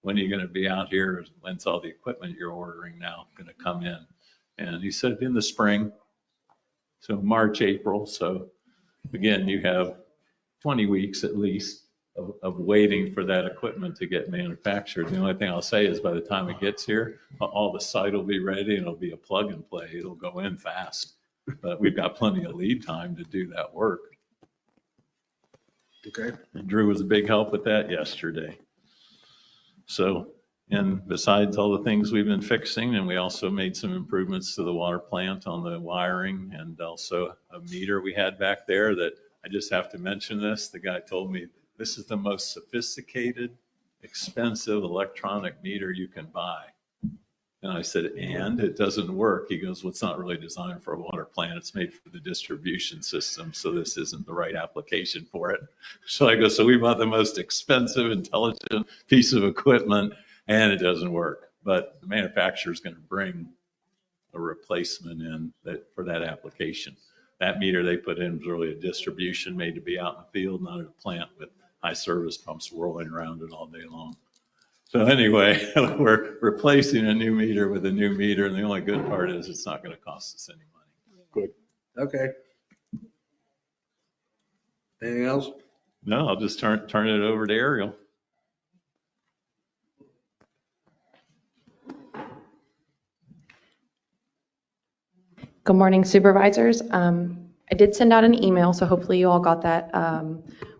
when are you going to be out here? When's all the equipment you're ordering now going to come in? And he said in the spring, so March, April. So again, you have 20 weeks at least of waiting for that equipment to get manufactured. The only thing I'll say is by the time it gets here, all the site will be ready and it'll be a plug and play. It'll go in fast, but we've got plenty of lead time to do that work. Okay. And Drew was a big help with that yesterday. So, and besides all the things we've been fixing, and we also made some improvements to the water plant on the wiring, and also a meter we had back there that I just have to mention this. The guy told me this is the most sophisticated, expensive electronic meter you can buy. And I said, and it doesn't work. He goes, well, it's not really designed for a water plant. It's made for the distribution system. So this isn't the right application for it. So I go, so we bought the most expensive, intelligent piece of equipment and it doesn't work. But the manufacturer is going to bring a replacement in that, for that application. That meter they put in was really a distribution made to be out in the field, not at a plant with high service pumps rolling around it all day long. So anyway, we're replacing a new meter with a new meter, and the only good part is it's not going to cost us any money. Good. Okay. Anything else? No, I'll just turn it over to Ariel. Good morning, Supervisors. I did send out an email, so hopefully you all got that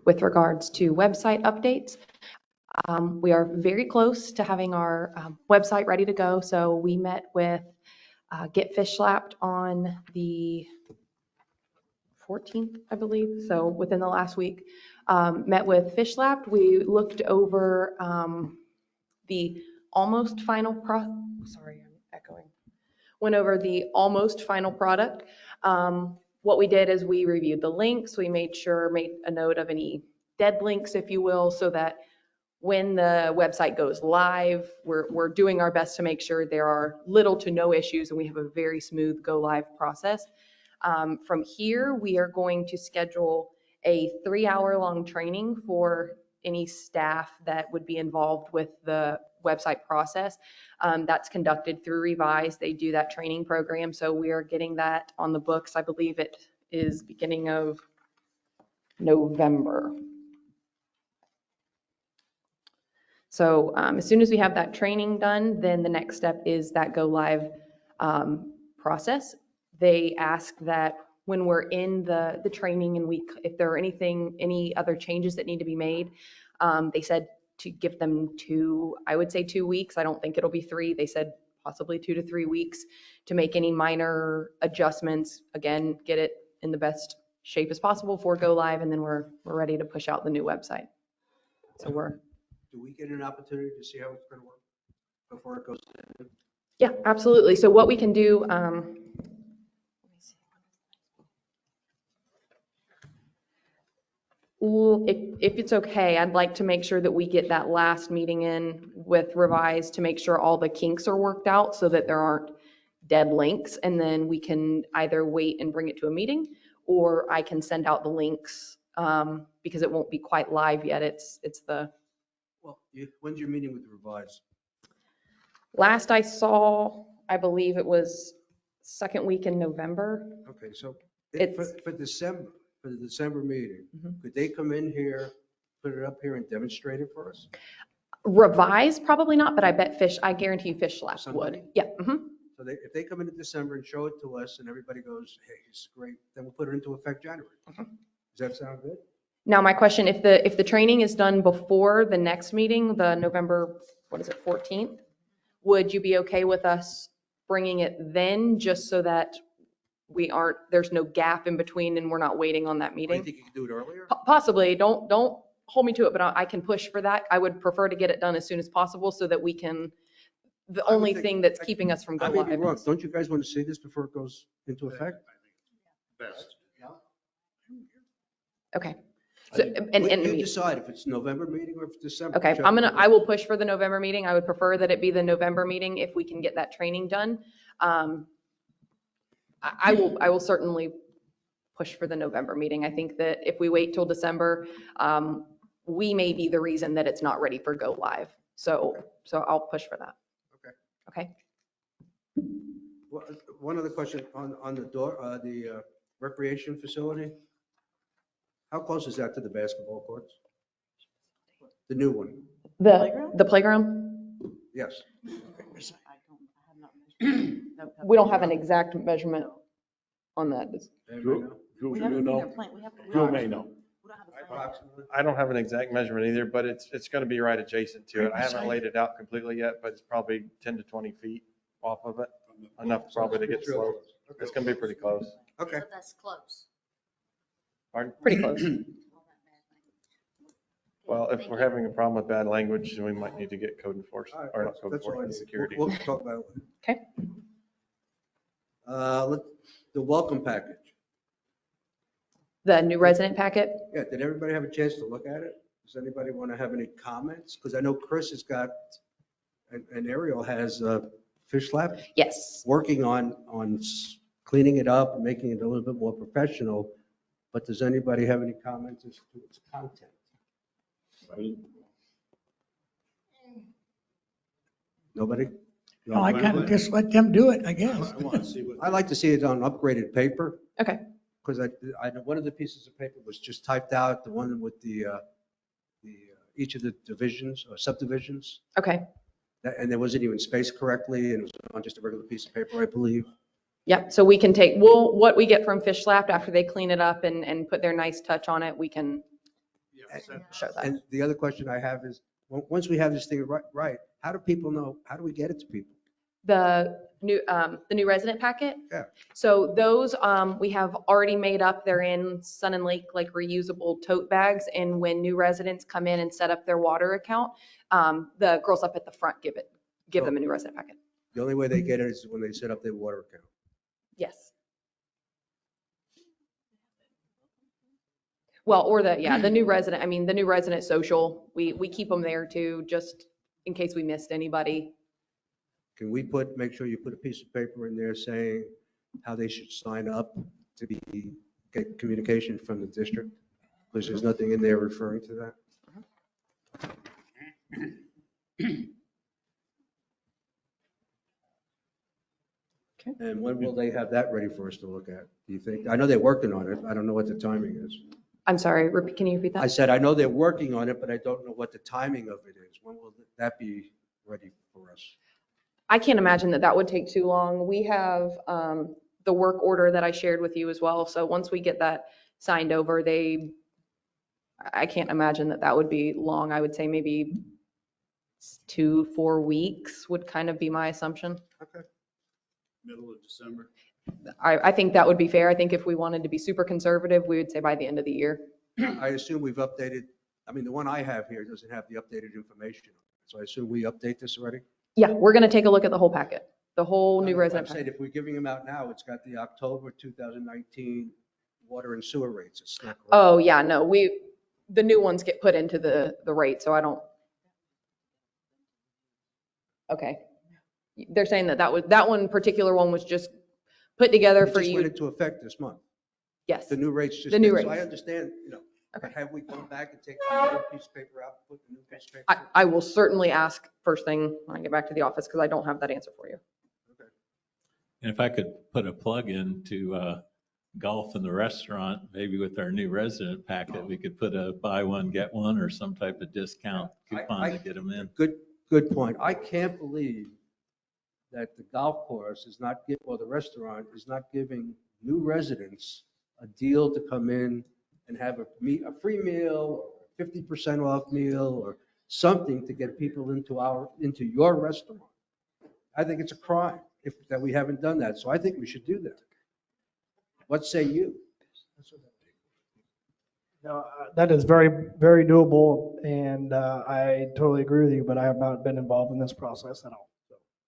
with regards to website updates. We are very close to having our website ready to go. So we met with Get Fish Slapped on the 14th, I believe, so within the last week. Met with Fish Slapped. We looked over the almost final sorry, I'm echoing. Went over the almost final product. What we did is we reviewed the links. We made a note of any dead links, if you will, so that when the website goes live, we're doing our best to make sure there are little to no issues and we have a very smooth go live process. From here, we are going to schedule a 3-hour-long training for any staff that would be involved with the website process. That's conducted through Revise. They do that training program. So we are getting that on the books. I believe it is beginning of November. So as soon as we have that training done, then the next step is that go live process. They ask that when we're in the training and if there are any other changes that need to be made, they said to give them I would say 2 weeks. I don't think it'll be 3. They said possibly 2 to 3 weeks to make any minor adjustments. Again, get it in the best shape as possible for go live, and then we're ready to push out the new website. So Do we get an opportunity to see how it's going to work before it goes in? Yeah, absolutely. So what we can do, if it's okay, I'd like to make sure that we get that last meeting in with Revise to make sure all the kinks are worked out so that there aren't dead links. And then we can either wait and bring it to a meeting, or I can send out the links because it won't be quite live yet. It's the... Well, when's your meeting with the Revise? Last I saw, I believe it was second week in November. Okay, so It's- for the December meeting, could they come in here, put it up here and demonstrate it for us? Revise, probably not, but I guarantee you Fish Slap Somebody? would. Yeah. So if they come in December and show it to us and everybody goes, hey, it's great, then we'll put it into effect January. Does that sound good? Now, my question, if the training is done before the next meeting, the November, 14th, would you be okay with us bringing it then, just so that there's no gap in between and we're not waiting on that Do meeting? you think you could do it earlier? Possibly. Don't hold me to it, but I can push for that. I would prefer to get it done as soon as possible so that we can, the only thing that's keeping us from I going may be live. wrong. Don't you guys want to see this before it goes into effect? Best. Okay. So, You decide if it's November meeting or if it's December. Okay, whichever. I will push for the November meeting. I would prefer that it be the November meeting if we can get that training done. I will certainly push for the November meeting. I think that if we wait till December, we may be the reason that it's not ready for go live. So I'll push for that. Okay. Well, one other question on the recreation facility. How close is that to the basketball courts? The new one? The playground? Yes. We don't have an exact measurement on that. Drew, We you haven't seen know? their plan. We haven't- Drew may know. I don't have an exact measurement either, but it's going to be right adjacent to it. I haven't laid it out completely yet, but it's probably 10 to 20 feet off of it. Enough probably to get slope. It's going to be pretty close. Okay. But that's close. Pardon? Pretty close. Well, if we're having a problem with bad language, then we might need to get code enforcement, or not code That's all I enforcement, need. security. We'll talk about it. Okay. The welcome package. The new resident packet? Yeah, did everybody have a chance to look at it? Does anybody want to have any comments? Because I know Chris has got, and Ariel has Fish Lab? Yes. Working on cleaning it up and making it a little bit more professional, but does anybody have any comments as to its content? Nobody? No, I kind of just let them do it, I guess. I like to see it on upgraded paper. Okay. Because I know one of the pieces of paper was just typed out, the one with each of the divisions or subdivisions. Okay. And there wasn't even spaced correctly, and it was on just a regular piece of paper, I believe. Yep, so we can take, what we get from Fish Lab after they clean it up and put their nice touch on it, we can show that. And the other question I have is, once we have this thing right, how do people know, how do we get it to people? The new resident packet? Yeah. So those, we have already made up, they're in Sun and Lake, like reusable tote bags. And when new residents come in and set up their water account, the girls up at the front give them a new resident packet. The only way they get it is when they set up their water account. Yes. Well, or the new resident, the new resident social, we keep them there too, just in case we missed anybody. Can we make sure you put a piece of paper in there saying how they should sign up to get communication from the district? Because there's nothing in there referring to that. And when will they have that ready for us to look at, do you think? I know they're working on it. I don't know what the timing is. I'm sorry, can you repeat that? I said, I know they're working on it, but I don't know what the timing of it is. When will that be ready for us? I can't imagine that would take too long. We have the work order that I shared with you as well. So once we get that signed over, I can't imagine that would be long. I would say maybe 2-4 weeks would kind of be my assumption. Okay. Middle of December. I think that would be fair. I think if we wanted to be super conservative, we would say by the end of the year. I assume we've updated, the one I have here doesn't have the updated information. So I assume we update this already? Yeah, we're going to take a look at the whole packet, the whole new resident I'm saying packet. if we're giving them out now, it's got the October 2019 water and sewer rates. It's not correct. Oh, yeah, no, the new ones get put into the rate, so I don't. Okay. They're saying that one particular one was just put together It for just you. went into effect this month. Yes. The new rates just. The new did. So rates. I understand, Okay. have we gone back and taken the old piece of paper out, put the new piece of paper? I will certainly ask first thing when I get back to the office because I don't have that answer for you. And if I could put a plug in to golf in the restaurant, maybe with our new resident packet, we could put a buy one, get one or some type of discount coupon to get them in. Good point. I can't believe that the golf course or the restaurant is not giving new residents a deal to come in and have a free meal, or 50% off meal, or something to get people into your restaurant. I think it's a crime that we haven't done that. So I think we should do that. What say you? No, that is very, very doable, and I totally agree with you, but I have not been involved in this process at all.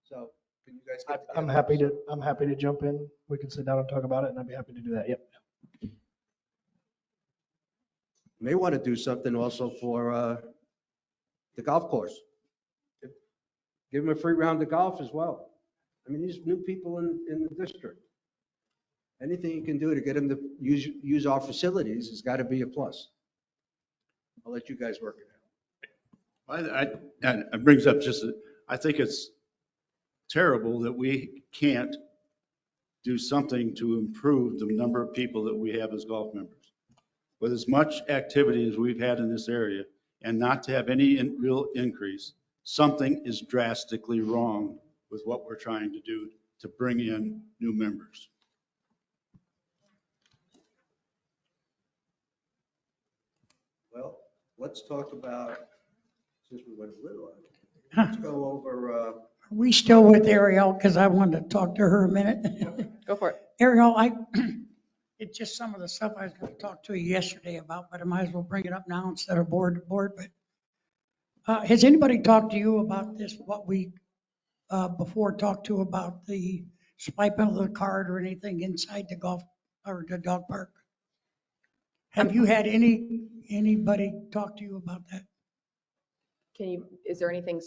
So can you guys get I'm happy to jump in. We can sit down and talk about it, and I'd be happy to do that. Yep. May want to do something also for the golf course. Give them a free round of golf as well. These new people in the district. Anything you can do to get them to use our facilities has got to be a plus. I'll let you guys work it out. And it brings up I think it's terrible that we can't do something to improve the number of people that we have as golf members. With as much activity as we've had in this area and not to have any real increase, something is drastically wrong with what we're trying to do to bring in new members. Well, let's talk about, since we went a little on, let's go over. Are we still with Ariel? Because I wanted to talk to her a minute. Go for it. Ariel, it's just some of the stuff I was going to talk to you yesterday about, but I might as well bring it up now instead of board to board. But has anybody talked to you about this, what we before talked to about the swiping of the card or anything inside the golf or the dog park? Have you had anybody talk to you about that? Is there anything,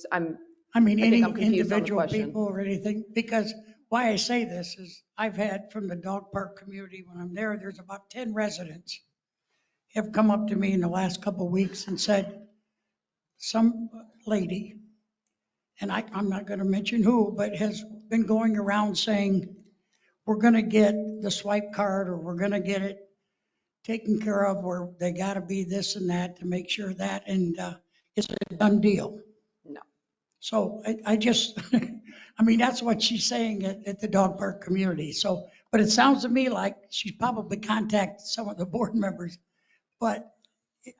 I mean, I think any I'm confused on the individual question. people or anything, because why I say this is I've had from the dog park community, when I'm there, there's about 10 residents have come up to me in the last couple of weeks and said, some lady, and I'm not going to mention who, but has been going around saying, we're going to get the swipe card, or we're going to get it taken care of, or they got to be this and that to make sure that, and it's a done deal. No. So I just, I mean, that's what she's saying at the dog park community. So, but it sounds to me like she's probably contacted some of the board members. But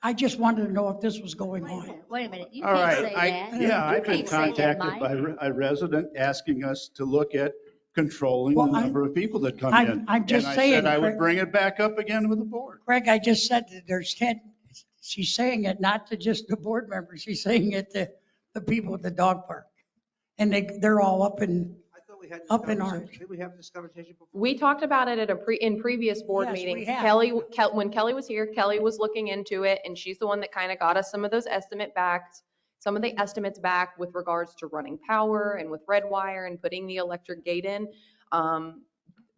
I just wanted to know if this was going on. Wait a minute, you All can't right, say that. yeah, You I've been can't say that, contacted by Mike. a resident asking us to look at controlling the Well, number of people that come I'm- in. I'm just And I saying, said I would Craig- bring it back up again with the board. Craig, I just said that there's 10, she's saying it not to just the board members, she's saying it to the people at the dog park. And they're all up in arms. Did we have this conversation before? We talked about it at in previous board Yes, we meetings. have. When Kelly was here, Kelly was looking into it, and she's the one that kind of got us some of the estimates back with regards to running power and with red wire and putting the electric gate in. The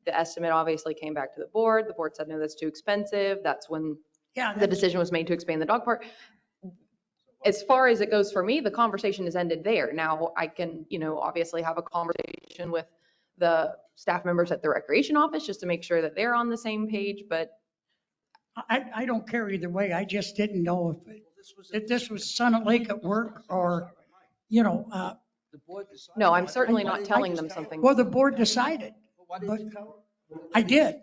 estimate obviously came back to the board. The board said, no, that's too expensive. That's when the decision was made to expand the dog park. As far as it goes for me, the conversation has ended there. Now I can, obviously have a conversation with the staff members at the recreation office just to make sure that they're on the same page, but I don't care either way. I just didn't know if this was Summit Lake at work or, The board decided. no, I'm certainly not telling them something. Well, the board decided. Why didn't you tell them? I did.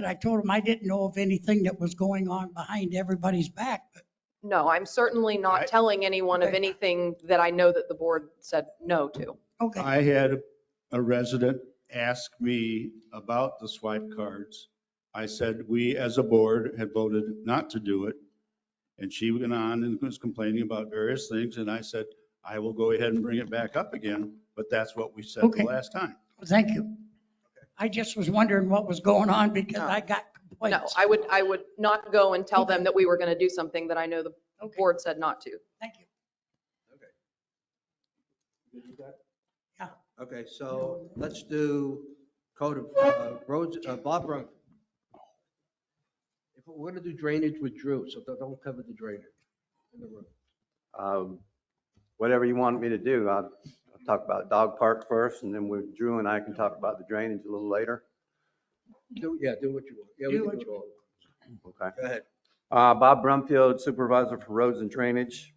I told them I didn't know of anything that was going on behind everybody's back. But No, I'm certainly not telling anyone of anything that I know that the board said no to. Okay. I had a resident ask me about the swipe cards. I said, we as a board had voted not to do it. And she went on and was complaining about various things. And I said, I will go ahead and bring it back up again. But that's what we said Okay. the last time. Thank you. I just was wondering what was going on because I got No, complaints. I would not go and tell them that we were going to do something that I know the board said not to. Thank you. Yeah. Okay, so let's do code of roads, Bob Brunk. If we're gonna do drainage with Drew, so don't cover the drainage in the room. Whatever you want me to do. I'll talk about dog park first, and then with Drew and I can talk about the drainage a little later. Do what you want. Yeah, we Do can what do it you all. Okay. Go ahead. Bob Brumfield, Supervisor for Roads and Drainage.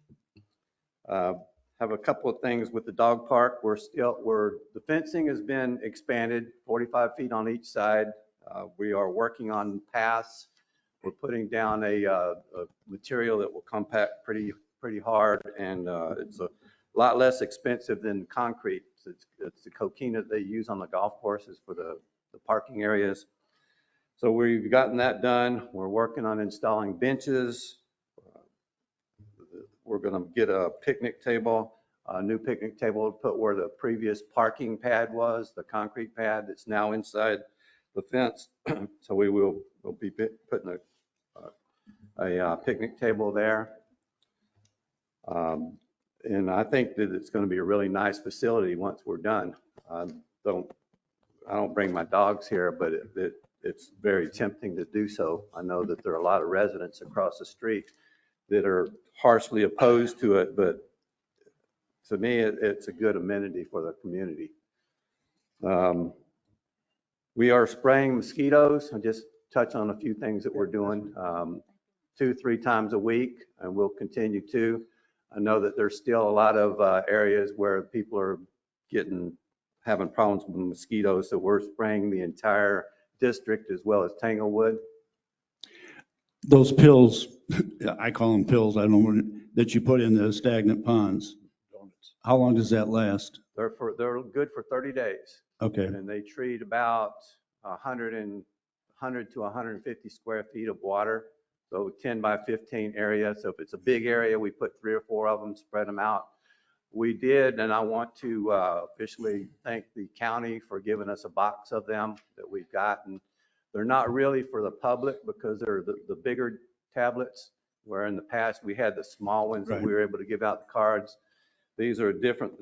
Have a couple of things with the dog park. The fencing has been expanded 45 feet on each side. We are working on paths. We're putting down a material that will compact pretty hard, and it's a lot less expensive than concrete. It's the coquina they use on the golf courses for the parking areas. So we've gotten that done. We're working on installing benches. We're going to get a picnic table, a new picnic table to put where the previous parking pad was, the concrete pad that's now inside the fence. So we'll be putting a picnic table there. And I think that it's going to be a really nice facility once we're done. I don't bring my dogs here, but it's very tempting to do so. I know that there are a lot of residents across the street that are harshly opposed to it, but to me, it's a good amenity for the community. We are spraying mosquitoes. I'll just touch on a few things that we're doing 2-3 times a week, and we'll continue to. I know that there's still a lot of areas where people are having problems with mosquitoes, so we're spraying the entire district as well as Tanglewood. Those pills, I call them pills, I don't know, that you put in the stagnant ponds. How long does that last? They're good for 30 days. Okay. And they treat about 100 to 150 square feet of water. So 10 by 15 area. So if it's a big area, we put 3 or 4 of them, spread them out. We did, and I want to officially thank the county for giving us a box of them that we've gotten. They're not really for the public because they're the bigger tablets, where in the past we had the small ones that we were able to give out the cards. These are different,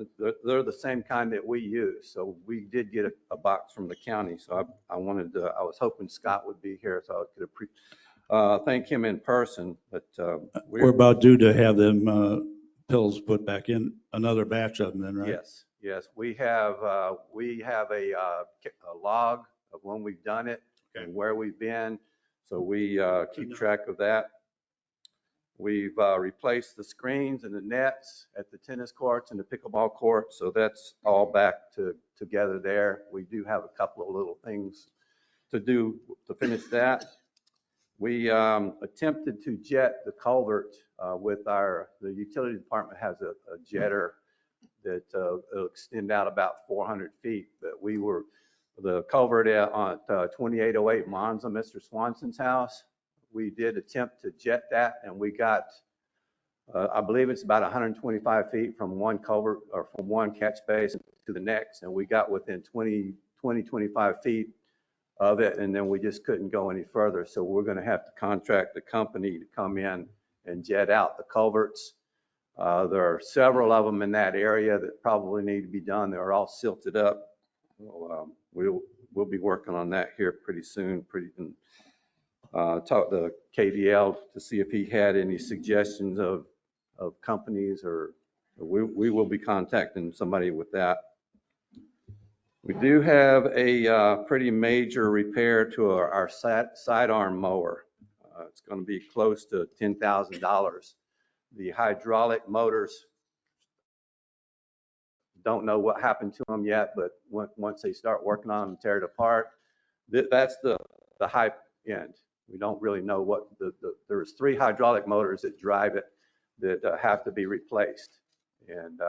they're the same kind that we use. So we did get a box from the county. So I was hoping Scott would be here so I could thank him in person, but We're about due to have them pills put back in, another batch of them then, right? Yes. We have a log of when we've done it and where we've been. So we keep track of that. We've replaced the screens and the nets at the tennis courts and the pickleball courts. So that's all back together there. We do have a couple of little things to do to finish that. We attempted to jet the culvert with the utility department has a jetter that will extend out about 400 feet. But the culvert on 2808 Monza, Mr. Swanson's house, we did attempt to jet that, and we got, I believe it's about 125 feet from one culvert or from one catch basin to the next, and we got within 25 feet of it, and then we just couldn't go any further. So we're going to have to contract the company to come in and jet out the culverts. There are several of them in that area that probably need to be done. They're all silted up. We'll be working on that here pretty soon. Talked to KDL to see if he had any suggestions of companies, or we will be contacting somebody with that. We do have a pretty major repair to our sidearm mower. It's going to be close to $10,000. The hydraulic motors, don't know what happened to them yet, but once they start working on them and tear it apart, that's the high end. We don't really know what there's 3 hydraulic motors that drive it that have to be replaced. And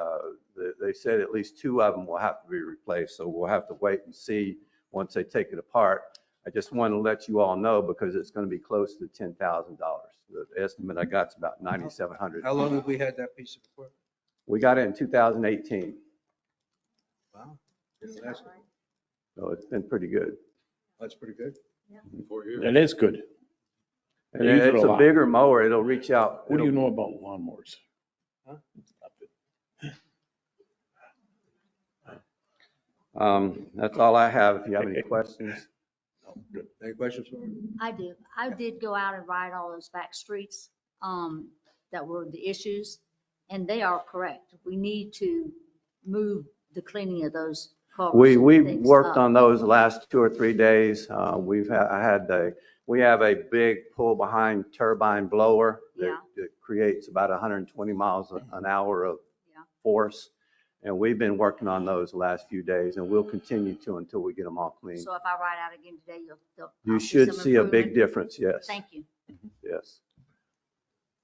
they said at least 2 of them will have to be replaced. So we'll have to wait and see once they take it apart. I just want to let you all know because it's going to be close to $10,000. The estimate I got is about $9,700. How long have we had that piece of equipment? We got it in 2018. Wow. So it's been pretty good. That's pretty good. 4 years. That is good. And it's a bigger mower. It'll reach out. What do you know about lawnmowers? That's all I have. If you have any questions. Any questions? I do. I did go out and ride all those back streets that were the issues, and they are correct. We need to move the cleaning of those culverts. We've worked on those the last 2 or 3 days. We have a big pull behind turbine blower that creates about 120 miles an hour of force. And we've been working on those the last few days, and we'll continue to until we get them all clean. So if I ride out again today, You should see a big difference, yes. Thank you. Yes.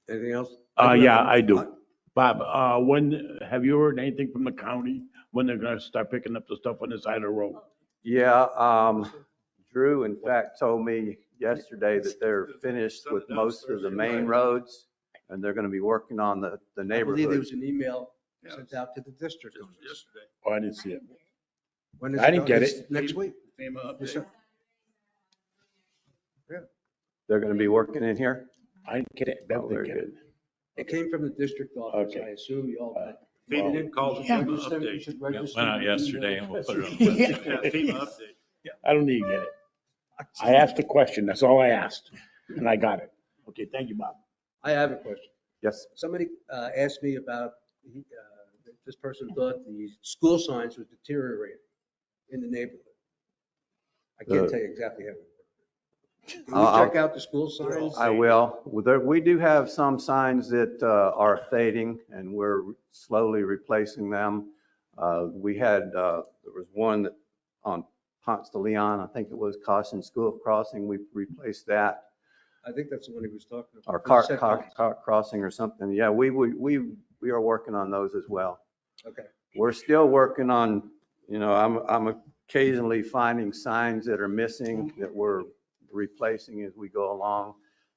Anything else? Yeah, I do. Bob, when, have you heard anything from the county when they're gonna start picking up the stuff on the side of the road? Yeah, Drew, in fact, told me yesterday that they're finished with most of the main roads, and they're gonna be working on the I neighborhood. believe there was an email sent out to the district on this. Oh, I didn't see it. When is I didn't get it's it. Next week. Yes, sir. They're gonna be working in here? I didn't get it. Bev didn't get it. It came from the district office. Okay. I assume you all. FEMA calls Yeah. Went out yesterday and we'll put it on. I don't need to get it. I asked a question. That's all I asked. And I got it. Okay, thank you, Bob. I have a question. Yes. Somebody asked me about, this person thought the school signs was deteriorating in the neighborhood. I can't tell you exactly how. Can you check out the school signs? I will. We do have some signs that are fading, and we're slowly replacing them. We had, there was one that on Ponce de Leon, I think it was Caution School Crossing. We replaced that. I think that's the one he was talking about. Or car crossing or something. Yeah, we are working on those as well. Okay. We're still working on, I'm occasionally finding signs that are missing that we're replacing as we go along.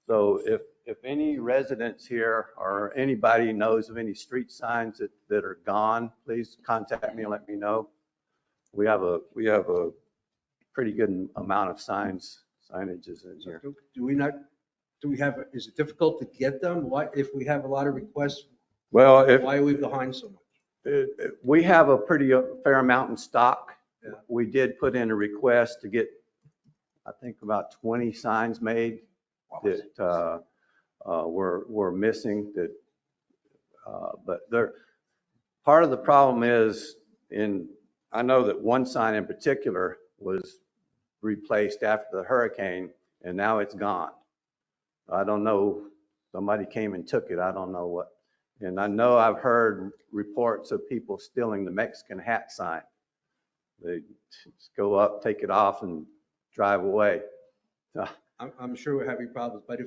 So if any residents here or anybody knows of any street signs that are gone, please contact me and let me know. We have a pretty good amount of signages in here. Is it difficult to get them? Why, if we have a lot of requests, Well, why are we behind so much? We have a pretty fair amount in stock. We did put in a request to get, I think, about 20 signs made that were missing. But part of the problem is I know that one sign in particular was replaced after the hurricane, and now it's gone. I don't know, somebody came and took it, I don't know what. And I know I've heard reports of people stealing the Mexican hat sign. They just go up, take it off, and drive away. I'm sure we're having problems, but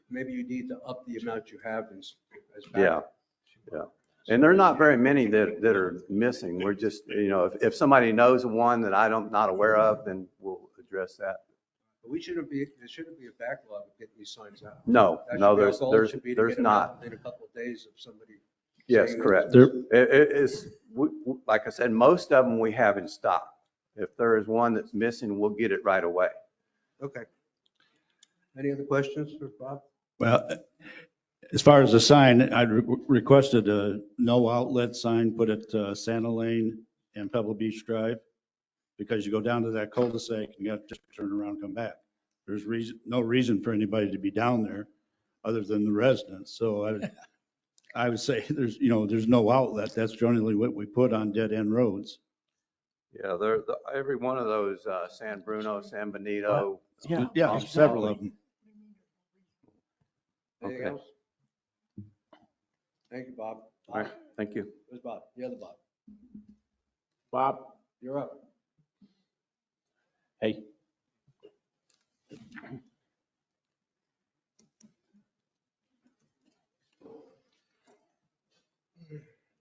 maybe you need to up the amount you have as Yeah, yeah. And there are not very many that are missing. We're just, if somebody knows of one that I'm not aware of, then we'll address that. But there shouldn't be a backlog of getting these signs out. No, That no, should be our goal. It should be to there's get them not. out within a couple of days of somebody. Yes, saying correct. that It is, like I said, most of them we have in stock. If there is one that's missing, we'll get it right away. Okay. Any other questions for Bob? Well, as far as the sign, I requested a no outlet sign put at Santa Lane and Pebble Beach Drive, because you go down to that cul-de-sac and you have to just turn around and come back. There's no reason for anybody to be down there other than the residents. So I would say there's no outlet. That's generally what we put on dead end roads. Yeah, every one of those, San Bruno, San Benito. Yeah, several of them. Anything Okay. else? Thank you, Bob. All right, thank you. Where's Bob? The other Bob. Bob? You're up. Hey.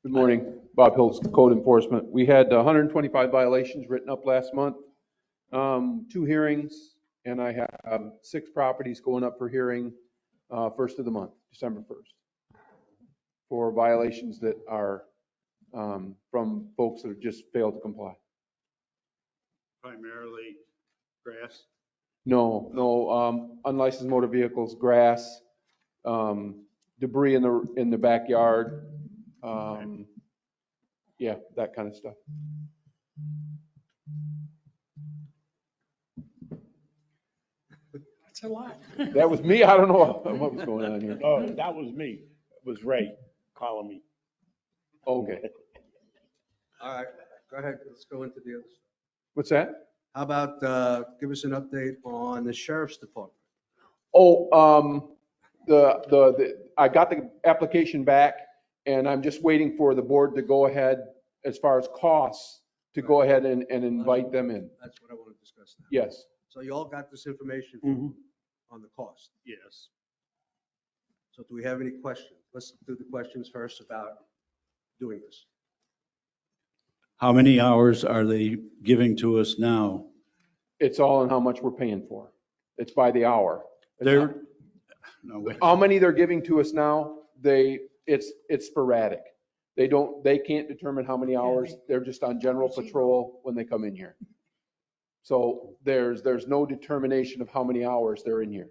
Good morning, Bob Hills, Code Enforcement. We had 125 violations written up last month, 2 hearings, and I have 6 properties going up for hearing first of the month, December 1st, for violations that are from folks that have just failed to comply. Primarily grass. No, unlicensed motor vehicles, grass, debris in the backyard, yeah, that kind of stuff. That's a lot. That was me. I don't know what was going on here. Oh, that was me. It was Ray calling me. Okay. All right, go ahead. Let's go into the other stuff. What's that? How about, give us an update on the sheriff's department? Oh, I got the application back and I'm just waiting for the board to go ahead as far as costs to go ahead and invite them in. That's what I want to discuss now. Yes. So you all got this information on the cost? Yes. So do we have any questions? Let's do the questions first about doing this. How many hours are they giving to us now? It's all in how much we're paying for. It's by the hour. How many they're giving to us now, it's sporadic. They can't determine how many hours. They're just on general patrol when they come in here. So there's no determination of how many hours they're in here.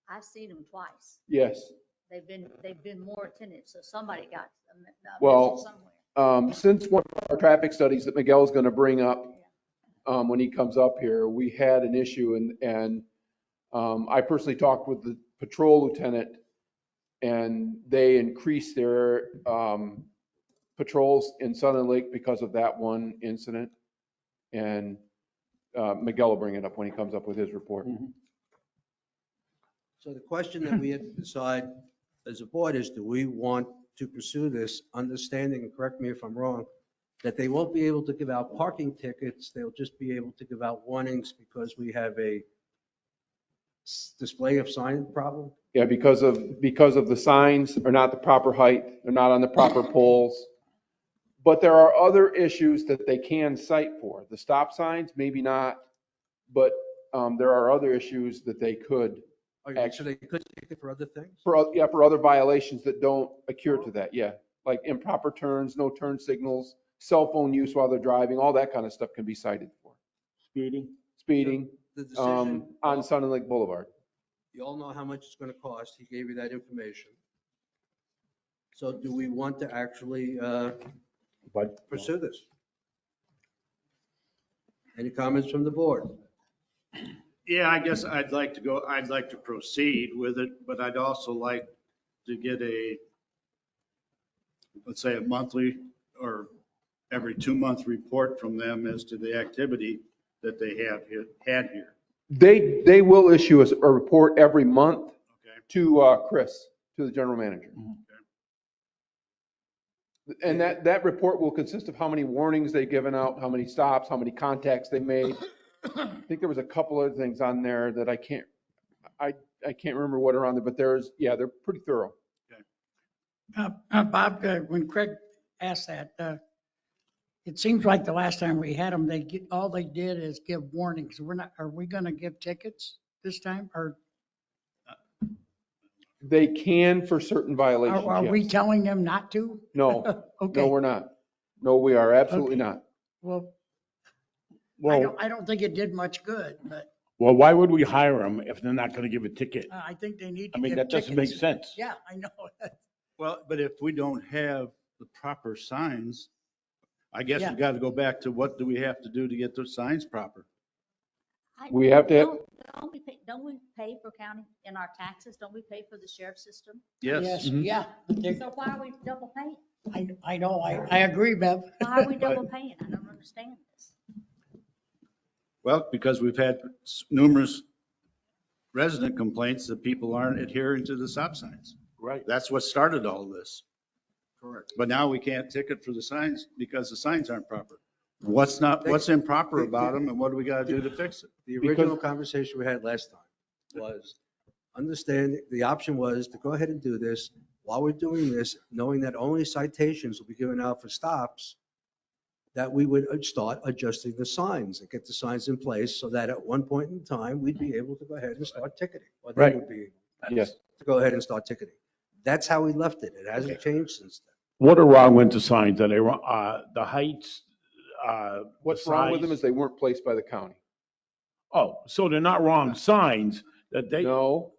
I've seen them twice. Yes. They've been more attentive, so somebody got a message Well, somewhere. since one of our traffic studies that Miguel's going to bring up when he comes up here, we had an issue and I personally talked with the patrol lieutenant and they increased their patrols in Southern Lake because of that one incident. And Miguel will bring it up when he comes up with his report. So the question that we have to decide as a board is, do we want to pursue this, understanding, and correct me if I'm wrong, that they won't be able to give out parking tickets, they'll just be able to give out warnings because we have a display of sign problem? Yeah, because of the signs are not the proper height, they're not on the proper poles. But there are other issues that they can cite for. The stop signs, maybe not, but there are other issues that they could. So they could take it for other things? For other violations that don't accrue to that, yeah. Like improper turns, no turn signals, cell phone use while they're driving, all that kind of stuff can be cited for. Speeding? Speeding, The decision, on Sun Lake Boulevard. you all know how much it's going to cost. He gave you that information. So do we want to actually pursue this? Any comments from the board? Yeah, I guess I'd like to proceed with it, but I'd also like to get let's say a monthly or every 2-month report from them as to the activity that they had here. They will issue us a report every month to Chris, to the general manager. And that report will consist of how many warnings they've given out, how many stops, how many contacts they made. I think there was a couple other things on there that I can't remember what are on there, but they're pretty thorough. Bob, when Craig asked that, it seems like the last time we had them, all they did is give warnings. Are we going to give tickets this time? Or They can for certain violations, are we yes. telling them not to? No, Okay. no, we're not. No, we are absolutely not. Well, Well, I don't think it did much good, but well, why would we hire them if they're not going to give a ticket? I think they need I to mean, give that doesn't make tickets. sense. Yeah, I know. Well, but if we don't have the proper signs, I guess Yeah. we got to go back to what do we have to do to get those signs proper? We have to, Don't we pay for county in our taxes? Don't we pay for the sheriff system? Yes. Yeah. So why are we double paying? I know, I agree, Bev. Why are we double paying? I don't understand this. Well, because we've had numerous resident complaints that people aren't adhering to the stop signs. Right. That's what started all this. Correct. But now we can't ticket for the signs because the signs aren't proper. What's improper about them and what do we got to do to fix it? The original conversation we had last time was understand, the option was to go ahead and do this while we're doing this, knowing that only citations will be given out for stops, that we would start adjusting the signs and get the signs in place so that at one point in time, we'd be able to go ahead and start ticketing. Or they Right. would be yes. to go ahead and start ticketing. That's how we left it. It hasn't changed since then. What are wrong with the signs? Are they wrong? The heights? What's the wrong with size? them is they weren't placed by the county. Oh, so they're not wrong signs that they. No,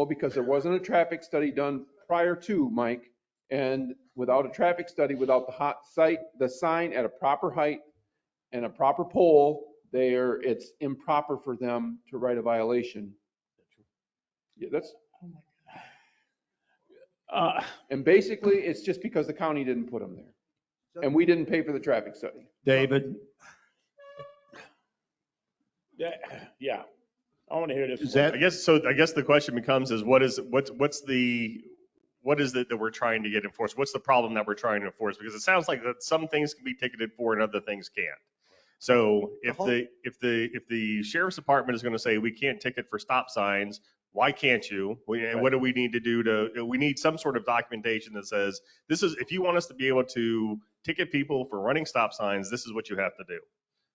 because there wasn't a traffic study done prior to, Mike. And without a traffic study, without the sign at a proper height and a proper pole, it's improper for them to write a violation. Yeah, and basically, it's just because the county didn't put them there. And we didn't pay for the traffic study. David? Yeah, I want to hear this. Is that- I guess the question becomes is what is it that we're trying to get enforced? What's the problem that we're trying to enforce? Because it sounds like that some things can be ticketed for and other things can't. So if the sheriff's department is going to say we can't ticket for stop signs, why can't you? And what do we need to do we need some sort of documentation that says if you want us to be able to ticket people for running stop signs, this is what you have to do.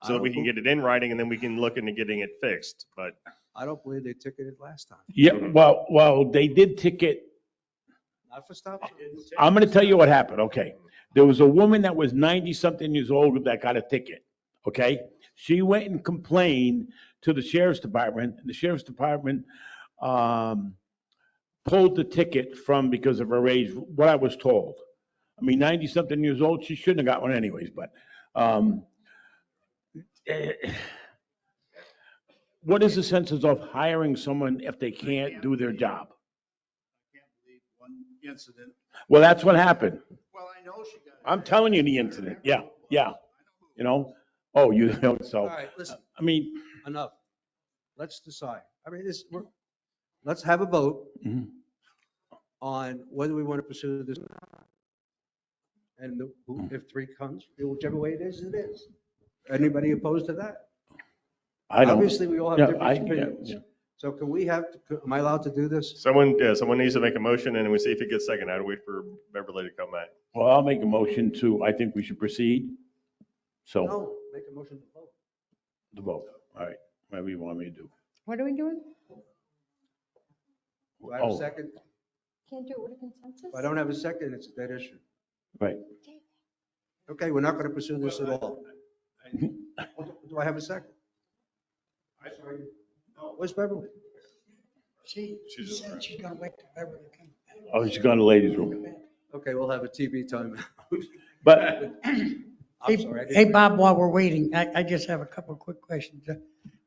So that we can get it in writing and then we can look into getting it fixed. But I don't believe they ticketed last time. Yeah, well, they did ticket. Not for stop signs. I'm going to tell you what happened, okay? There was a woman that was 90-something years old that got a ticket, okay? She went and complained to the sheriff's department, and the sheriff's department pulled the ticket because of her age, what I was told. I mean, 90-something years old, she shouldn't have got one anyways, but what is the sense of hiring someone if they can't do their job? One incident. Well, that's what happened. Well, I know she got. I'm telling you the incident. Yeah. You know? Oh, you know, so. All right, listen. I mean. Enough. Let's decide. I mean, let's have a vote on whether we want to pursue this. And if 3 comes, whichever way it is, it is. Anybody opposed to that? I don't. Obviously, we all have Yeah, different opinions. So can we am I allowed to do this? someone needs to make a motion and we see if it gets second. I'd wait for Beverly to come back. Well, I'll make a motion I think we should proceed. So, No, make a motion to vote. the vote. All right, whatever you want me to do. What are we doing? Do I have a Oh. second? Can't do it with a consensus? If I don't have a second, it's a dead issue. Right. Okay, we're not going to pursue this at all. Do I have a second? Where's Beverly? She said she's going to wait till Beverly comes back. Oh, she's going to the ladies' room. Okay, we'll have a TV timeout. But I'm sorry. I didn't- Hey, Bob, while we're waiting, I just have a couple of quick questions.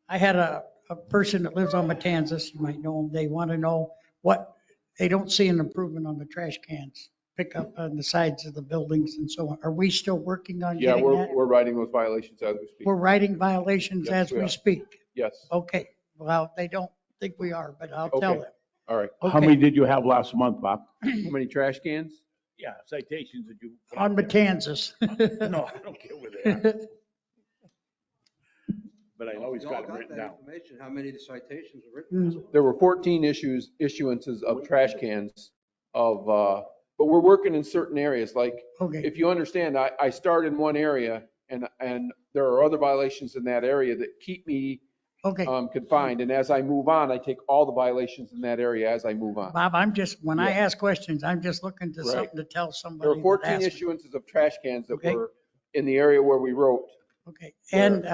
I had a person that lives on Matanzas, you might know them, they want to know what, they don't see an improvement on the trash cans, pick up on the sides of the buildings and so on. Are we still working on Yeah, getting that? we're writing those violations as we speak. We're writing violations Yes, as we we are. speak. Yes. Okay, well, they don't think we are, but I'll tell Okay. them. All right. how many did you have last month, Bob? How many trash cans? Yeah, citations did you? put On out there? Matanzas. No, I don't care where they are, but I know he's We all got them written that down. information, how many citations were written. There were 14 issuances of trash cans of, but we're working in certain areas. Like, Okay, if you understand, I start in one area and there are other violations in that area that keep me okay. confined. And as I move on, I take all the violations in that area as I move on. Bob, I'm just, when I Yeah. ask questions, I'm just looking to Right. something to tell There somebody. are 14 that asked me. issuances of trash cans that Okay. were in the area where we wrote. Okay, and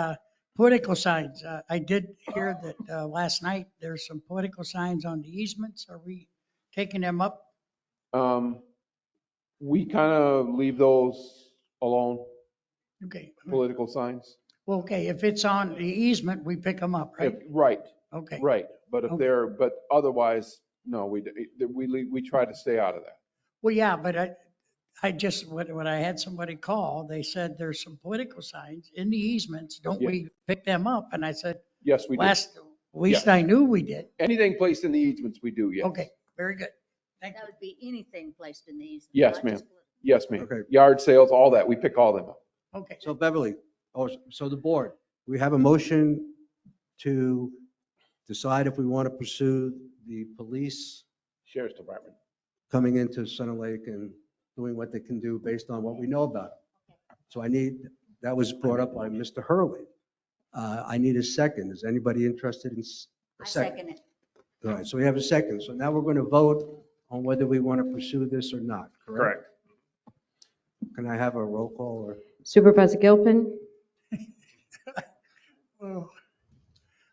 political signs, I did hear that last night, there's some political signs on the easements. Are we taking them up? We kind of leave those alone, Okay, political signs. well, okay, if it's on the easement, we pick them up, right? Right, Okay, right. But if Okay. but otherwise, no, we try to stay out of that. well, yeah, but I just, when I had somebody call, they said there's some political signs in the easements, don't Yeah. we pick them up? And I said, Yes, we do. at least Yeah. I knew we did. Anything placed in the easements, we do, yes. Okay, very good. Thank That would be anything placed in the easement. Yes, not ma'am. just political. Yes, ma'am. Okay. Yard sales, all that, we pick all them up. Okay, So Beverly, so the board, we have a motion to decide if we want to pursue the police Sheriff's Department. coming into Center Lake and doing what they can do based on what we know about it. So that was brought up by Mr. Hurley. I need a second. Is anybody interested in a I second? second it. All right, so we have a second. So now we're going to vote on whether we want to pursue this or not, correct? Correct. Can I have a roll call or? Supervisor Gilpin, well,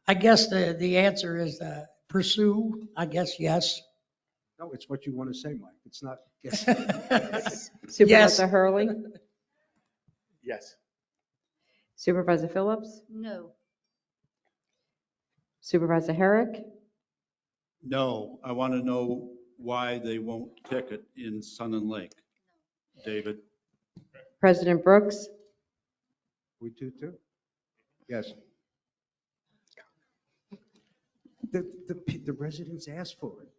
I guess the answer is pursue, I guess, yes. No, it's what you want to say, Mike. It's not, yes. Supervisor Hurley, Yes. Supervisor Phillips, No, Supervisor Herrick, No, I want to know why they won't kick it in Sun and Lake. David? President Brooks, We do too. Yes. The residents asked for it.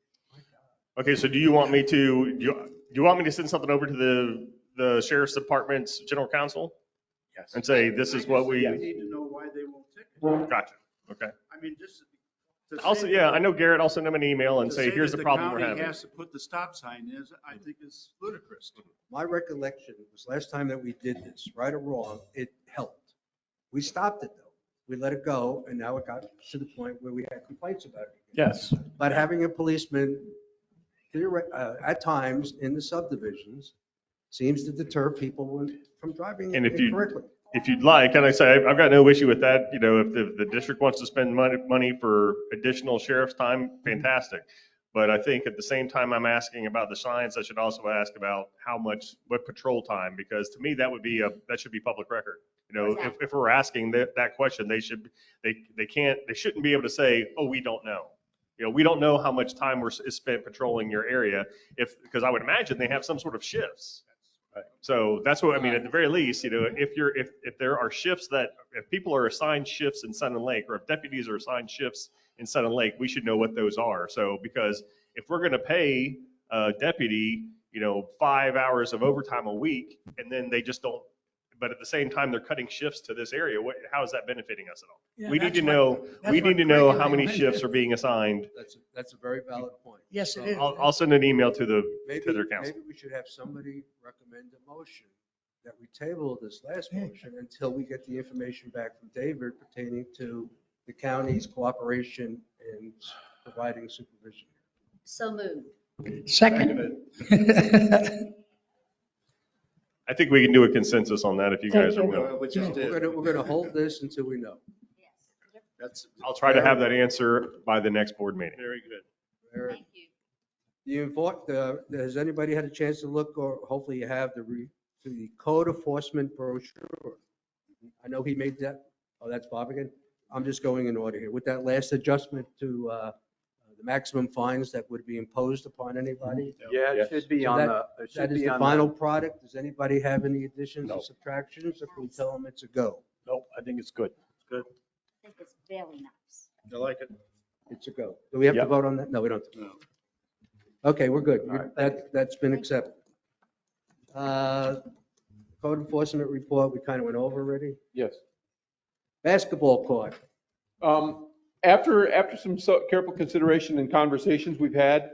Okay, so do you want me to, do you want me to send something over to the sheriff's department's general counsel Yes. and say, this is what we, We need to know why they won't kick it. gotcha, okay. I mean, just. to Also, say yeah, that- I know Garrett, I'll send him an email and to say, here's that the problem we're county having. has to put the stop sign is, I think is ludicrous. My recollection was last time that we did this, right or wrong, it helped. We stopped it though. We let it go and now it got to the point where we had complaints about it. Yes. But having a policeman at times in the subdivisions seems to deter people from driving And if you- incorrectly. If you'd like, and I say, I've got no issue with that, you know, if the district wants to spend money for additional sheriff's time, fantastic. But I think at the same time I'm asking about the signs, I should also ask about what patrol time, because to me, that should be public record. You know, if we're asking that question, they shouldn't be able to say, oh, we don't know. You know, we don't know how much time is spent patrolling your area because I would imagine they have some sort of shifts. So that's what, I mean, at the very least, you know, if there are shifts if people are assigned shifts in Sun and Lake, or if deputies are assigned shifts in Sun and Lake, we should know what those are. So, because if we're going to pay a deputy, you know, 5 hours of overtime a week, and then they just don't, but at the same time, they're cutting shifts to this area, how is that benefiting us at all? Yeah, We need that's to what- know, that's we what need to know Craig how and I many went- shifts are being assigned. That's a very valid point. Yes, it is. I'll send an email to their council. Maybe we should have somebody recommend a motion that we table this last motion until we get the information back from David pertaining to the county's cooperation in providing supervision. so moved. Second. I think we can do a consensus on that if you guys are Thank you. willing. We just did. We're going to hold this until we know. That's I'll try to have that answer by the next board meeting. very good. Very- Thank you. Has anybody had a chance to look, or hopefully you have, the code enforcement brochure? I know he made that. Oh, that's Bob again. I'm just going in order here. With that last adjustment to the maximum fines that would be imposed upon anybody? Yeah, it should be So on that- the, it should That is be the on final the, product. Does anybody have any additions No. or subtractions, or can we tell them it's a go? Nope, I think it's good. I think it's very nice. I like it. It's a go. Do we have to Yep. vote on that? No, we don't. Okay, we're good. That's been accepted. Code enforcement report, we kind of went over already. Yes. Basketball court. After some careful consideration and conversations we've had,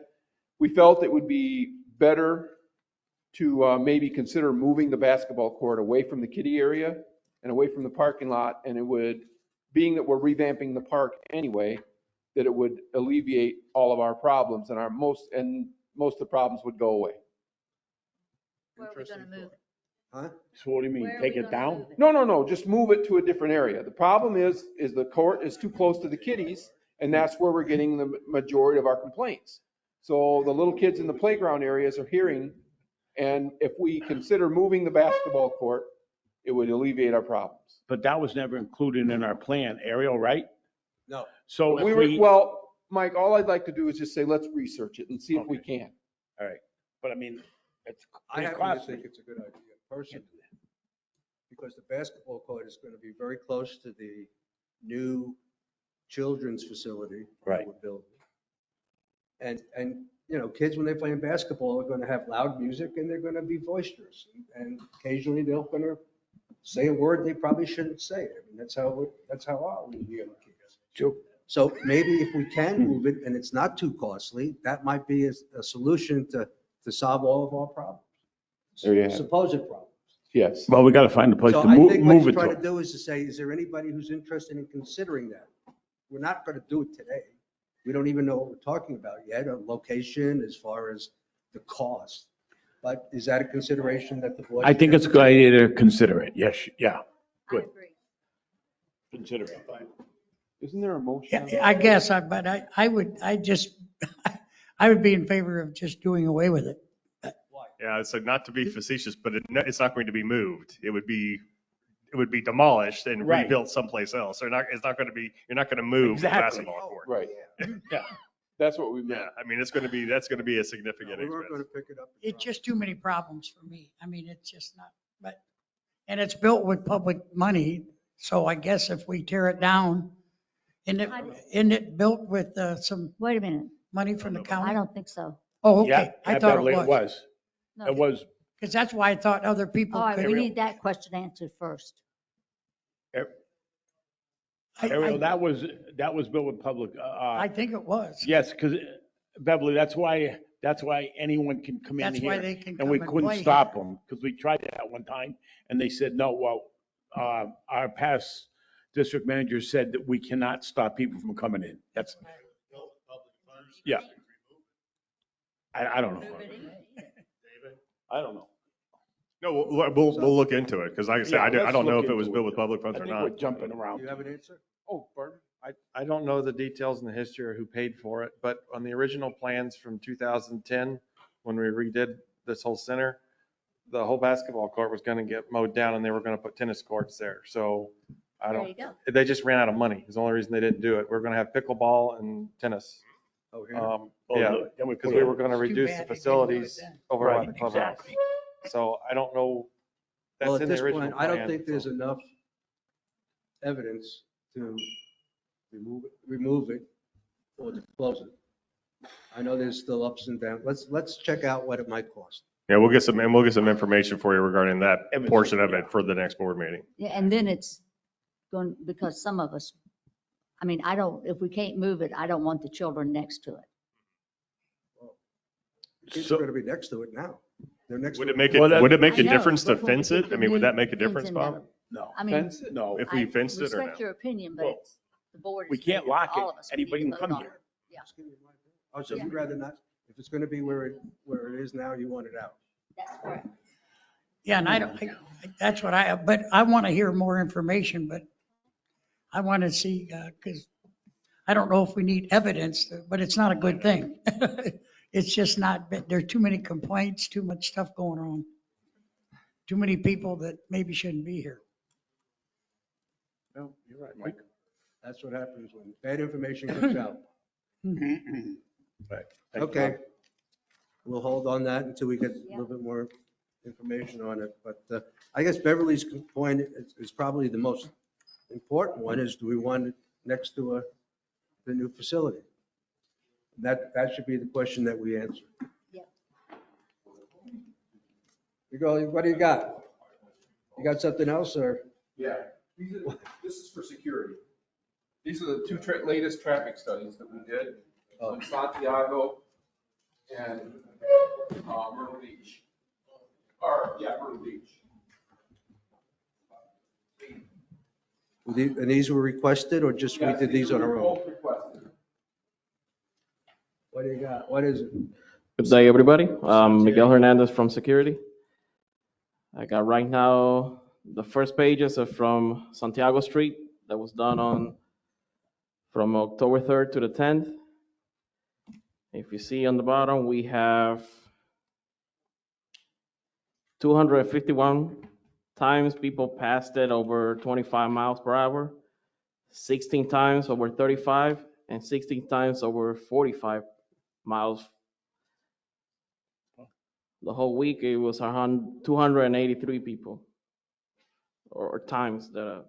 we felt it would be better to maybe consider moving the basketball court away from the kiddie area and away from the parking lot. And it would, being that we're revamping the park anyway, that it would alleviate all of our problems and most of the problems would go away. Where are we going to move it? Huh? So what do you mean, Where are take we it gonna down? move it? No, just move it to a different area. The problem is the court is too close to the kiddies, and that's where we're getting the majority of our complaints. So the little kids in the playground areas are hearing, and if we consider moving the basketball court, it would alleviate our problems. But that was never included in our plan, Ariel, right? No. So if we, Well, Mike, all I'd like to do is just say, let's research it and see if we can. all right, but I mean, it's I happen to costly. think it's a good idea personally, because the basketball court is going to be very close to the new children's facility that Right. we're building. And, you know, kids, when they're playing basketball, are going to have loud music and they're going to be boisterous. And occasionally they're going to say a word they probably shouldn't say. I mean, that's how we hear the kids. True. So maybe if we can move it and it's not too costly, that might be a solution to solve all of our problems. There you have it. Supposed problems. Yes. Well, we got to find a place So to I move think what it he's trying to. to do is to say, is there anybody who's interested in considering that? We're not going to do it today. We don't even know what we're talking about yet, a location as far as the cost. But is that a consideration that the board? I think it's a good idea to consider it. Yes, yeah, good. Consider it. Isn't there a motion? Yeah, I guess, but I would be in favor of just doing away with it. Yeah, so not to be facetious, but it's not going to be moved. It would be demolished and Right. rebuilt someplace else. It's not going to be, you're not going to move the Exactly. basketball court. Right. Yeah. That's what we meant. Yeah, I mean, that's going to be a significant We weren't going expense. to pick it up. It's just too many problems for me. I mean, it's just not, and it's built with public money. So I guess if we tear it down, isn't it built with some Wait a minute. money from the I county? don't think so. Oh, Yeah, okay. I thought Beverly, it was. No. It was, Because that's why I thought other people All right, could. we need that question answered first. Ariel, that was built with public, I think it was. yes, because Beverly, that's why anyone can come in That's why here. they can And come we and couldn't play. stop them, because we tried that one time, and they said, no, well, our past district manager said that we cannot stop people from coming in. That's, yeah. I don't know. I don't know. No, we'll look into it, because like I said, Yeah, I let's don't know look if it was into built it. with public I funds or think not. we're jumping around. You have an answer? Oh, pardon? I don't know the details and the history or who paid for it, but on the original plans from 2010, when we redid this whole center, the whole basketball court was going to get mowed down and they were going to put tennis courts there. So There you go. they just ran out of money. It's the only reason they didn't do it. We're going to have pickleball and tennis. Oh, here. Yeah, Then we because put we it- were going to It's too reduce bad the they didn't do it facilities then. over Right, at the clubhouse. So I don't know. Well, That's at in the this original point, I don't plan, think there's so. enough evidence to remove it or to close it. I know there's still ups and downs. Let's check out what it might cost. Yeah, we'll get some information for you regarding that portion of it for the next board meeting. Yeah, and then it's going, because some of us, I mean, if we can't move it, I don't want the children next to it. Kids So- are going to be next to it now. They're next to Would it. it make Well, that- would it make I a know, difference to but when we fence get it? the I mean, would new that make a things difference, in Bob? there, No. I mean, Fence it? No. If we fenced it or respect no? your opinion, but Well, it's, the board. we is can't making lock it. all of us, we Anybody need can to come vote on here. it. Yeah, Oh, so you'd rather not, if it's going to be where it is now, you want it out? that's correct. Yeah, and that's what but I want to hear more information, but I want to see, because I don't know if we need evidence, but it's not a good thing. It's just not, there are too many complaints, too much stuff going on. Too many people that maybe shouldn't be here. No, you're right, Mike. That's what happens when bad information comes out. Right. Thanks, Okay. Bob. We'll hold on that until we get a little bit more information on it. But I guess Beverly's point is probably the most important one, is do we want it next to the new facility? That should be the question that we answer. Yep. You go, what do you got? You got something else, or? Yeah, this is for security. These are the two latest traffic studies that we did in Santiago and Myrtle Beach. Myrtle Beach. And these were requested, or just we Yes, did these on our own? Both requested. What do you got? What is it? Good day, everybody. Miguel Hernandez from Security. I got right now, the first pages are from Santiago Street that was done from October 3rd to the 10th. If you see on the bottom, we have 251 times people passed it over 25 miles per hour, 16 times over 35, and 16 times over 45 miles. The whole week, it was 283 people or times that.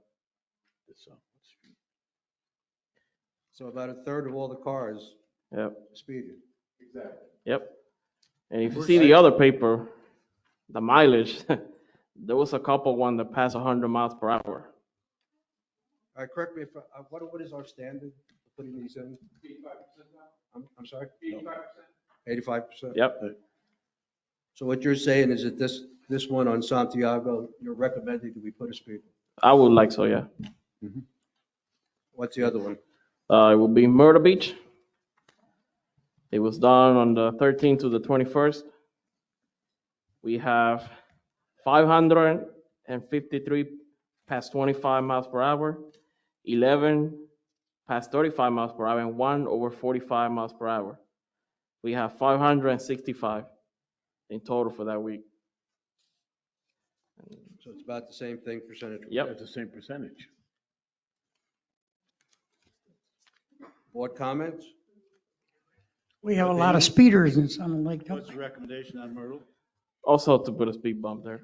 So about a third of all the cars Yep. speeding. Exactly. Yep. And if you see the other paper, the mileage, there was a couple one that passed 100 miles per hour. All right, correct me if, what is our standard for putting these in? 85% now? I'm sorry? 85%? 85%? Yep. So what you're saying is that this one on Santiago, you're recommending that we put a speed? I would like so, yeah. What's the other one? It would be Myrtle Beach. It was done on the 13th to the 21st. We have 553 past 25 miles per hour, 11 past 35 miles per hour, and 1 over 45 miles per hour. We have 565 in total for that week. So it's about the same thing percentage? Yep. That's the same percentage. Board comments? We have a lot of speeders in Sun Lake, don't What's we? the recommendation on Myrtle? Also to put a speed bump there.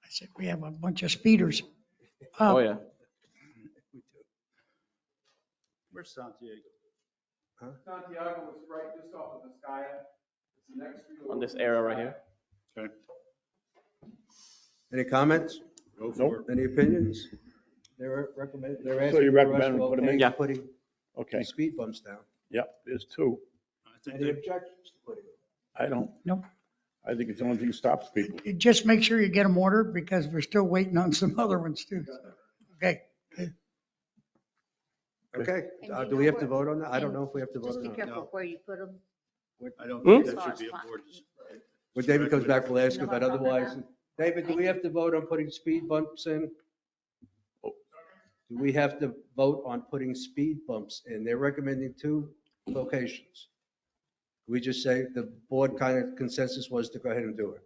I said, we have a bunch of speeders. Oh, yeah. Where's Santiago? Santiago is right just off of the sky. It's the next street On this area right here. Okay. Any comments? Go for it. Any opinions? They're So asking you for us recommend to we put 'em in? okay Yeah. putting Okay. the speed bumps down. Yep, there's two. I think Any they, objections to putting it? I don't. Nope. I think it's the only thing that stops people. You just make sure you get them ordered because we're still waiting on some other ones too. Okay. Okay, And you do we know have to what? vote on that? I don't know if we have to Just vote be on that. careful where you put them. I don't Hmm? think that should be a board. When David comes back, we'll ask You know about what I'm talking otherwise. about? David, do we have to vote on putting speed bumps in? Do we have to vote on putting speed bumps in? They're recommending 2 locations. We just say the board kind of consensus was to go ahead and do it.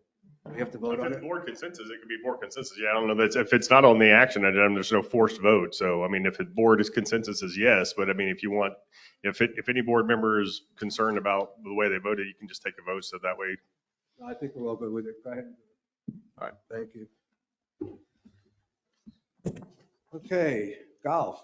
We have to vote If on it's it? board consensus, it could be board consensus. Yeah, I don't know. If it's not on the action item, there's no forced vote. So, I mean, if the board is consensus is yes, but I mean, if you want, if any board member is concerned about the way they voted, you can just take a vote. So that way. I think we're all good with it. Go ahead. All right. Thank you. Okay, golf.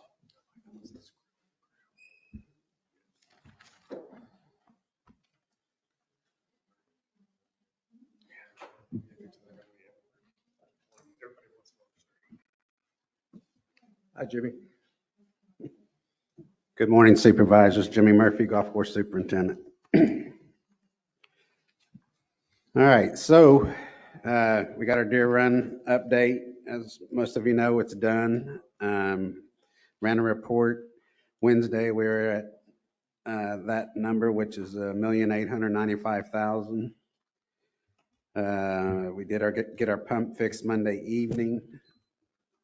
Hi, Jimmy. Good morning, Supervisors. Jimmy Murphy, Golf Course Superintendent. All right, so we got our deer run update. As most of you know, it's done. Ran a report Wednesday. We were at that number, which is $1,895,000. We did get our pump fixed Monday evening.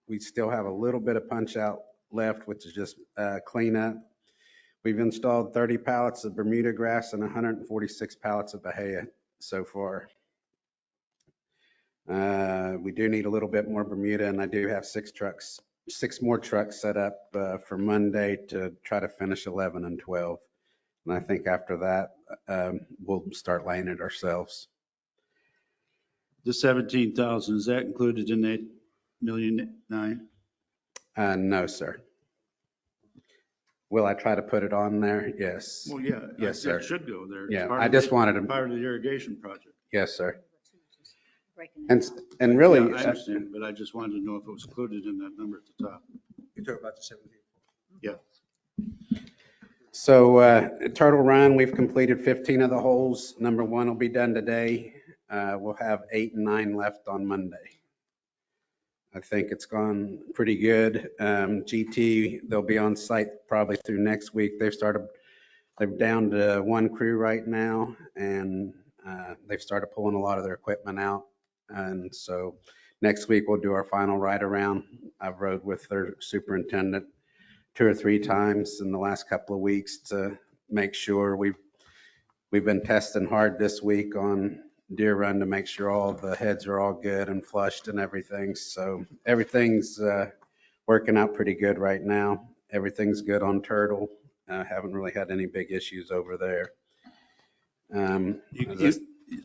We still have a little bit of punch out left, which is just cleanup. We've installed 30 pallets of Bermuda grass and 146 pallets of Bahia so far. We do need a little bit more Bermuda, and I do have 6 more trucks set up for Monday to try to finish 11 and 12. And I think after that, we'll start laying it ourselves. The 17,000, is that included in that 1,000,009? No, sir. Will I try to put it on there? Yes. Well, yeah. Yes, sir. That should go there. It's Yeah, part I of just the- wanted to. Part of the irrigation project. Yes, sir. And really. Yeah, I understand, but I just wanted to know if it was included in that number at the top. You talk about the 17. Yeah. So Turtle Run, we've completed 15 of the holes. Number 1 will be done today. We'll have 8 and 9 left on Monday. I think it's gone pretty good. GT, they'll be on site probably through next week. They're down to 1 crew right now, and they've started pulling a lot of their equipment out. And so next week we'll do our final ride around. I've rode with their superintendent 2 or 3 times in the last couple of weeks to make sure we've been testing hard this week on Deer Run to make sure all the heads are all good and flushed and everything. So everything's working out pretty good right now. Everything's good on Turtle. Haven't really had any big issues over there.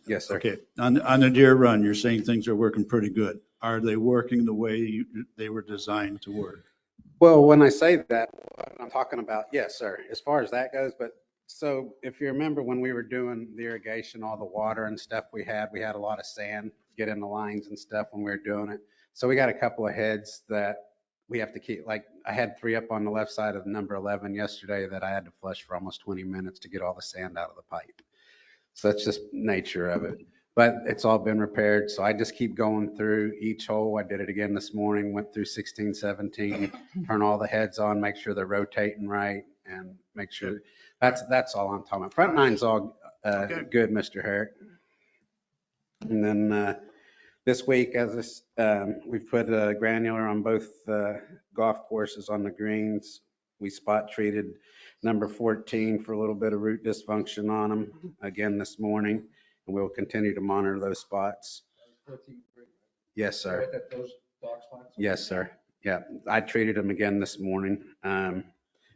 Yes, sir. Okay, on the Deer Run, you're saying things are working pretty good. Are they working the way they were designed to work? Well, when I say that, what I'm talking about, yes, sir, as far as that goes. But so if you remember when we were doing the irrigation, all the water and stuff we had a lot of sand get in the lines and stuff when we were doing it. So we got a couple of heads that we have to keep, like I had 3 up on the left side of number 11 yesterday that I had to flush for almost 20 minutes to get all the sand out of the pipe. So that's just nature of it. But it's all been repaired. So I just keep going through each hole. I did it again this morning, went through 16, 17, turn all the heads on, make sure they're rotating right, and make sure that's all I'm talking about. Front nine's all good, Mr. Herrick. And then this week, we've put a granular on both golf courses on the greens. We spot treated number 14 for a little bit of root dysfunction on them again this morning, and we'll continue to monitor those spots. Yes, sir. Yes, sir. Yeah, I treated them again this morning, and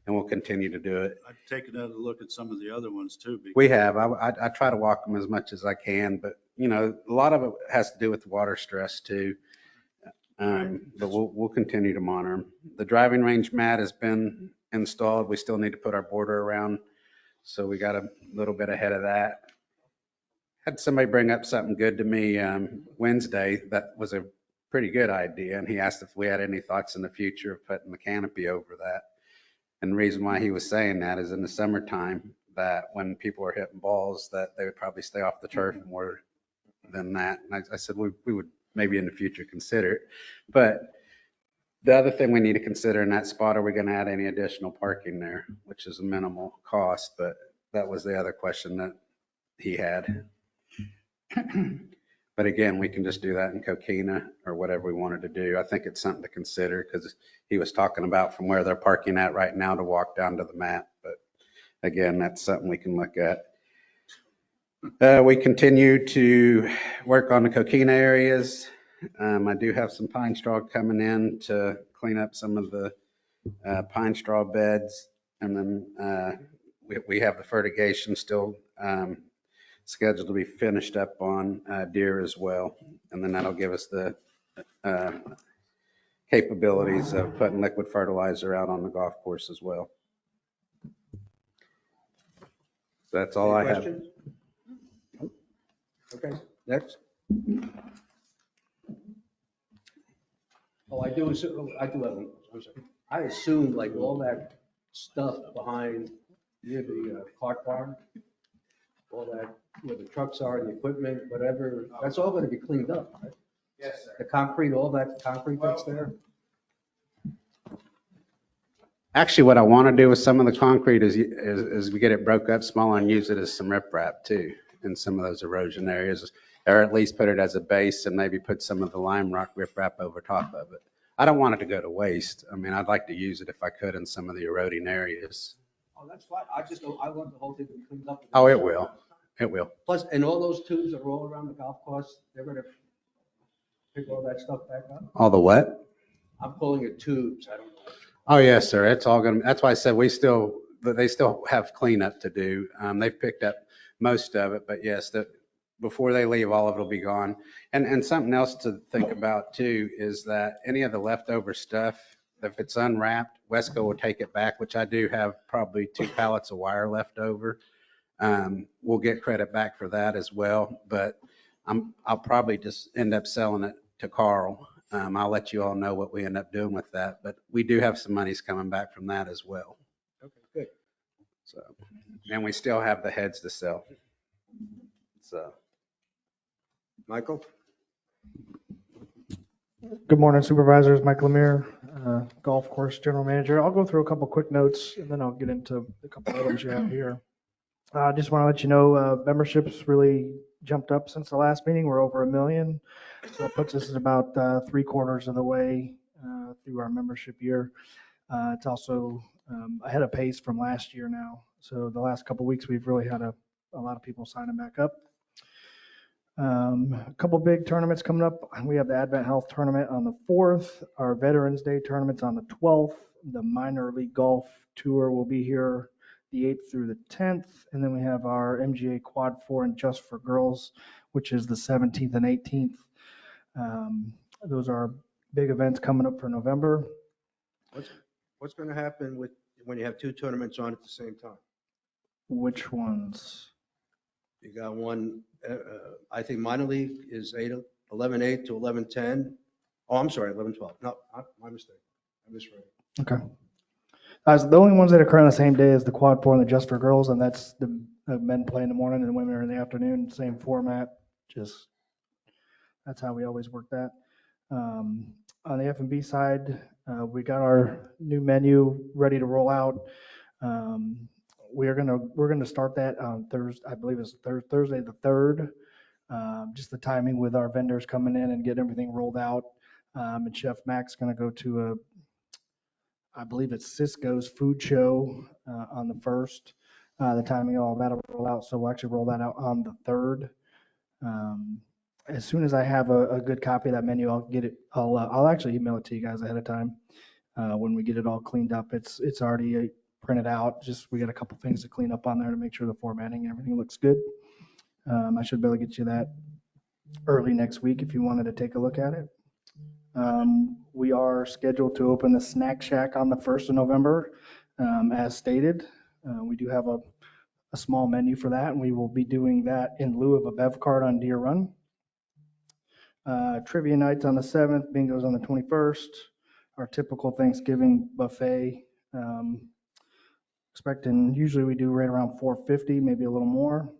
we'll continue to do it. I've taken a look at some of the other ones too. We have. I try to walk them as much as I can, but you know, a lot of it has to do with water stress too. But we'll continue to monitor them. The driving range mat has been installed. We still need to put our border around, so we got a little bit ahead of that. Had somebody bring up something good to me Wednesday that was a pretty good idea, and he asked if we had any thoughts in the future of putting the canopy over that. And the reason why he was saying that is in the summertime, that when people are hitting balls, that they would probably stay off the turf more than that. And I said we would maybe in the future consider it. But the other thing we need to consider in that spot, are we going to add any additional parking there, which is a minimal cost, but that was the other question that he had. But again, we can just do that in Coquina or whatever we wanted to do. I think it's something to consider because he was talking about from where they're parking at right now to walk down to the mat. But again, that's something we can look at. We continue to work on the Coquina areas. I do have some pine straw coming in to clean up some of the pine straw beds. And then we have the fertigation still scheduled to be finished up on deer as well. And then that'll give us the capabilities of putting liquid fertilizer out on the golf course as well. That's all I have. Questions? Okay, next. Oh, I do have, I'm sorry. I assumed like all that stuff behind near the cart barn, all that, where the trucks are, the equipment, whatever, that's all gonna be cleaned up, right? Yes, sir. The concrete, all that concrete that's there? Actually, what I want to do with some of the concrete is we get it broke up smaller and use it as some riprap too in some of those erosion areas, or at least put it as a base and maybe put some of the lime rock riprap over top of it. I don't want it to go to waste. I mean, I'd like to use it if I could in some of the eroding areas. Oh, that's fine. I want the whole thing to be cleaned up. Oh, it will. It will. Plus, and all those tubes that are all around the golf course, they're gonna pick all that stuff back up. All the what? I'm calling it tubes. I don't know. Oh, yes, sir. It's all gonna, that's why I said they still have cleanup to do. They've picked up most of it, but yes, before they leave, all of it'll be gone. And something else to think about too is that any of the leftover stuff, if it's unwrapped, Wesco will take it back, which I do have probably 2 pallets of wire left over. We'll get credit back for that as well, but I'll probably just end up selling it to Carl. I'll let you all know what we end up doing with that, but we do have some monies coming back from that as well. Okay, good. So, and we still have the heads to sell. So, Michael? Good morning, Supervisors. Mike Lemire, Golf Course General Manager. I'll go through a couple quick notes and then I'll get into a couple items you have here. I just want to let you know, memberships really jumped up since the last meeting. We're over 1 million. So it puts us at about 3/4 of the way through our membership year. It's also ahead of pace from last year now. So the last couple of weeks, we've really had a lot of people signing back up. A couple big tournaments coming up. We have the Advent Health Tournament on the 4th. Our Veterans Day Tournament's on the 12th. The Minor League Golf Tour will be here the 8th through the 10th. And then we have our MGA Quad 4 and Just for Girls, which is the 17th and 18th. Those are big events coming up for November. What's going to happen when you have 2 tournaments on at the same time? Which ones? You got one, I think minor league is 11/8 to 11/10. Oh, I'm sorry, 11/12. No, my mistake. I misread it. Okay. The only ones that occur on the same day is the Quad 4 and the Just for Girls, and that's the men play in the morning and the women are in the afternoon, same format. Just, that's how we always work that. On the F&B side, we got our new menu ready to roll out. We're gonna start that on Thursday, I believe it's Thursday the 3rd. Just the timing with our vendors coming in and getting everything rolled out. And Chef Mac's gonna go to I believe it's Cisco's food show on the 1st. The timing of all that'll roll out, so we'll actually roll that out on the 3rd. As soon as I have a good copy of that menu, I'll get it. I'll actually email it to you guys ahead of time when we get it all cleaned up. It's already printed out. Just we got a couple things to clean up on there to make sure the formatting and everything looks good. I should be able to get you that early next week if you wanted to take a look at it. We are scheduled to open the Snack Shack on the 1st of November, as stated. We do have a small menu for that, and we will be doing that in lieu of a bev cart on Deer Run. Trivia nights on the 7th, bingo's on the 21st. Our typical Thanksgiving buffet. Expecting, usually we do right around 450, maybe a little more.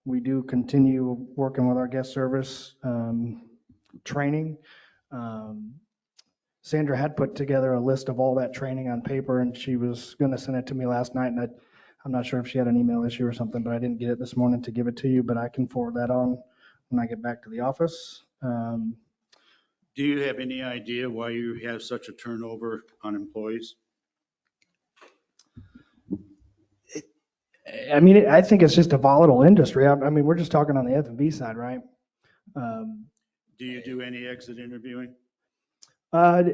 We do continue working with our guest service training. Sandra had put together a list of all that training on paper, and she was going to send it to me last night, and I'm not sure if she had an email issue or something, but I didn't get it this morning to give it to you, but I can forward that on when I get back to the office. Do you have any idea why you have such a turnover on employees? I mean, I think it's just a volatile industry. I mean, we're just talking on the F&B side, right? Do you do any exit interviewing? For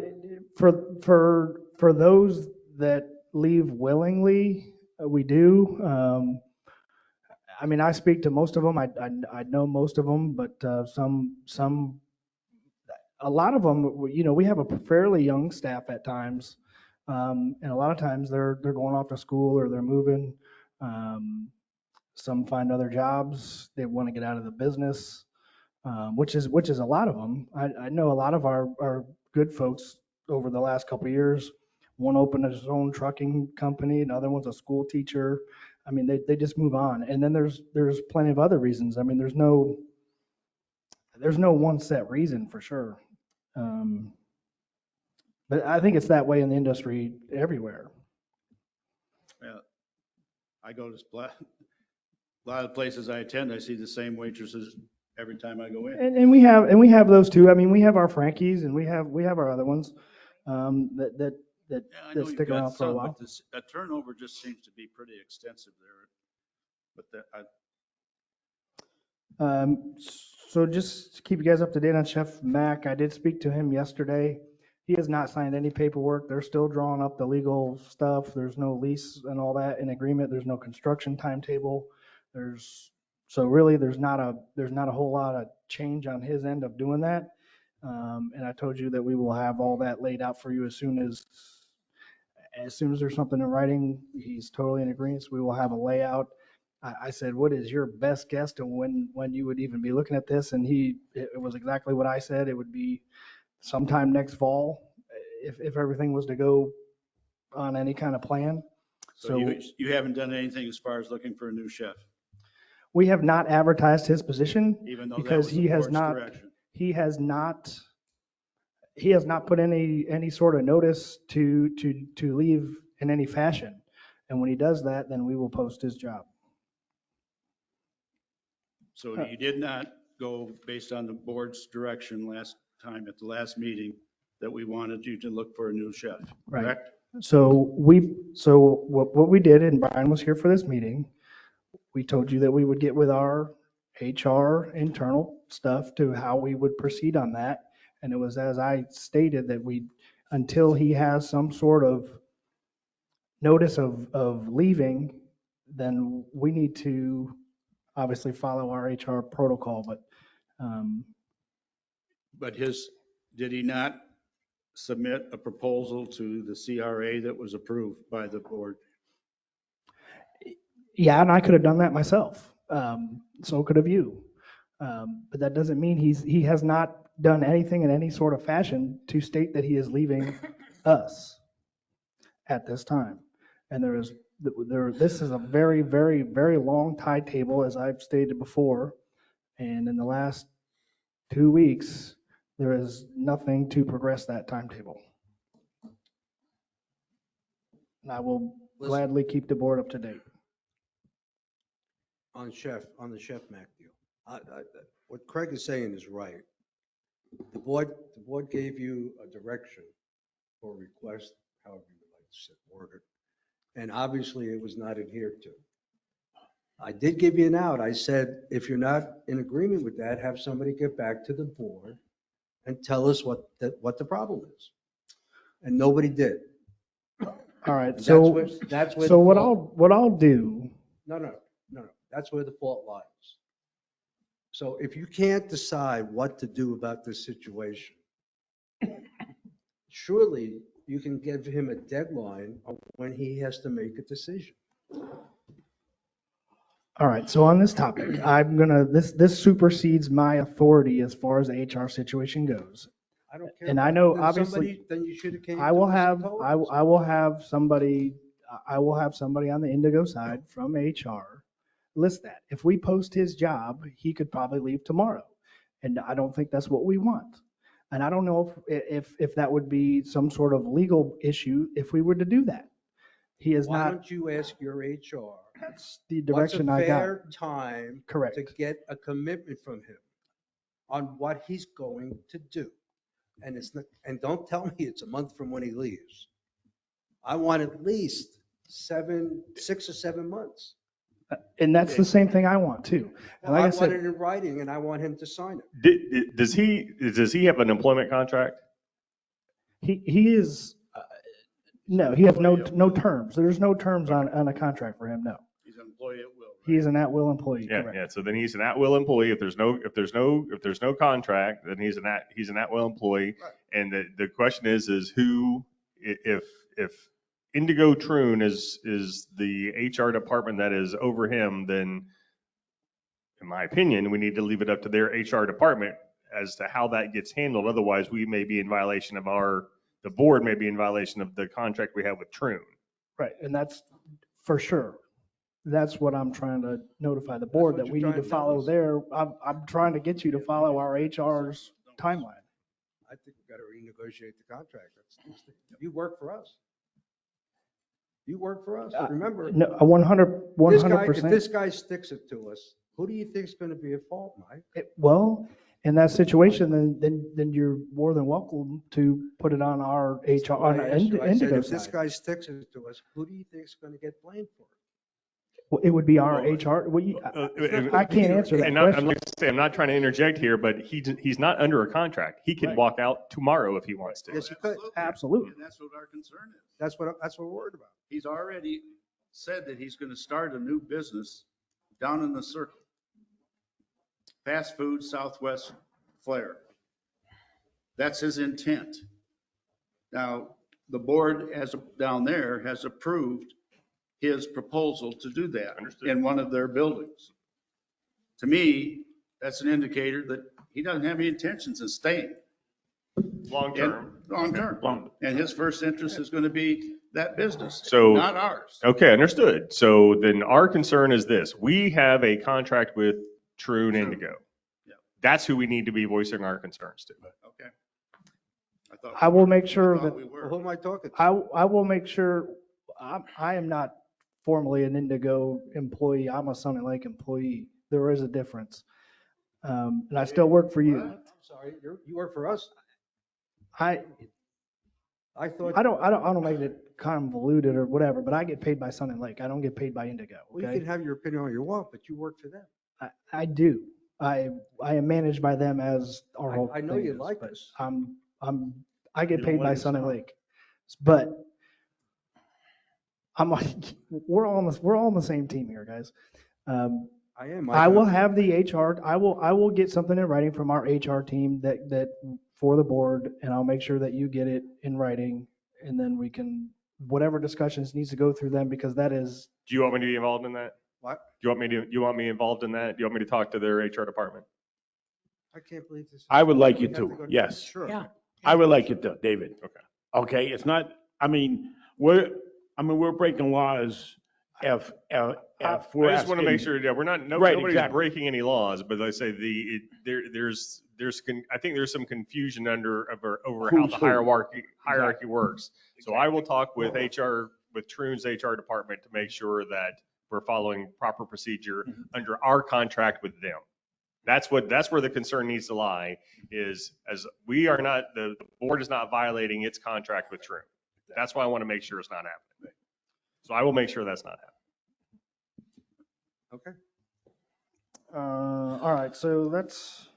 those that leave willingly, we do. I mean, I speak to most of them. I know most of them, but a lot of them, you know, we have a fairly young staff at times, and a lot of times they're going off to school or they're moving. Some find other jobs. They want to get out of the business, which is a lot of them. I know a lot of our good folks over the last couple of years. One opened his own trucking company, another one's a school teacher. I mean, they just move on. And then there's plenty of other reasons. I mean, there's no one set reason for sure. But I think it's that way in the industry everywhere. Yeah. I go to a lot of places I attend, I see the same waitresses every time I go in. And we have those too. I mean, we have our Frankies and we have our other ones. that Yeah, I know that you've stick got around for a some, while. but this, a turnover just seems to be pretty extensive there. But So just to keep you guys up to date on Chef Mack, I did speak to him yesterday. He has not signed any paperwork. They're still drawing up the legal stuff. There's no lease and all that in agreement. There's no construction timetable. So really, there's not a whole lot of change on his end of doing that. And I told you that we will have all that laid out for you as soon as there's something in writing. He's totally in agreement. So we will have a layout. I said, what is your best guess to when you would even be looking at this? And it was exactly what I said. It would be sometime next fall if everything was to go on any kind of plan. so you haven't done anything as far as looking for a new chef, We have not advertised his position even though that because was the board's direction. he has not put any sort of notice to leave in any fashion. And when he does that, then we will post his job. So you did not go based on the board's direction last time at the last meeting that we wanted you to look for a new chef, Right. correct? So what we did, and Brian was here for this meeting, we told you that we would get with our HR internal stuff to how we would proceed on that. And it was as I stated that until he has some sort of notice of leaving, then we need to obviously follow our HR protocol, But did he not submit a proposal to the CRA that was approved by the board? yeah, and I could have done that myself. So could have you. But that doesn't mean he has not done anything in any sort of fashion to state that he is leaving us at this time. And this is a very, very, very long tide table, as I've stated before. And in the last 2 weeks, there is nothing to progress that timetable. And I will gladly keep the board up to date. On the Chef Mac deal, what Craig is saying is right. The board gave you a direction or request, however you would like to word it, and obviously it was not adhered to. I did give you an out. I said, if you're not in agreement with that, have somebody get back to the board and tell us what the problem is. And nobody did. All right, That's so where so the what fault- I'll do. No. That's where the fault lies. So if you can't decide what to do about this situation, surely you can give him a deadline of when he has to make a decision. All right, so on this topic, this supersedes my authority as far as the HR situation goes. I don't care. And I know, Then obviously, then you should have came I to will us and have, told I us. I will have somebody on the Indigo side from HR list that. If we post his job, he could probably leave tomorrow. And I don't think that's what we want. And I don't know if that would be some sort of legal issue if we were to do that. He is Why not, don't you ask your HR? that's the direction I got. What's a fair time Correct. to get a commitment from him on what he's going to do? And and don't tell me it's a month from when he leaves. I want at least 6 or 7 months. And that's the same thing I want too. And like I I want said, it in writing and I want him to sign it. Does he have an employment contract? he is, no, he has no terms. There's no terms on a contract for him, no. He's an employee at will. He is an at-will employee, Yeah, correct. yeah. So then he's an at-will employee. If there's no contract, then he's an at-will employee. And the question is who, if Indigo Troon is the HR department that is over him, then in my opinion, we need to leave it up to their HR department as to how that gets handled. Otherwise, we may be in violation of the board may be in violation of the contract we have with Troon. Right, and that's for sure. That's what I'm trying to notify the board, that we need to follow I'm trying to get you to follow our HR's timeline. I think we've got to renegotiate the contract. You work for us. You work for us. Remember, No, 100%. if this guy sticks it to us, who do you think is going to be at fault, Mike? Well, in that situation, then you're more than welcome to put it on our HR, on our I said, Indigo if this side. guy sticks it to us, who do you think is going to get blamed for it? Well, it would be our HR. I can't answer that And question. like I say, I'm not trying to interject here, but he's not under a contract. He can Right. walk out tomorrow if he wants to. Yes, you could. Absolutely. And that's what our concern is. That's what we're worried about. He's already said that he's going to start a new business down in the circle. Fast food Southwest Flair. That's his intent. Now, the board down there has approved his proposal to do that in one of their buildings. To me, that's an indicator that he doesn't have any intentions of staying. Long term. Long term. And his first interest is going to be that business, So, not ours. Okay, understood. So then our concern is this. We have a contract with True and Indigo. That's who we need to be voicing our concerns to. Okay. I will make sure that, Well, who am I talking to? I will make sure, I am not formally an Indigo employee. I'm a Sun and Lake employee. There is a difference. And I still work for you. I'm sorry, you work for us? I thought. I don't make it convoluted or whatever, but I get paid by Sun and Lake. I don't get paid by Indigo. Well, you Okay? can have your opinion on your want, but you work for them. I do. I am managed by them as our whole I know thing you is, like but us. I get You don't paid let by us Sun and know. Lake. But I'm like, we're all on the same team here, guys. I am. I will have the HR, I will get something in writing from our HR team that for the board, and I'll make sure that you get it in writing, and then we can, whatever discussions needs to go through them, because that is. Do you want me to be involved in that? What? Do you want me involved in that? Do you want me to talk to their HR department? I can't believe this. I would like you We have to, go yes. Sure. Yeah. I would like you to, David. Okay. Okay, it's not, we're breaking laws if we're I just want to make asking- sure, yeah, we're not, Right, nobody's exactly. breaking any laws, but I say I think there's some confusion over how Who's the who? hierarchy works. So I will talk with Troon's HR department to make sure that we're following proper procedure under our contract with them. That's where the concern needs to lie, is as we are not, the board is not violating its contract with Troon. That's why I want to make sure it's not happening. So I will make sure that's not happening. Okay. All right, so that's,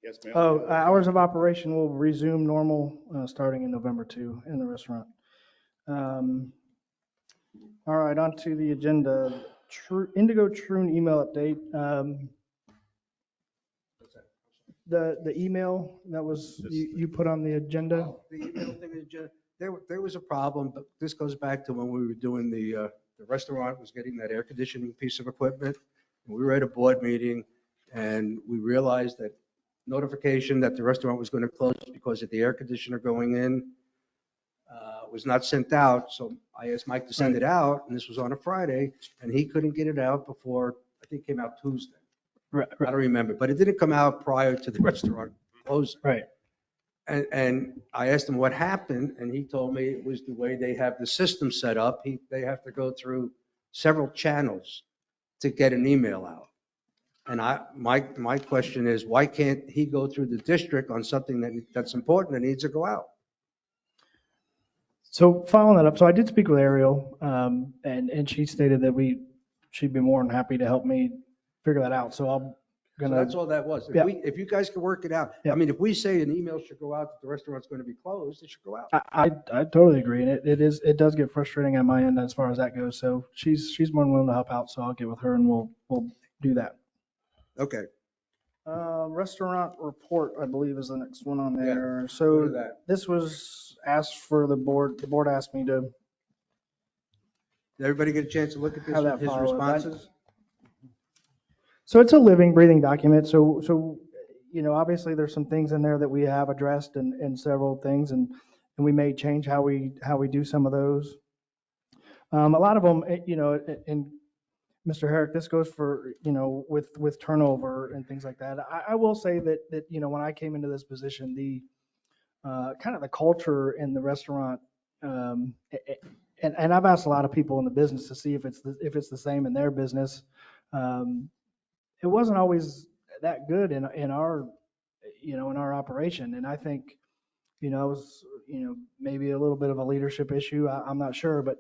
Yes, ma'am. hours of operation will resume normal, starting in November 2 in the restaurant. All right, on to the agenda. Indigo Troon email update. The email that was, you put on the agenda. The email thing is just, there was a problem, but this goes back to when we were doing the restaurant was getting that air conditioning piece of equipment. We were at a board meeting and we realized that notification that the restaurant was going to close because of the air conditioner going in was not sent out. So I asked Mike to send it out, and this was on a Friday, and he couldn't get it out before, I think it came out Tuesday. Right. I don't remember, but it didn't come out prior to the restaurant closing. Right. And I asked him what happened, and he told me it was the way they have the system set up. They have to go through several channels to get an email out. And my question is, why can't he go through the district on something that's important that needs to go out? So following that up, so I did speak with Ariel, and she stated that she'd be more than happy to help me figure that out. So I'm So gonna. that's all that was. Yeah. If you guys can work it out, Yeah. I mean, if we say an email should go out that the restaurant's going to be closed, it should go out. I totally agree, and it does get frustrating on my end as far as that goes. So she's more than willing to help out. So I'll get with her and we'll do that. Okay. Restaurant report, I believe, is the next one on there. Go to So that. this was asked for the board. The board asked me to Did everybody get a chance to look at have that his follow-up. responses? So it's a living, breathing document. So obviously there's some things in there that we have addressed and several things, and we may change how we do some of those. A lot of them, and Mr. Herrick, this goes for, with turnover and things like that. I will say that, when I came into this position, the kind of the culture in the restaurant, and I've asked a lot of people in the business to see if it's the same in their business. it wasn't always that good in our, in our operation. And I think, it was, maybe a little bit of a leadership issue. I'm not sure, but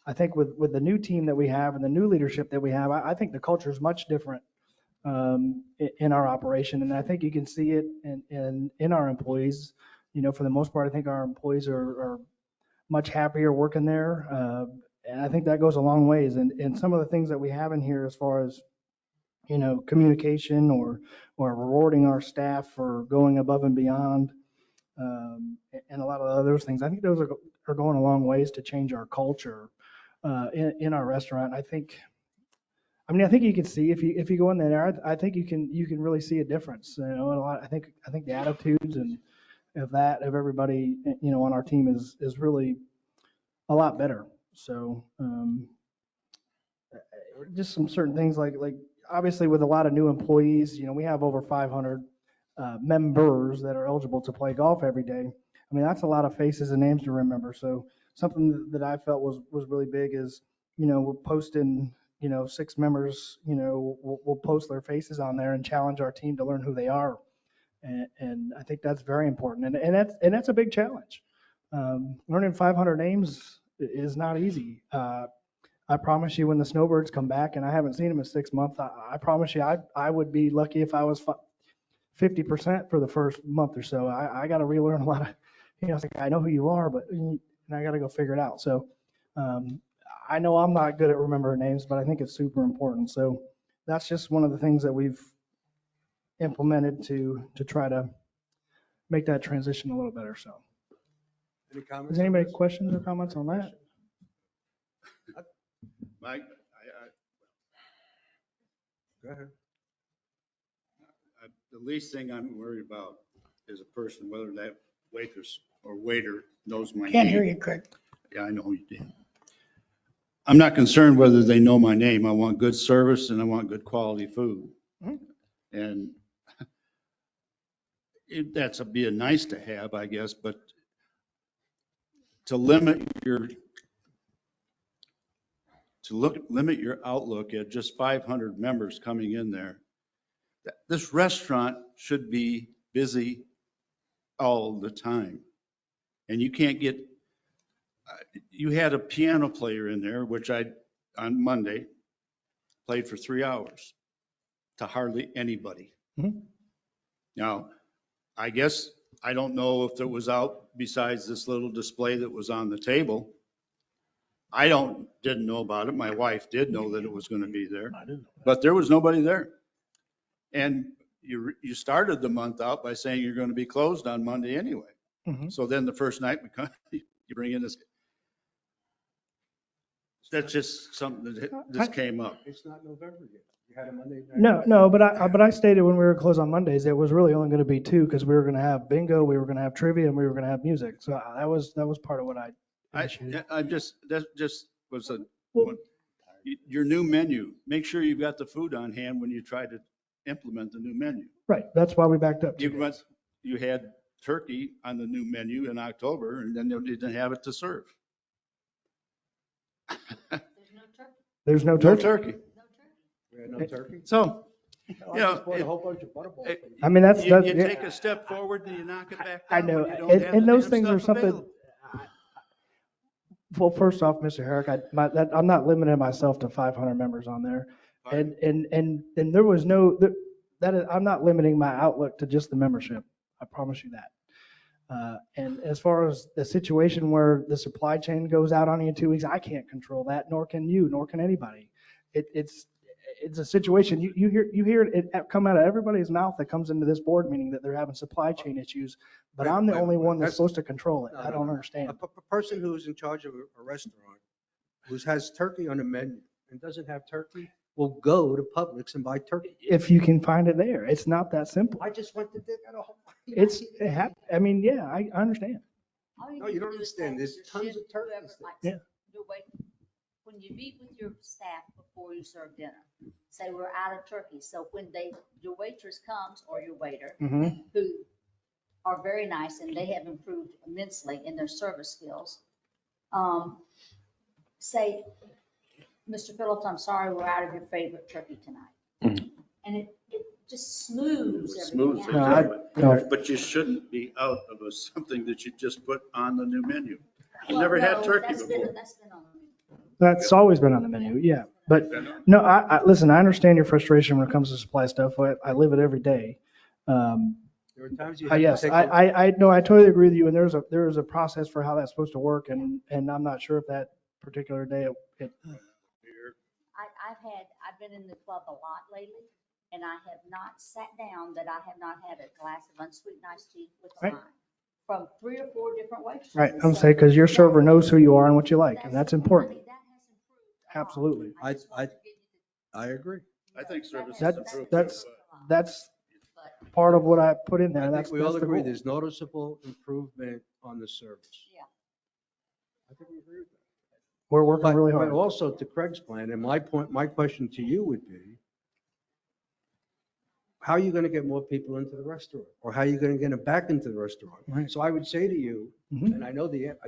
I think with the new team that we have and the new leadership that we have, I think the culture is much different in our operation. And I think you can see it in our employees. For the most part, I think our employees are much happier working there. And I think that goes a long ways. And some of the things that we have in here as far as, communication or rewarding our staff for going above and beyond, and a lot of other things, I think those are going a long ways to change our culture in our restaurant. I think you can see if you go in there, I think you can really see a difference. And I think the attitudes and of everybody, on our team is really a lot better. So just some certain things like obviously with a lot of new employees, we have over 500 members that are eligible to play golf every day. I mean, that's a lot of faces and names to remember. So something that I felt was really big is, we're posting, 6 members, we'll post their faces on there and challenge our team to learn who they are. And I think that's very important. And that's a big challenge. Learning 500 names is not easy. I promise you when the snowbirds come back, and I haven't seen them in 6 months, I promise you I would be lucky if I was 50% for the first month or so. I got to relearn a lot of, it's like, I know who you are, but and I got to go figure it out. So I know I'm not good at remembering names, but I think it's super important. So that's just one of the things that we've implemented to try to make that transition a little better. So Any comments? does anybody have questions or comments on that? Mike, Go ahead. the least thing I'm worried about is a person, whether that waitress or waiter knows my name. Can't hear you, Craig. Yeah, I know you did. I'm not concerned whether they know my name. I want good service and I want good quality food. Mm-hmm. And that's be a nice to have, I guess, but to limit your outlook at just 500 members coming in there. This restaurant should be busy all the time. And you can't get, you had a piano player in there, which on Monday, played for 3 hours to hardly anybody. Mm-hmm. Now, I guess, I don't know if it was out besides this little display that was on the table. I didn't know about it. My wife did know that it was going to be there, but there was nobody there. And you started the month out by saying you're going to be closed on Monday anyway. Mm-hmm. So then the first night you bring in this. That's just something that just came up. It's not November yet. You had a Monday night. No, but I stated when we were closed on Mondays, it was really only going to be 2 because we were going to have bingo, we were going to have trivia, and we were going to have music. So that was part of what I initiated. That just was your new menu. Make sure you've got the food on hand when you try to implement the new menu. Right. That's why we backed up 2 days. You had turkey on the new menu in October, and then you didn't have it to serve. There's no No turkey. turkey. We had no turkey. So, I just bought a whole bunch of butterballs. I mean, that's you yeah. take a step forward and you knock it back I down know, when you don't have and the those damn things are stuff something. available. Well, first off, Mr. Herrick, I'm not limiting myself to 500 members on there, and there was no I'm not limiting my outlook to just the membership. I promise you that. And as far as the situation where the supply chain goes out on you in 2 weeks, I can't control that, nor can you, nor can anybody. It's a situation you hear it come out of everybody's mouth that comes into this board meeting that they're having supply chain issues, but I'm the only one that's supposed to control it. I don't understand. A person who's in charge of a restaurant who has turkey on the menu and doesn't have turkey will go to Publix and buy turkey. If you can find it there, it's not that simple. I just went to dig out a whole. I mean, yeah, I understand. No, you don't understand. There's tons of turkeys. Yeah. When you meet with your staff before you serve dinner, say we're out of turkey. So when your waitress comes or your waiter, Mm-hmm. who are very nice and they have improved immensely in their service skills, say, Mr. Phillips, I'm sorry, we're out of your favorite turkey tonight. and it just smooths Smooth everything things out. out. But you shouldn't be out of something that you just put on the new menu. We Well, never had no, turkey that's been- before. That's been on. That's always been on the menu, yeah. But no, listen, I understand your frustration when it comes to supply stuff. I live it every day. There are times you have to Yes, take. I know, I totally agree with you. And there is a process for how that's supposed to work. And I'm not sure if that particular day it I've been in the club a lot lately, and I have not sat down that I have not had a glass of unsweetened iced tea with a Right. lime from 3 or 4 different waitresses. right. I'm saying, because your server knows who you are and what you like, and that's important. Absolutely. I agree. I think service is That's, improved. that's part of what I put in there. I That's think we all that's the agree, goal. there's noticeable improvement on the service. Yeah. I think we agree with that. We're working really hard. But also to Craig's plan, and my question to you would be, how are you going to get more people into the restaurant? Or how are you going to get them back into the restaurant? Right. So I would say to you, Mhm. and I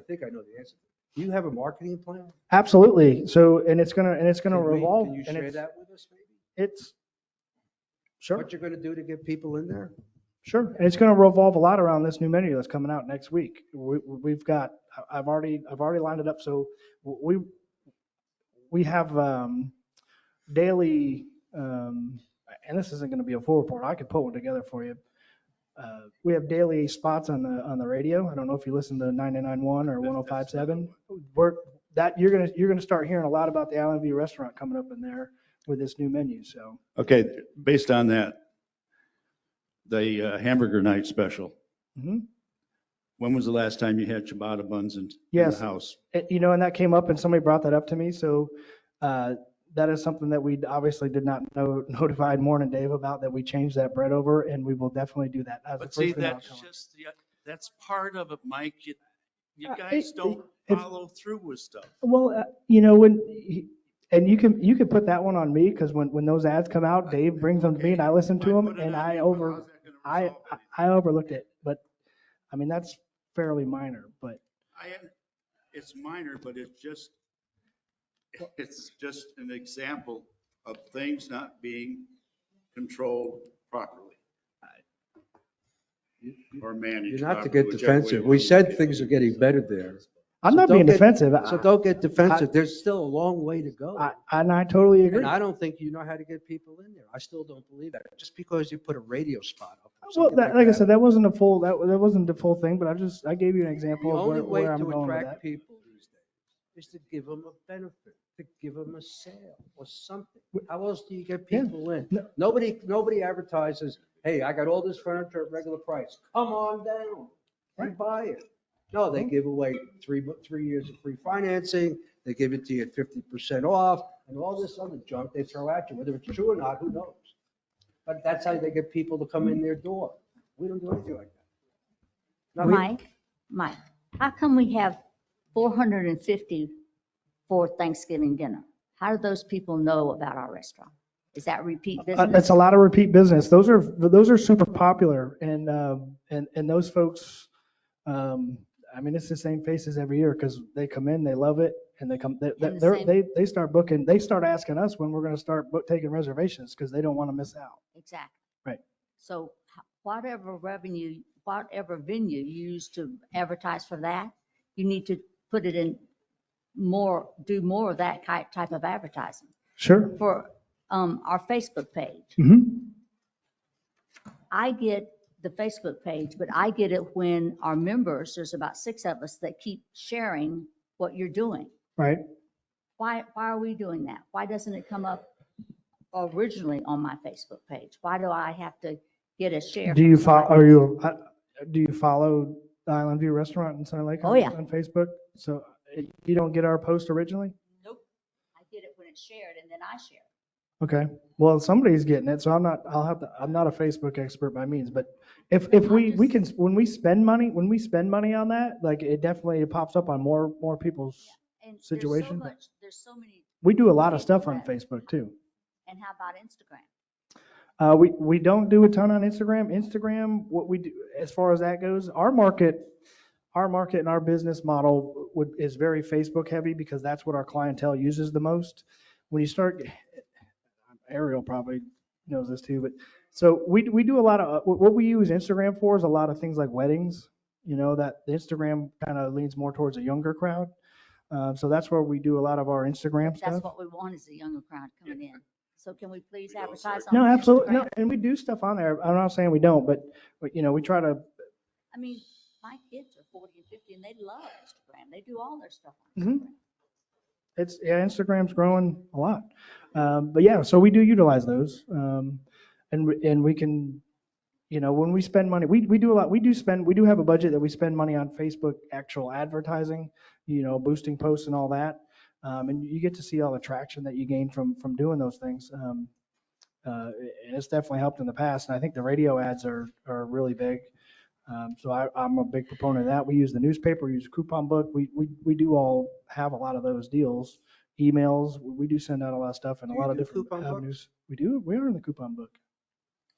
think I know the answer. Do you have a marketing plan? Absolutely. So, and it's gonna revolve. Can you and share it's- that with us, maybe? It's, sure. What you're going to do to get people in there? Sure, and it's going to revolve a lot around this new menu that's coming out next week. We've got, I've already lined it up. So we have daily, and this isn't going to be a full report. I could put one together for you. We have daily spots on the radio. I don't know if you listen to 99.1 or 105.7. You're gonna start hearing a lot about the Island View restaurant coming up in there with this new menu. So Okay, based on that, the hamburger night special. Mhm. When was the last time you had ciabatta buns in the yes, house? and that came up and somebody brought that up to me. So that is something that we obviously did not notify Morning and Dave about, that we changed that bread over, and we will definitely do that. As But the see, first thing that's that'll come. just, that's part of it, Mike. You Uh, guys it- don't if- follow through with stuff. Well, and you can put that one on me, because when those ads come out, Dave brings them to me and I listen to them, and I overlooked it. But I mean, that's fairly minor, but It's minor, but it's just an example of things not being controlled properly. Or managed. You're not to properly, get whichever way defensive. you We want to said look at things it. are getting better there. I'm So not don't being get- defensive. So don't get defensive. There's still a long way to go. And I totally agree. And I don't think you know how to get people in there. I still don't believe that. Just because you put a radio spot up. or Well, something like I said, that wasn't the full thing, but I gave you an The example of only way where I'm to going with attract that. people these days is to give them a benefit, to give them a sale or something. How else do you get people in? Nobody advertises, hey, I got all this furniture at regular price. Come on down and buy it. No, they give away 3 years of free financing. They give it to you at 50% off and all this other junk they throw at you. Whether it's true or not, who knows? But that's how they get people to come in their door. We don't do anything like that. Mike, how come we have 450 for Thanksgiving dinner? How do those people know about our restaurant? Is that repeat business? It's a lot of repeat business. Those are super popular, and those folks, I mean, it's the same faces every year, because they come in, they love it, and they start booking. They start asking us when we're going to start taking reservations, because they don't want to miss out. Exactly. Right. So whatever venue you use to advertise for that, you need to put it in do more of that type of advertising. Sure. For our Facebook page. Mm-hmm. I get the Facebook page, but I get it when our members, there's about 6 of us that keep sharing what you're doing. Right. Why are we doing that? Why doesn't it come up originally on my Facebook page? Why do I have to get a share? Do you from follow? somebody? Do you follow the Island View Restaurant in Center Lake? Oh, yeah. On Facebook. So you don't get our post originally? Nope. I get it when it's shared and then I share. Okay. Well, somebody's getting it, so I'm not a Facebook expert by means, but if we can, when we spend money on that, like, it definitely pops up on more people's And situations. there's so many. We do a lot of stuff on Facebook too. And how about Instagram? We don't do a ton on Instagram. Instagram, what we do as far as that goes, our market and our business model is very Facebook heavy, because that's what our clientele uses the most. When you start, Ariel probably knows this too, but so we do a lot of, what we use Instagram for is a lot of things like weddings, that the Instagram kind of leans more towards a younger crowd. So that's where we do a lot of our Instagram That's stuff. what we want is a younger crowd coming in. So can we please advertise on No, absolutely. Instagram? No, and we do stuff on there. I'm not saying we don't, but we try to. I mean, my kids are 40 and 50 and they love Instagram. They do all their stuff on Mhm. Instagram's growing a lot. But yeah, so we do utilize those. And we can, when we spend money, we do a lot. We do have a budget that we spend money on Facebook, actual advertising, boosting posts and all that. And you get to see all the traction that you gain from doing those things. And it's definitely helped in the past. And I think the radio ads are really big. So I'm a big proponent of that. We use the newspaper, we use a coupon book. We do all have a lot of those deals, emails. We do send out a lot of stuff and a lot of different avenues. We do. We are in the coupon book.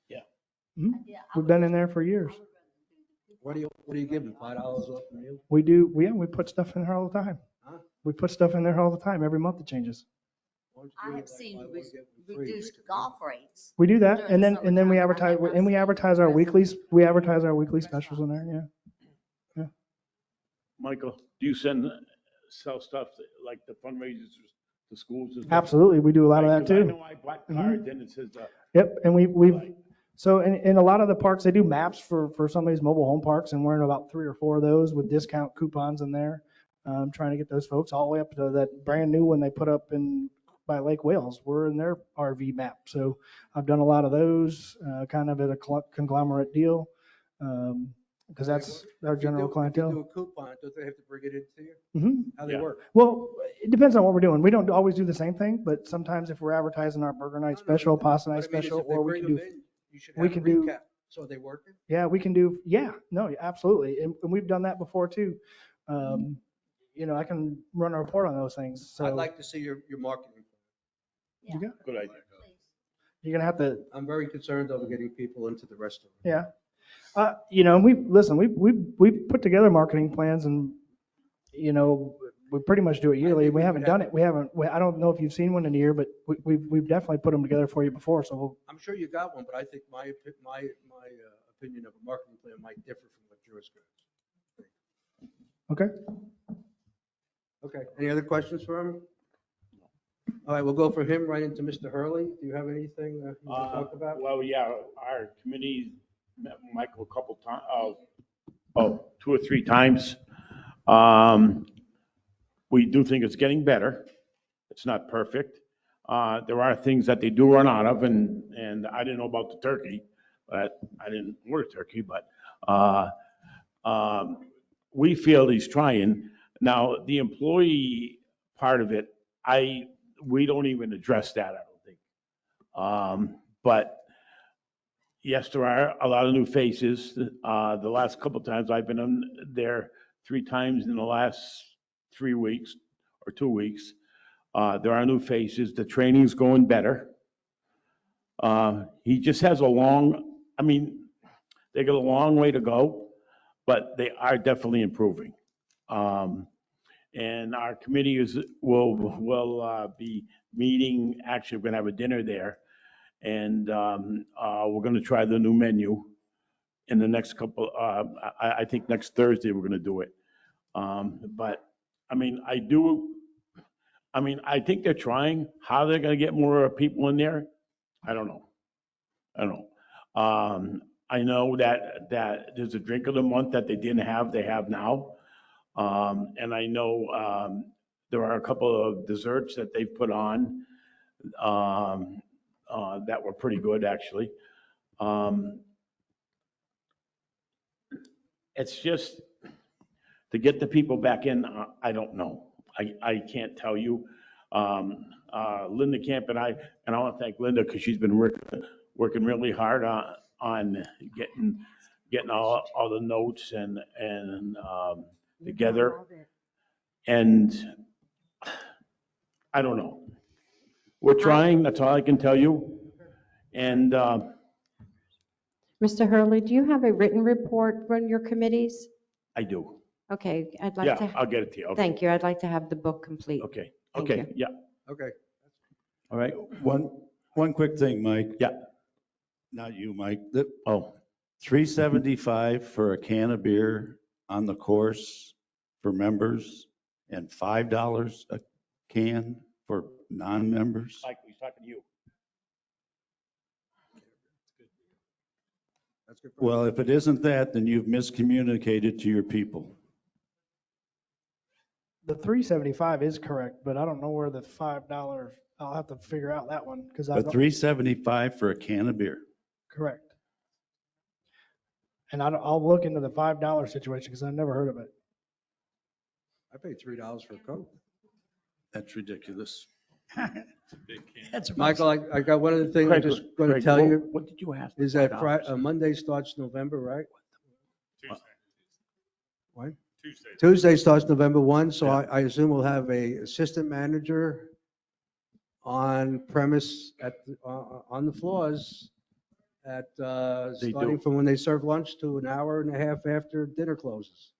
Yeah. Mhm. We've been in there for years. What do you give them, $5 off the meal? We do. We put stuff in there all the time. Huh? We put stuff in there all the time. Every month it changes. I have seen reduced golf rates. We do that, during and the then we summertime. I advertise, have not and we seen advertise our weeklies. We advertise our weekly specials in there. Yeah. Michael, do you sell stuff like the fundraisers to schools as well? Absolutely, we do a lot of that 'Cause I too. know I bought cards and it says, Yep, and we've so in a lot of the parks, they do maps for some of these mobile home parks, and we're in about 3 or 4 of those with discount coupons in there, trying to get those folks all the way up to that brand new one they put up by Lake Wales. We're in their RV map, so I've done a lot of those, kind of at a conglomerate deal, because that's our general clientele. If you do a coupon, don't they have to bring it in to you? Mm-hmm. How they work? Well, it depends on what we're doing. We don't always do the same thing, but sometimes if we're advertising our burger night special, pasta night What I mean is special, if they or we bring can them do, in, you should we have a can do, recap. So are they working? yeah, we can do, yeah, no, absolutely. And we've done that before too. I can run a report on those things. So I'd like to see your marketing. you got it. good idea. You're gonna have to, I'm very concerned over getting people into the restaurant. yeah. We put together marketing plans and, we pretty much do it yearly. We haven't done it. I don't know if you've seen one in a year, but we've definitely put them together for you before. So I'm sure you got one, but I think my opinion of a marketing plan might differ from what yours goes. okay. Okay, any other questions for him? All right, we'll go from him right into Mr. Hurley. Do you have anything you want to talk about? Well, yeah, our committee met Michael a couple times, 2 or 3 times. We do think it's getting better. It's not perfect. There are things that they do run out of, and I didn't know about the turkey, but I didn't order turkey, but we feel he's trying. Now, the employee part of it, we don't even address that, I don't think. But yes, there are a lot of new faces. The last couple times I've been in there 3 times in the last 3 weeks or 2 weeks. There are new faces. The training's going better. He just has they got a long way to go, but they are definitely improving. And our committee will be meeting, actually, we're gonna have a dinner there. And we're gonna try the new menu in the next couple, I think next Thursday we're gonna do it. But, I think they're trying. How they're gonna get more people in there, I don't know. I know that there's a drink of the month that they didn't have, they have now. And I know there are a couple of desserts that they've put on that were pretty good, actually. It's just to get the people back in, I don't know. I can't tell you. Linda Camp and I want to thank Linda because she's been working really hard on getting all the notes and together. And I don't know. We're trying, that's all I can tell you. And Mr. Hurley, do you have a written report from your committees? I do. Okay, I'd like to. Yeah, I'll get it to you. Okay. Thank you. I'd like to have the book complete. Okay, Thank okay, you. yeah. Okay. All right, one quick thing, Mike. Yeah. Not you, Mike. Oh, $3.75 for a can of beer on the course for members and $5 a can for non-members. Mike, he's talking to you. Well, if it isn't that, then you've miscommunicated to your people. The 375 is correct, but I don't know where the $5, I'll have to figure out that one because I But don't. $3.75 for a can of beer. Correct. And I'll look into the $5 situation because I've never heard of it. I paid $3 for a Coke. That's ridiculous. That's Michael, I got one other thing I'm Craig, just going to Craig, tell what- you, What did you ask? is that $5? Monday starts November, right? Tuesday. What? Tuesday. Tuesday starts November 1, so Yeah. I assume we'll have a assistant manager on premise on the floors They starting do. from when they serve lunch to an hour and a half after dinner closes.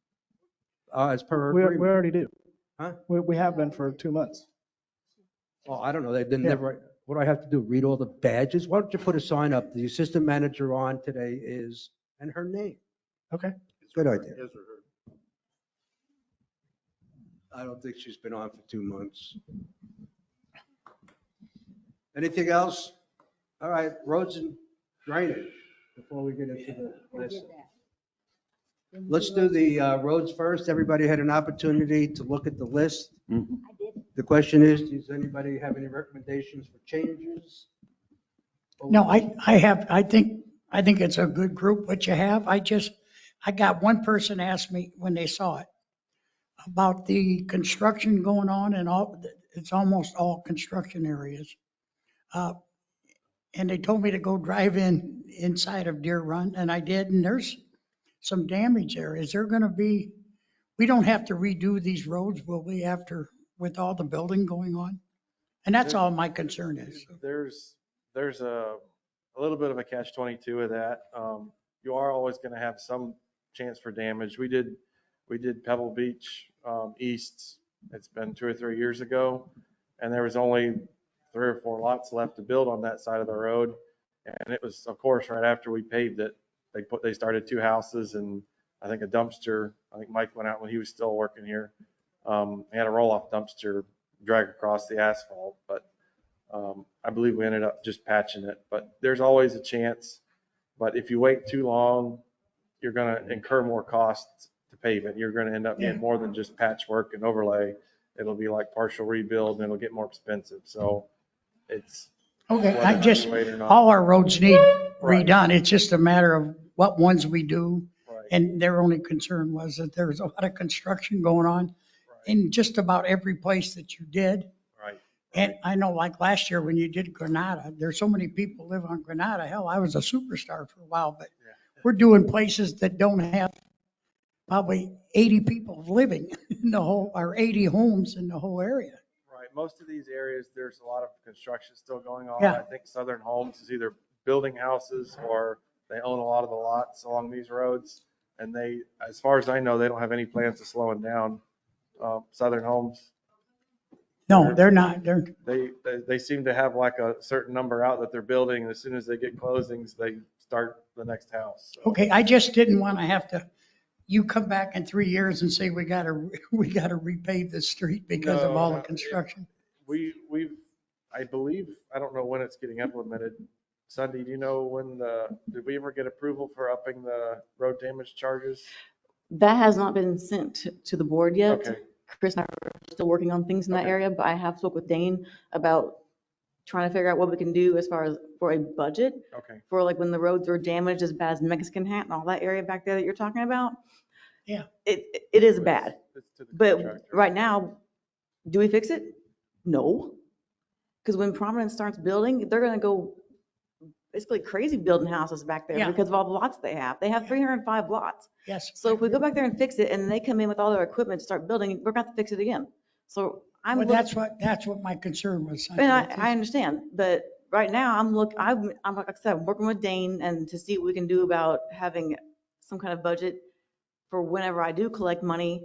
As per We agreement. already do. Huh? We have been for 2 months. Oh, I don't know, they didn't Yeah. never, what do I have to do, read all the badges? Why don't you put a sign up, the assistant manager on today is, and her name. Okay. Good idea. I don't think she's been on for 2 months. Anything else? All right, roads and drainage, before we get into the list. Let's do the roads first. Everybody had an opportunity to look at the list. The question is, does anybody have any recommendations for changes? No, I think it's a good group, what you have. I got one person asked me when they saw it about the construction going on and it's almost all construction areas. And they told me to go drive inside of Deer Run, and I did, and there's some damage there. Is there gonna be, we don't have to redo these roads, will we, with all the building going on? And that's all my concern is. There's a little bit of a catch-22 with that. You are always going to have some chance for damage. We did Pebble Beach East. It's been 2 or 3 years ago, and there was only 3 or 4 lots left to build on that side of the road. And it was, of course, right after we paved it, they started 2 houses and I think a dumpster. I think Mike went out when he was still working here. He had a roll-off dumpster drag across the asphalt, but I believe we ended up just patching it. But there's always a chance. But if you wait too long, you're going to incur more costs to pave it. You're going to end up being more than just patchwork and overlay. It'll be like partial rebuild and it'll get more expensive. So it's. Okay, whether you wait or not. all our roads need Right. redone. It's just a matter of what ones we do. Right. And their only concern was that there was a lot of construction going on in just about every place that you did. Right. And I know like last year when you did Granada, there's so many people live on Granada. Hell, I was a superstar for a while, but we're doing places that don't have probably 80 people living in the whole, or 80 homes in the whole area. Right, most of these areas, there's a lot of construction still going on. Yeah. I think Southern Homes is either building houses or they own a lot of the lots along these roads. And they, as far as I know, they don't have any plans of slowing down. Southern Homes, No, they're not. they seem to have like a certain number out that they're building. And as soon as they get closings, they start the next house. So, Okay, I just didn't want to have to, you come back in 3 years and say we gotta repave the street because of all the construction. I believe, I don't know when it's getting implemented. Sunday, do you know did we ever get approval for upping the road damage charges? That has not been sent to the board yet. Okay. Chris and I are still working on things in that area, but I have spoke with Dane about trying to figure out what we can do as far as for a budget. Okay. For like when the roads are damaged as bad as Mexican Hat and all that area back there that you're talking about. Yeah. It is bad. It's to the But contractor. right now, do we fix it? No. Because when Prominence starts building, they're gonna go basically crazy building houses back there Yeah. because of all the lots they have. They have 305 lots. Yes. So if we go back there and fix it and they come in with all their equipment to start building, we're going to fix it again. So Well, that's what my concern was. And I understand, but right now I'm like I said, I'm working with Dane and to see what we can do about having some kind of budget for whenever I do collect money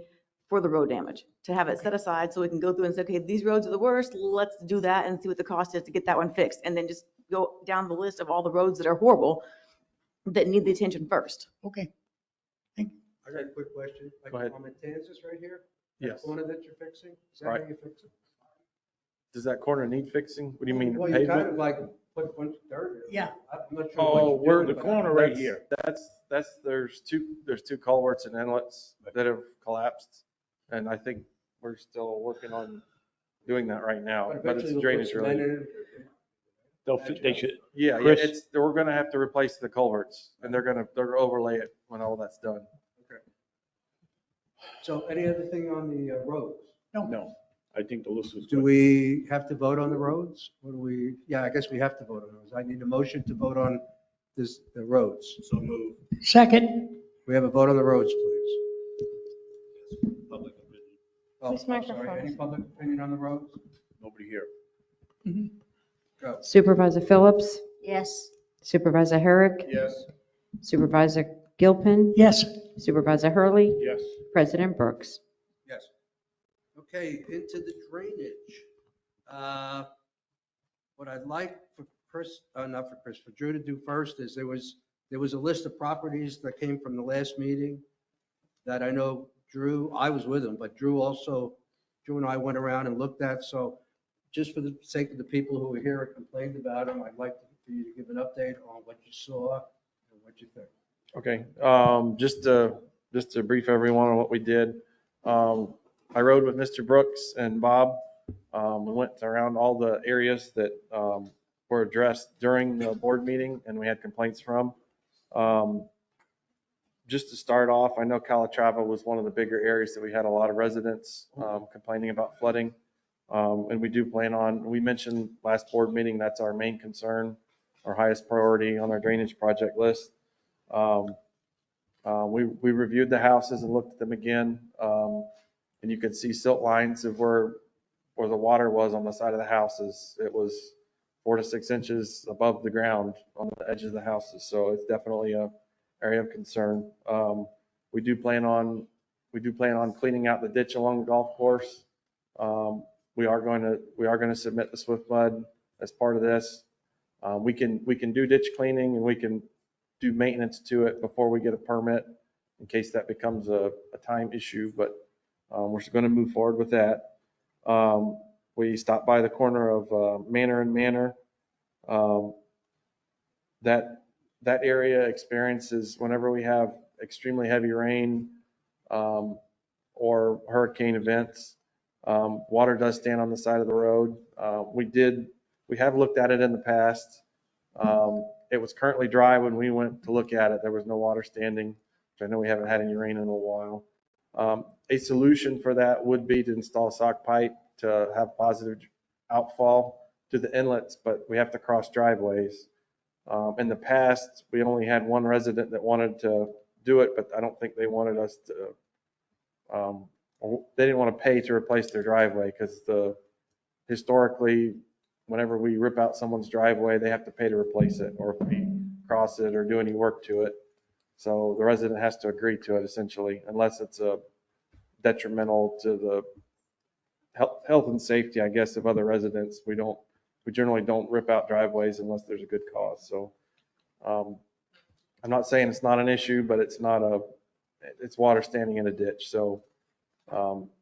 for the road damage, to have it set aside so we can go through and say, okay, these roads are the worst. Let's do that and see what the cost is to get that one fixed and then just go down the list of all the roads that are horrible that need the attention first. Okay. I got a quick question. Go ahead. On Matanzas right here? Yes. That corner that you're fixing? Is that Right. how you fix it? Does that corner need fixing? What do you mean, Well, you kind of pavement? like put a bunch of dirt in. Yeah. I'm not sure Oh, what we're you're the doing. corner right That's- here. There's two culverts and inlets that have collapsed. And I think we're still working on doing that right now, but it's drainage related. They should, Yeah, Chris? we're gonna have to replace the culverts and they're gonna overlay it when all that's done. So any other thing on the roads? No, I think the list was Do good. we have to vote on the roads? Or do we, yeah, I guess we have to vote on those. I need a motion to vote on the roads. So move. Second, We have a vote on the roads, please. Public opinion. Oh, Whose I'm sorry, microphone? any public opinion on the roads? Nobody here. Go. Supervisor Phillips, Yes. Supervisor Herrick, Yes. Supervisor Gilpin, yes. Supervisor Hurley, Yes. President Brooks. Yes. Okay, into the drainage. What I'd like for Chris, not for Chris, for Drew to do first is there was a list of properties that came from the last meeting that I know Drew, I was with him, but Drew and I went around and looked at. So just for the sake of the people who were here and complained about them, I'd like for you to give an update on what you saw and what you think. Okay, just to brief everyone on what we did. I rode with Mr. Brooks and Bob. We went around all the areas that were addressed during the board meeting and we had complaints from. Just to start off, I know Calatrava was one of the bigger areas that we had a lot of residents complaining about flooding. And we do plan on, we mentioned last board meeting, that's our main concern, our highest priority on our drainage project list. We reviewed the houses and looked at them again. And you could see silt lines of where the water was on the side of the houses. It was 4 to 6 inches above the ground on the edge of the houses. So it's definitely a area of concern. We do plan on cleaning out the ditch along the golf course. We are going to submit the Swift mud as part of this. We can do ditch cleaning and we can do maintenance to it before we get a permit in case that becomes a time issue, but we're going to move forward with that. We stopped by the corner of Manor and Manor. That area experiences, whenever we have extremely heavy rain or hurricane events, water does stand on the side of the road. We have looked at it in the past. It was currently dry when we went to look at it. There was no water standing, which I know we haven't had any rain in a while. A solution for that would be to install sock pipe to have positive outfall to the inlets, but we have to cross driveways. In the past, we only had one resident that wanted to do it, but I don't think they wanted us to, they didn't want to pay to replace their driveway because historically, whenever we rip out someone's driveway, they have to pay to replace it, or if we cross it or do any work to it. So the resident has to agree to it essentially, unless it's detrimental to the health and safety, I guess, of other residents. We generally don't rip out driveways unless there's a good cause. So I'm not saying it's not an issue, but it's water standing in a ditch. So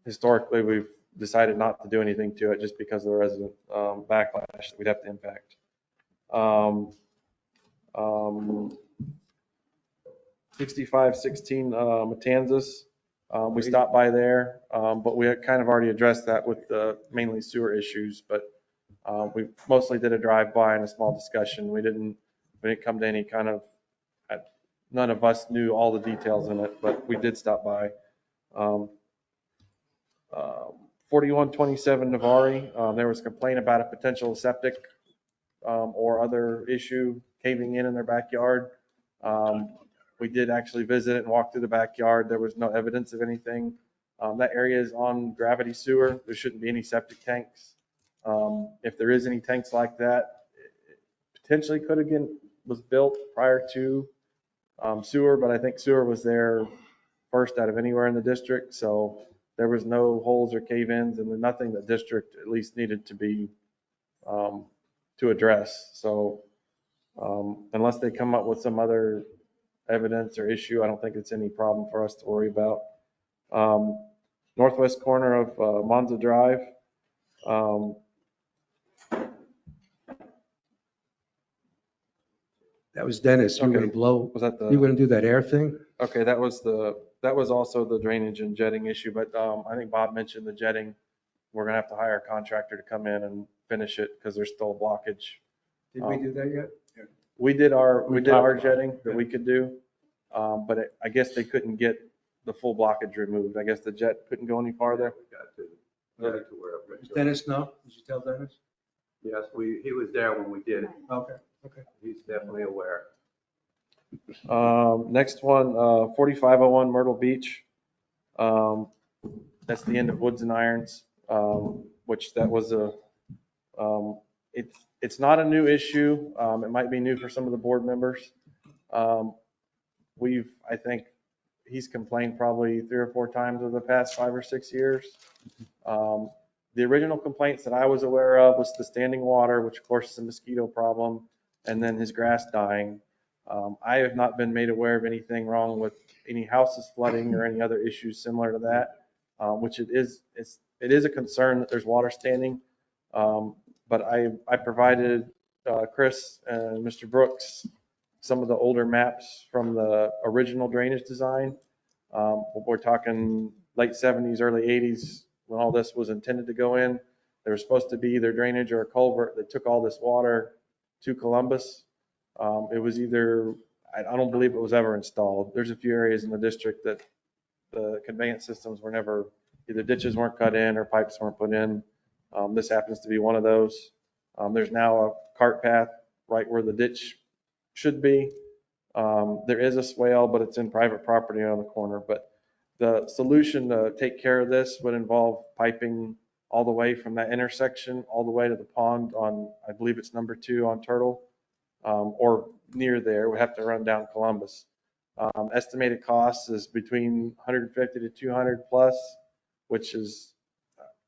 historically, we've decided not to do anything to it just because of the resident backlash that we'd have to impact. 6516 Matanzas. We stopped by there, but we had kind of already addressed that with the mainly sewer issues, but we mostly did a drive-by and a small discussion. We didn't come to any kind of, none of us knew all the details in it, but we did stop by. 4127 Navari, there was a complaint about a potential septic or other issue caving in their backyard. We did actually visit it and walk through the backyard. There was no evidence of anything. That area is on gravity sewer. There shouldn't be any septic tanks. If there is any tanks like that, it potentially was built prior to sewer, but I think sewer was there first out of anywhere in the district. So there was no holes or cave-ins, and nothing that district at least needed to be to address. So unless they come up with some other evidence or issue, I don't think it's any problem for us to worry about. Northwest corner of Monza Drive. That was Dennis. You were Okay. gonna blow, Was that the? you were gonna do that air thing? Okay, that was also the drainage and jetting issue, but I think Bob mentioned the jetting. We're gonna have to hire a contractor to come in and finish it because there's still a blockage. Did we do that yet? We did our We talked about jetting that we could do, but I guess they couldn't get the full blockage removed. I guess the jet couldn't go any farther. Does Dennis know? Did you tell Dennis? Yes, he was there when we did it. Okay, okay. He's definitely aware. Next one, 4501 Myrtle Beach. That's the end of Woods and Irons, which that was it's not a new issue. It might be new for some of the board members. I think he's complained probably 3 or 4 times over the past 5 or 6 years. The original complaints that I was aware of was the standing water, which of course is a mosquito problem, and then his grass dying. I have not been made aware of anything wrong with any houses flooding or any other issues similar to that, which it is a concern that there's water standing. But I provided Chris and Mr. Brooks some of the older maps from the original drainage design. We're talking late 70s, early 80s when all this was intended to go in. There was supposed to be either drainage or a culvert that took all this water to Columbus. It was either, I don't believe it was ever installed. There's a few areas in the district that the conveyance systems were never, either ditches weren't cut in or pipes weren't put in. This happens to be one of those. There's now a cart path right where the ditch should be. There is a swale, but it's in private property on the corner. But the solution to take care of this would involve piping all the way from that intersection all the way to the pond on, I believe it's number 2 on Turtle, or near there. We have to run down Columbus. Estimated cost is between 150 to 200 plus, which is,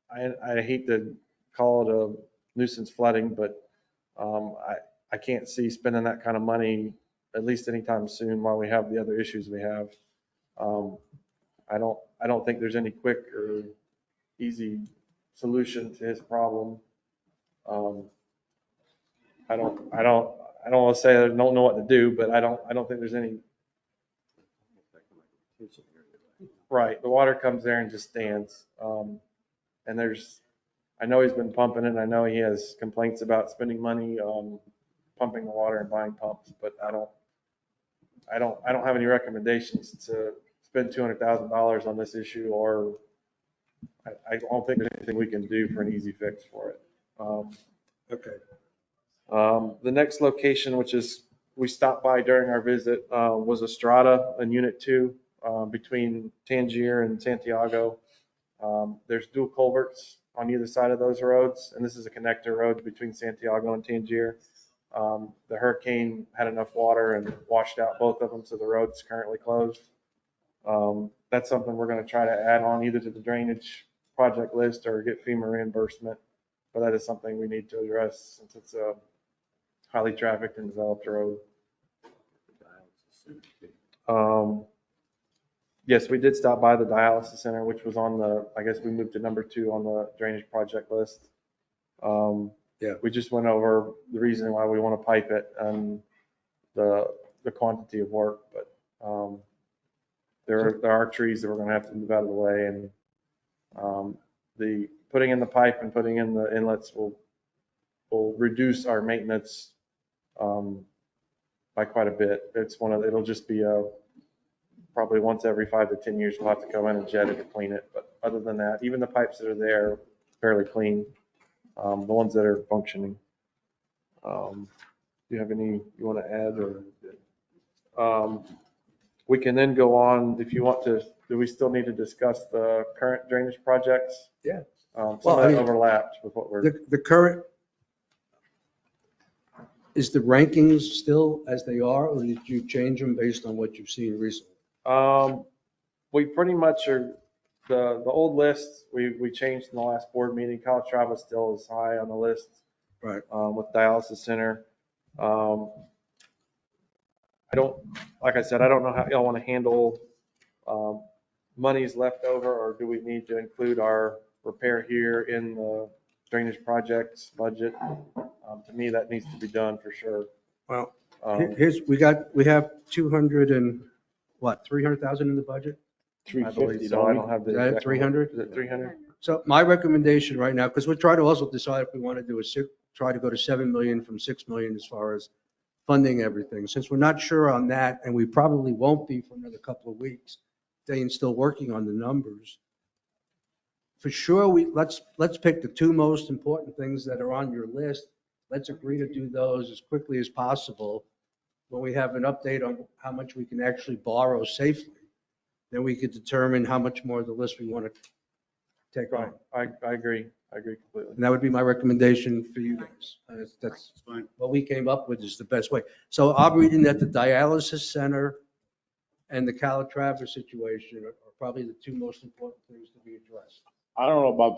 I hate to call it a nuisance flooding, but I can't see spending that kind of money at least anytime soon while we have the other issues we have. I don't think there's any quick or easy solution to his problem. I don't want to say I don't know what to do, but I don't think there's any. Right, the water comes there and just stands. And I know he's been pumping it. I know he has complaints about spending money on pumping the water and buying pumps, but I don't have any recommendations to spend $200,000 on this issue, or I don't think there's anything we can do for an easy fix for it. Okay. The next location, which is we stopped by during our visit, was Estrada in Unit 2 between Tangier and Santiago. There's dual culverts on either side of those roads, and this is a connector road between Santiago and Tangier. The hurricane had enough water and washed out both of them, so the road's currently closed. That's something we're going to try to add on either to the drainage project list or get FEMA reimbursement, but that is something we need to address since it's a highly trafficked and developed road. Yes, we did stop by the dialysis center, which was on I guess we moved to number 2 on the drainage project list. Yeah. We just went over the reason why we want to pipe it and the quantity of work, but there are trees that we're going to have to move out of the way, and the putting in the pipe and putting in the inlets will reduce our maintenance by quite a bit. It'll just be probably once every 5 to 10 years we'll have to go in and jet it to clean it. But other than that, even the pipes that are there are fairly clean, the ones that are functioning. Do you have any you want to add? Or we can then go on if you want to. Do we still need to discuss the current drainage projects? Yeah. Some of that overlapped with what we're. The current, is the rankings still as they are, or did you change them based on what you've seen recently? We pretty much are, the old list, we changed in the last board meeting. Calatrava still is high on the list. Right. With dialysis center. I don't, like I said, I don't know how y'all want to handle monies left over, or do we need to include our repair here in the drainage projects budget? To me, that needs to be done for sure. Well, Um, we have 200 and, what, 300,000 in the budget? 350, no, I don't have the. Is that exact 300? Is it 300? So my recommendation right now, because we're trying to also decide if we want to do try to go to 7 million from 6 million as far as funding everything. Since we're not sure on that, and we probably won't be for another couple of weeks, Dane's still working on the numbers. For sure, let's pick the two most important things that are on your list. Let's agree to do those as quickly as possible. When we have an update on how much we can actually borrow safely, then we could determine how much more of the list we want to take on. I agree. I agree completely. And that would be my recommendation for you guys. That's fine. what we came up with is the best way. So I'm reading that the dialysis center and the Calatrava situation are probably the two most important things to be addressed. I don't know about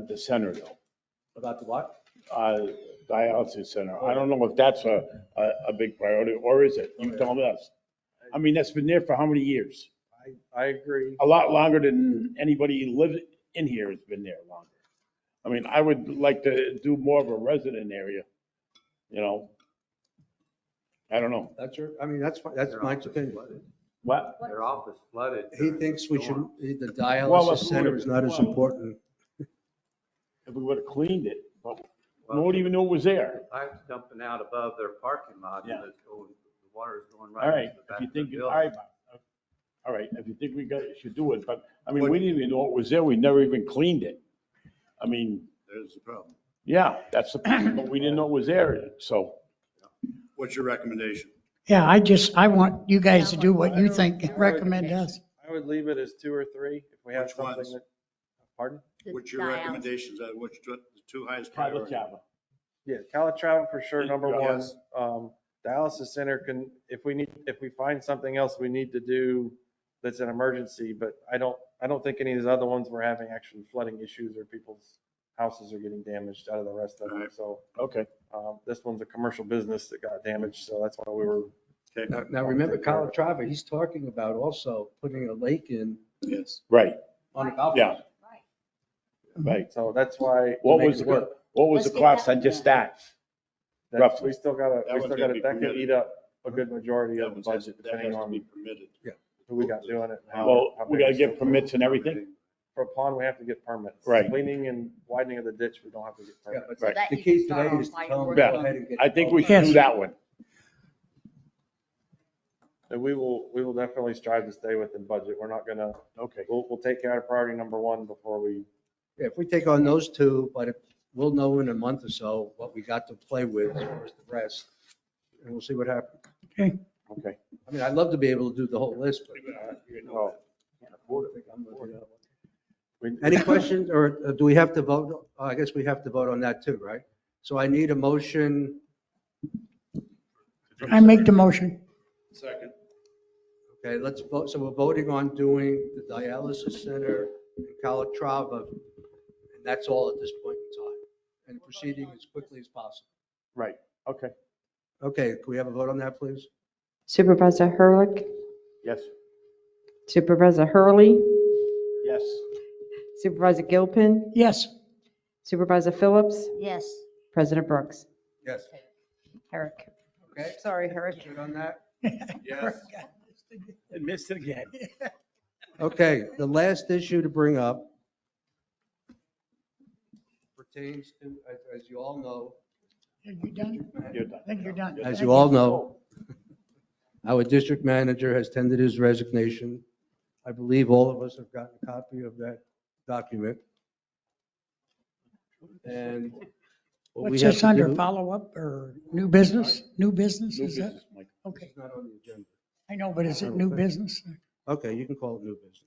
the center though. About the what? Dialysis center. I don't know if that's a big priority, or is it? You tell us. I mean, that's been there for how many years? I agree. A lot longer than anybody who lives in here has been there longer. I mean, I would like to do more of a resident area, you know? I don't know. That's fine. That's my opinion. What? Their office flooded. He thinks we should, the Well, dialysis center is not as important. If we would have cleaned it, but nobody even knew it was there. Pipe's dumping out above their parking lot, and it's going, the water is going right. All right, into the if back you of the think, building. all right, if you think should do it, but, I mean, we didn't even know it was there, we never even cleaned it. I mean, There's the problem. yeah, that's the, but we didn't know it was there, so. What's your recommendation? Yeah, I want you guys to do what you think, recommend us. I would leave it as 2 or 3 if we have Which something ones? that, pardon? What's your recommendations? What's the two highest priorities? Calatrava. Yeah, Calatrava for sure, number one. Yes. Dialysis center can, if we find something else we need to do that's an emergency, but I don't think any of these other ones we're having actually flooding issues or people's houses are getting damaged out of the rest of them. So, okay. This one's a commercial business that got damaged, so that's why we were. Now remember Calatrava, he's talking about also putting a lake in. Yes. Right. On a golf Yeah. course. Right. So that's why. What was the cost on just that? Roughly. We still gotta, That one's gotta be that could permitted. eat up a good majority That of the one has budget, that depending has to on be permitted. who we got doing it. and how- Well, how we big gotta the get scope permits is. and everything. For a pond, we have to get permits. Right. Cleaning and widening of the ditch, we don't have to get Yeah, permits. but Right. that the you can key start today off is to like tell them we're to Yeah. go ahead and get. I think we should Yes. do that one. And we will definitely strive to stay within budget. We're not gonna, Okay. we'll take care of priority number 1 before we. Yeah, if we take on those two, but we'll know in a month or so what we got to play with as far as the rest. And we'll see what happens. Okay. Okay. I mean, I'd love to be able to do the whole list, but Well, can't afford it. I'm gonna do that one. we- Any questions, or do we have to vote? I guess we have to vote on that too, right? So I need a motion. I make the motion. Second. Okay, let's vote. So we're voting on doing the dialysis center in Calatrava, and that's all at this point in time. And proceeding as quickly as possible. Right. Okay. Okay, can we have a vote on that, please? Supervisor Hurlick, Yes. Supervisor Hurley, Yes. Supervisor Gilpin, Yes. Supervisor Phillips, Yes. President Brooks. Yes. Herrick. Okay. Sorry, Herrick. Good on that? Yes. And missed it again. Okay, the last issue to bring up pertains to, as you all know, Are you done? You're done. I think you're done. as Thank you all know, our district manager has tendered his resignation. I believe all of us have gotten a copy of that document. And what we What's have this to under, do- follow-up or new business? New business, New is that? business, Mike. Okay, It's not on the agenda. I know, but is it new business? Okay, you can call it new business.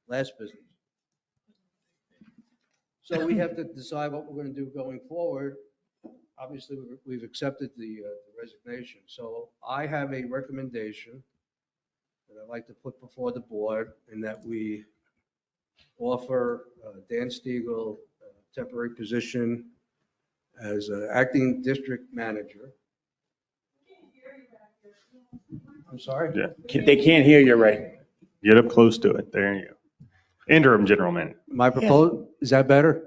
Last business. So we have to decide what we're going to do going forward. Obviously, we've accepted the resignation. So I have a recommendation that I'd like to put before the board, and that we offer Dan Stiegel a temporary position as acting district manager. I'm sorry? Yeah. They can't hear you, Ray. Get up close to it. There you go. Interim general manager. My proposal, is that better?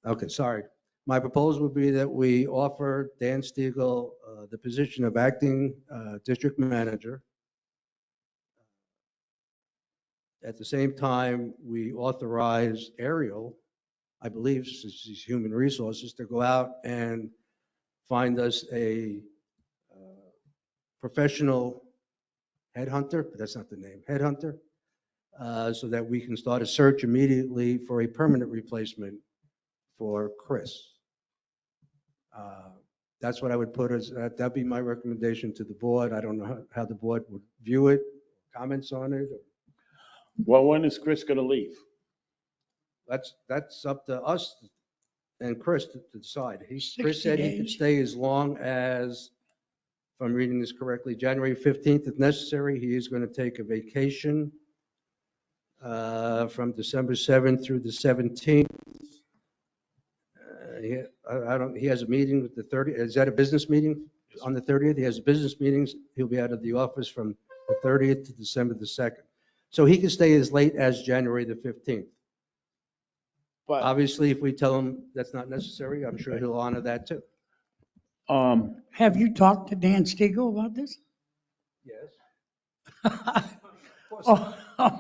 Okay, sorry. My proposal would be that we offer Dan Stiegel the position of acting district manager. At the same time, we authorize Ariel, I believe, since he's human resources, to go out and find us a professional headhunter, but that's not the name, headhunter, so that we can start a search immediately for a permanent replacement for Chris. That's what I would put as, that'd be my recommendation to the board. I don't know how the board would view it, comments on it. Well, when is Chris going to leave? That's up to us and Chris to decide. Chris 60 said he could days. stay as long as, if I'm reading this correctly, January 15th if necessary. He is going to take a vacation from December 7th through the 17th. He has a meeting with the 30th. Is that a business meeting on the 30th? He has business meetings. He'll be out of the office from the 30th to December the 2nd. So he can stay as late as January the 15th. But Obviously, if we tell him that's not necessary, I'm sure he'll honor that too. Have you talked to Dan Stiegel about this? Yes. Oh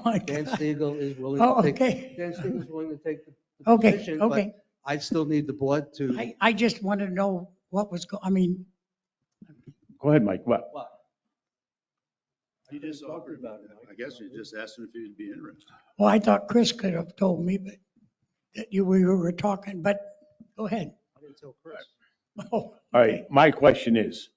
my Dan God. Stiegel is willing Oh, to take, okay. Dan Stiegel is willing to take the Okay, position, but okay. I still need the board to. I just want to know what was, I mean, Go ahead, Mike. What? He just offered about it. I guess you just asked him if he'd be interested. well, I thought Chris could have told me, but that we were talking, but go ahead. I didn't tell Chris. Oh, All right, my question is,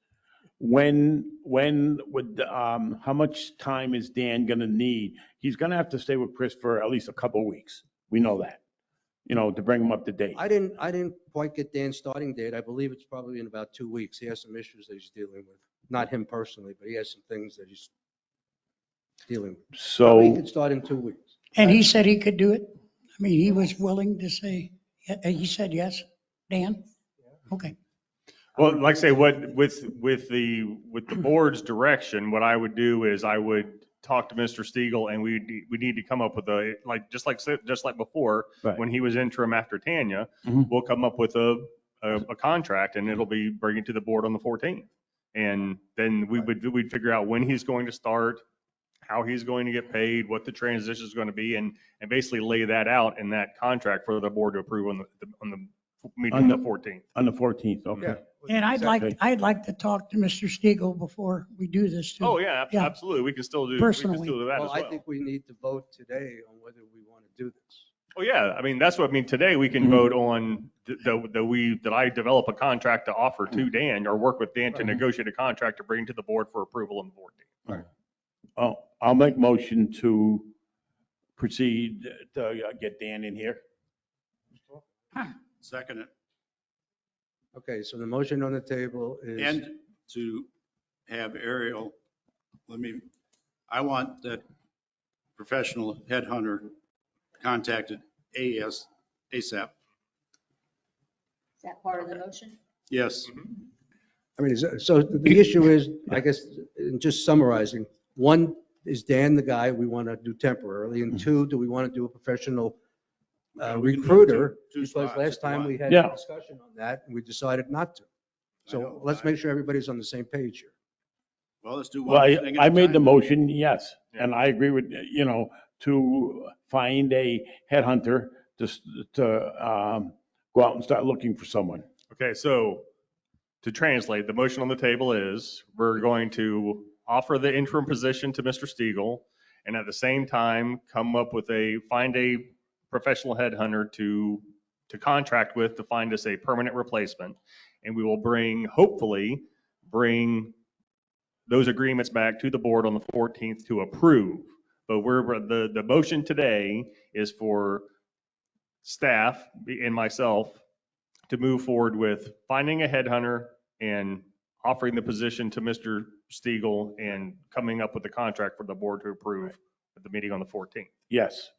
when would, how much time is Dan gonna need? He's gonna have to stay with Chris for at least a couple of weeks. We know that, to bring him up to date. I didn't quite get Dan's starting date. I believe it's probably in about 2 weeks. He has some issues that he's dealing with. Not him personally, but he has some things that he's dealing with. So he could start in 2 weeks. and he said he could do it? I mean, he was willing to say, he said yes, Dan? Okay. Well, like I say, with the board's direction, what I would do is I would talk to Mr. Stiegel and we need to come up with just like before, Right. when he was interim after Tanya, Mhm. we'll come up with a contract and it'll be bringing to the board on the 14th. And then we'd figure out when he's going to start, how he's going to get paid, what the transition is going to be, and basically lay that out in that contract for the board to approve on the meeting on the 14th. On the 14th, okay. Yeah. And Okay. I'd like to talk to Mr. Stiegel before we do this too. Oh, yeah, Yeah. absolutely. We can still do Personally. that Well, as well. I think we need to vote today on whether we want to do this. Oh, yeah. I mean, that's what I mean. Today we can vote on that I develop a contract to offer to Dan or work with Dan to negotiate a contract to bring to the board for approval on the 14th. Oh, I'll make motion to proceed to get Dan in here. Second it. Okay, so the motion on the table is. And to have Ariel, I want that professional headhunter contacted ASAP. Is that part of the motion? Yes. I mean, so the issue is, I guess, in just summarizing, one, is Dan the guy we want to do temporarily? And two, do we want to do a professional We can do recruiter? two Because spots last if you time want. we had Yeah. a discussion on that and we decided not to. I know. So let's make sure everybody's on the same page here. Well, let's do Well, one thing at I a made the time. motion, yes, and I agree with, to find a headhunter to go out and start looking for someone. Okay, so to translate, the motion on the table is we're going to offer the interim position to Mr. Stiegel and at the same time come up with find a professional headhunter to contract with to find us a permanent replacement. And we will hopefully bring those agreements back to the board on the 14th to approve. But the motion today is for staff and myself to move forward with finding a headhunter and offering the position to Mr. Stiegel and coming up with a contract for the board to approve at the meeting on the 14th. Yes.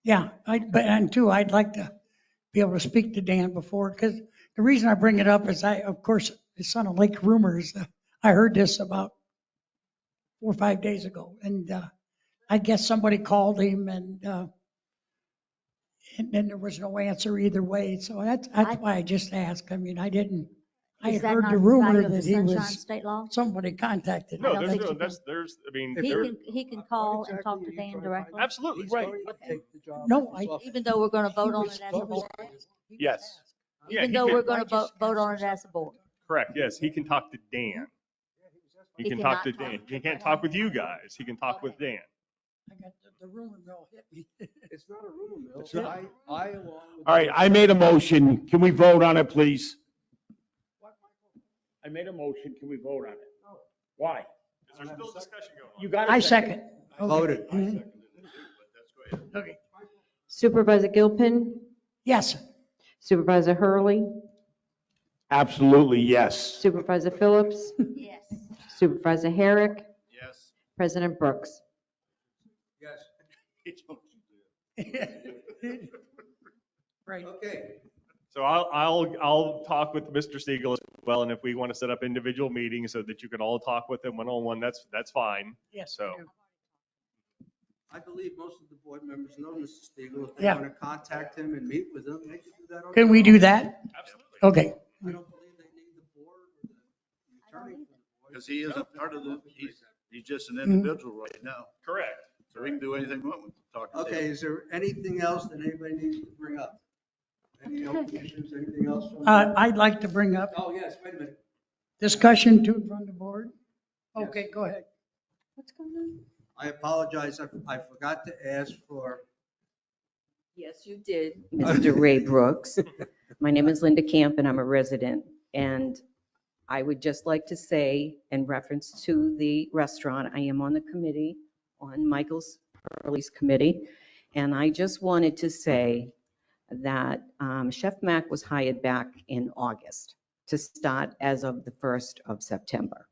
Yeah, and two, I'd like to be able to speak to Dan before, because the reason I bring it up is of course, it's on a lake rumors. I heard this about 4 or 5 days ago, and I guess somebody called him and then there was no answer either way. So that's why I just asked. I mean, I Is that heard not the in rumor violation of that the he Sunshine was, State law? somebody contacted No, him. there's, think no, you there's, I mean, He there, can call and talk to Dan directly? absolutely, right. No, Even though we're going to vote on it as a board? Yes. Yeah, Even he though can- we're going to vote on it as a board? Correct, yes, he can talk to Dan. He He can talk to cannot Dan. talk He can't talk with you guys. He can talk with Dan. I got the rumor mill hit me. It's not a rumor mill. It's not. I, along with. All right, I made a motion. Can we vote on it, please? I made a motion. Can we vote on it? Why? Is there still discussion going on? You got I second. Voted. Okay. Supervisor Gilpin, Yes. Supervisor Hurley, Absolutely, yes. Supervisor Phillips, Yes. Supervisor Herrick, Yes. President Brooks. Right. Okay. So I'll talk with Mr. Siegel as well, and if we want to set up individual meetings so that you can all talk with him one-on-one, that's fine. Yes. So, I believe most of the board members know Mr. Stiegel. If they Yeah. want to contact him and meet with him, they can do that. on Can their we own. do that? absolutely. Okay. I don't believe they need the board or the attorney. for the board. Because he isn't part of the, he's just an individual right now. Correct. So we can do anything we want with talking to him. Okay, is there anything else that anybody needs to bring up? Any open issues, anything else? from- I'd like to bring up Oh, yes, wait a minute. discussion to run the board. Okay, go ahead. What's going on? I apologize. I forgot to ask for. Yes, you did, Mr. Ray Brooks. My name is Linda Camp and I'm a resident. And I would just like to say, in reference to the restaurant, I am on the committee, on Michael's Hurley's committee. And I just wanted to say that Chef Mac was hired back in August to start as of the 1st of September.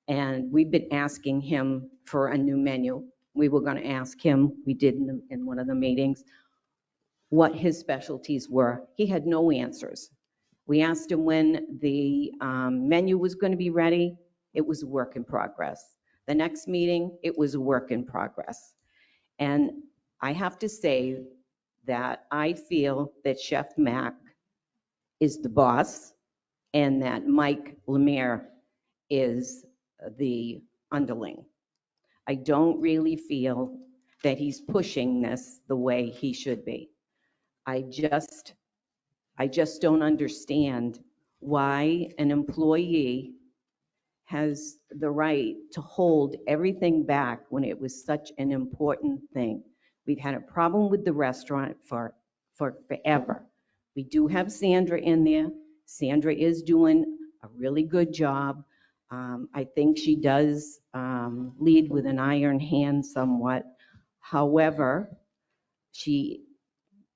And we've been asking him for a new menu. We were going to ask him, we did in one of the meetings, what his specialties were. He had no answers. We asked him when the menu was going to be ready. It was a work in progress. The next meeting, it was a work in progress. And I have to say that I feel that Chef Mac is the boss and that Mike Lemire is the underling. I don't really feel that he's pushing this the way he should be. I just don't understand why an employee has the right to hold everything back when it was such an important thing. We've had a problem with the restaurant for forever. We do have Sandra in there. Sandra is doing a really good job. I think she does lead with an iron hand somewhat. However, she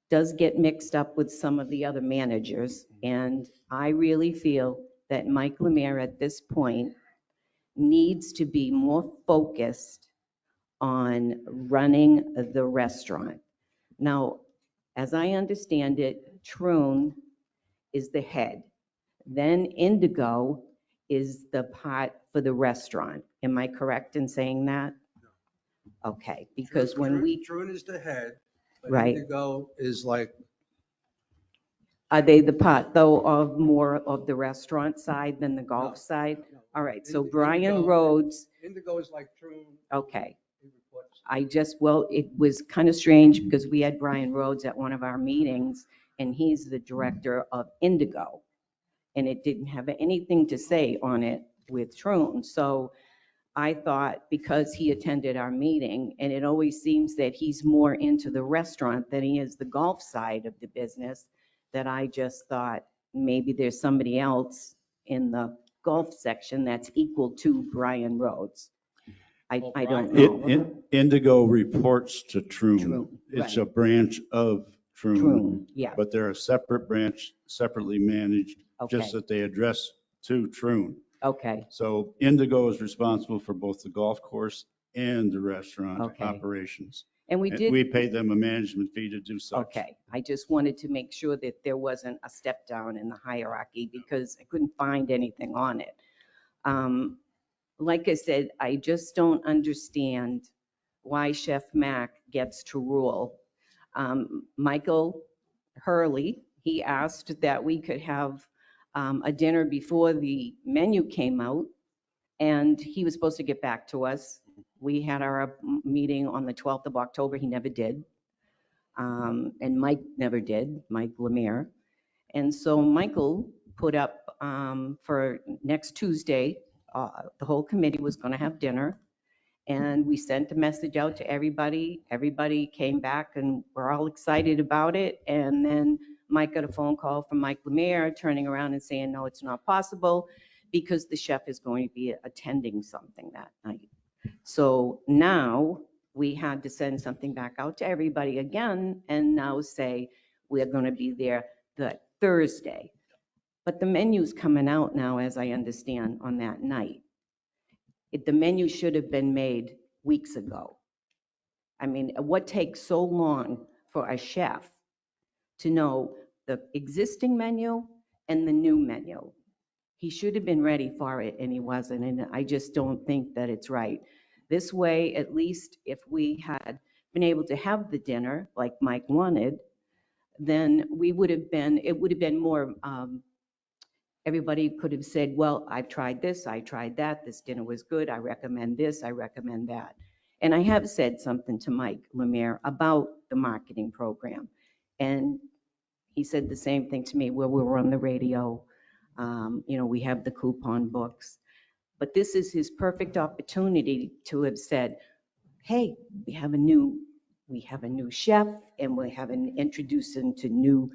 does get mixed up with some of the other managers. And I really feel that Mike Lemire at this point needs to be more focused on running the restaurant. Now, as I understand it, Troon is the head. Then Indigo is the part for the restaurant. Am I correct in saying that? Okay, because when we, Truon is the head. but Right. Indigo is like, are they the part though of more of the restaurant side than the golf side? All right, so Brian Indigo- Rhodes, Indigo is like Truon. okay. He reports. Well, it was kind of strange because we had Brian Rhodes at one of our meetings and he's the director of Indigo. And it didn't have anything to say on it with Troon. So I thought because he attended our meeting and it always seems that he's more into the restaurant than he is the golf side of the business, that I just thought maybe there's somebody else in the golf section that's equal to Brian Rhodes. I don't know. Indigo reports to Troon. Troon, It's right. a branch of Troon. Troon, yeah. But they're a separate branch, separately managed, just Okay. that they address to Troon. Okay, So Indigo is responsible for both the golf course and the restaurant Okay. operations. And we did. We paid them a management fee to do such. Okay, I just wanted to make sure that there wasn't a step down in the hierarchy because I couldn't find anything on it. Like I said, I just don't understand why Chef Mac gets to rule. Michael Hurley, he asked that we could have a dinner before the menu came out, and he was supposed to get back to us. We had our meeting on the 12th of October. He never did. And Mike never did, Mike Lemire. And so Michael put up for next Tuesday, the whole committee was going to have dinner. And we sent a message out to everybody. Everybody came back and we're all excited about it. And then Mike got a phone call from Mike Lemire turning around and saying, no, it's not possible because the chef is going to be attending something that night. So now we had to send something back out to everybody again and now say we're going to be there the Thursday. But the menu's coming out now, as I understand, on that night. The menu should have been made weeks ago. I mean, what takes so long for a chef to know the existing menu and the new menu? He should have been ready for it and he wasn't. And I just don't think that it's right. This way, at least if we had been able to have the dinner like Mike wanted, then it would have been more, everybody could have said, well, I've tried this, I tried that, this dinner was good, I recommend this, I recommend that. And I have said something to Mike Lemire about the marketing program. And he said the same thing to me where we were on the radio. We have the coupon books. But this is his perfect opportunity to have said, hey, we have a new chef and we have introducing to new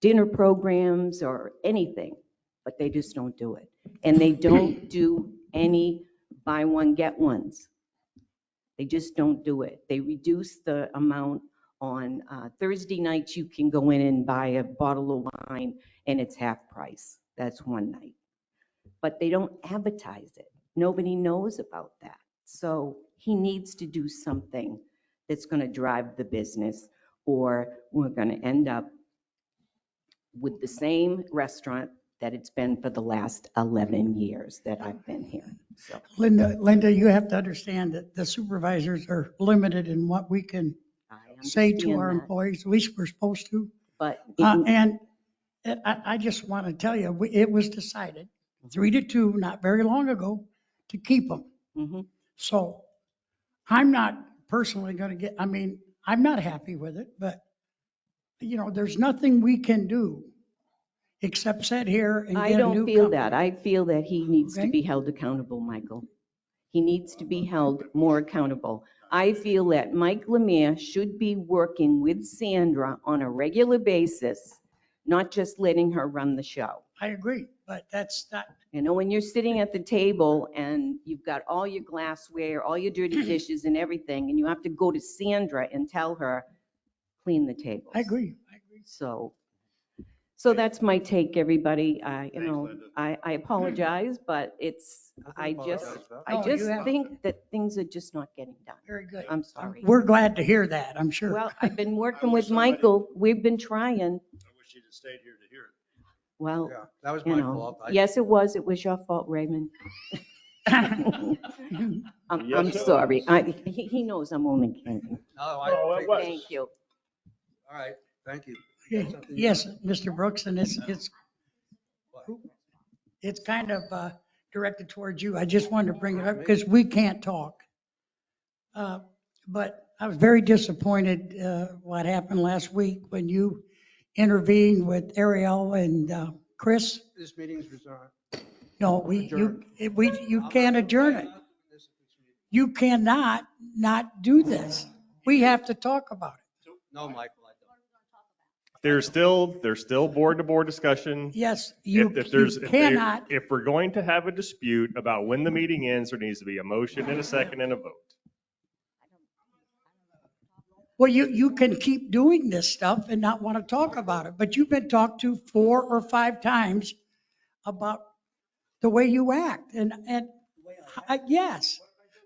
dinner programs or anything, but they just don't do it. And they don't do any buy one, get ones. They just don't do it. They reduce the amount on Thursday nights. You can go in and buy a bottle of wine and it's half price. That's one night. But they don't advertise it. Nobody knows about that. So he needs to do something that's going to drive the business, or we're going to end up with the same restaurant that it's been for the last 11 years that I've been here. So. Linda, you have to understand that the supervisors are limited in what we can say to our employees. At least we're supposed to. But and I just want to tell you, it was decided 3-2 not very long ago to keep them. Mm-hmm. So I'm not personally going to I'm not happy with it, but there's nothing we can do except sit here and get a new I don't feel company. that. I feel that he needs to be held accountable, Michael. He needs to be held more accountable. I feel that Mike Lemire should be working with Sandra on a regular basis, not just letting her run the show. I agree, but that's not. When you're sitting at the table and you've got all your glassware, all your dirty dishes and everything, and you have to go to Sandra and tell her, clean the tables. I agree. So that's my take, everybody. I apologize, but I just think that things are just not getting done. Very good. I'm sorry. We're glad to hear that, I'm sure. Well, I've been working with Michael. We've been trying. I wish you'd have stayed here to hear it. Well, Yeah, that was my fault. Yes, it was. It was your fault, Raymond. I'm sorry. He knows I'm only kidding. Thank you. All right, thank you. Yes, Mr. Brooks, and it's kind of directed towards you. I just wanted to bring it up because we can't talk. But I was very disappointed what happened last week when you intervened with Ariel and Chris. This meeting's resolved. No, you can't adjourn it. You cannot not do this. We have to talk about it. No, Michael, I don't. There's still board-to-board discussion. Yes, you cannot. If we're going to have a dispute about when the meeting ends, there needs to be a motion and a second and a vote. Well, you can keep doing this stuff and not want to talk about it, but you've been talked to 4 or 5 times about the way you act. And yes,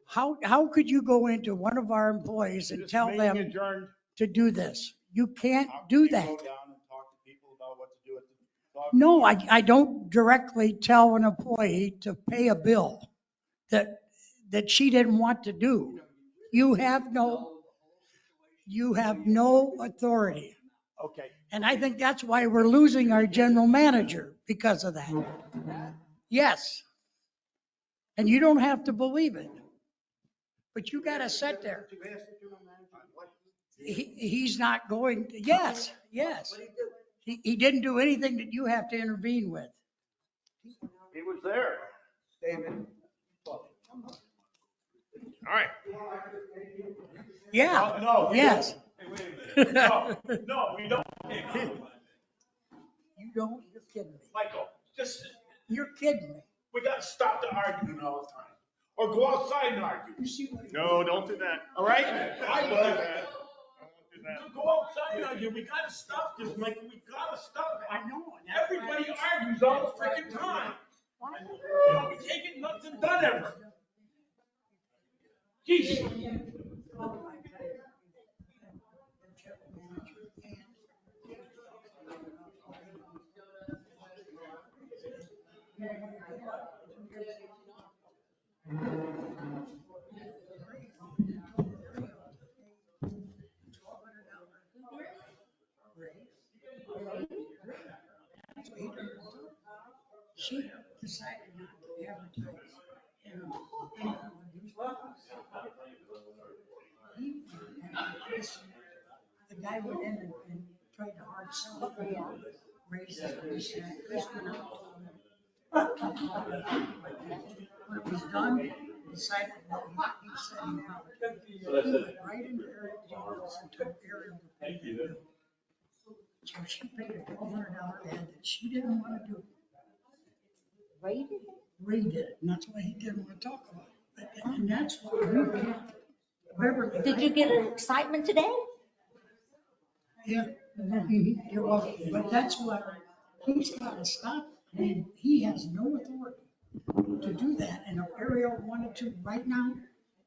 How could you go into one of our employees and This tell meeting them adjourned. to do this? You can't How can do you that. Go down and talk to people about what to do at the dog. No, I don't directly tell an employee to pay a bill that she didn't want to do. You have no authority. Okay. And I think that's why we're losing our general manager because of that. Yes. And you don't have to believe it. But you got to sit there. He's not going to, yes. He didn't do anything that you have to intervene with. He was there. David. All right. Yeah. No. Yes. No, we don't. You don't, you're kidding me. Michael, just, You're kidding me. we gotta stop the arguing all the time. Or go outside and argue. No, don't do that. All right? I will. Go outside and argue. We gotta stop this, Michael. We gotta stop it. I know. Everybody argues all the freaking time. We can't get nothing done ever. Jeez. She decided not to advertise. The guy went in and tried to hard sell it. Raised it. Chris went out. When it was done, decided that he said he wanted. He went right into Ariel's office and told Ariel to pay the bill. So she paid a $1,200 ad that she didn't want to do. Ray did it, and that's why he didn't want to talk about it. And that's what we can't. Whoever. Did you get excitement today? Yeah. You're welcome. But that's what, he's got to stop. I mean, he has no authority to do that. And if Ariel wanted to right now,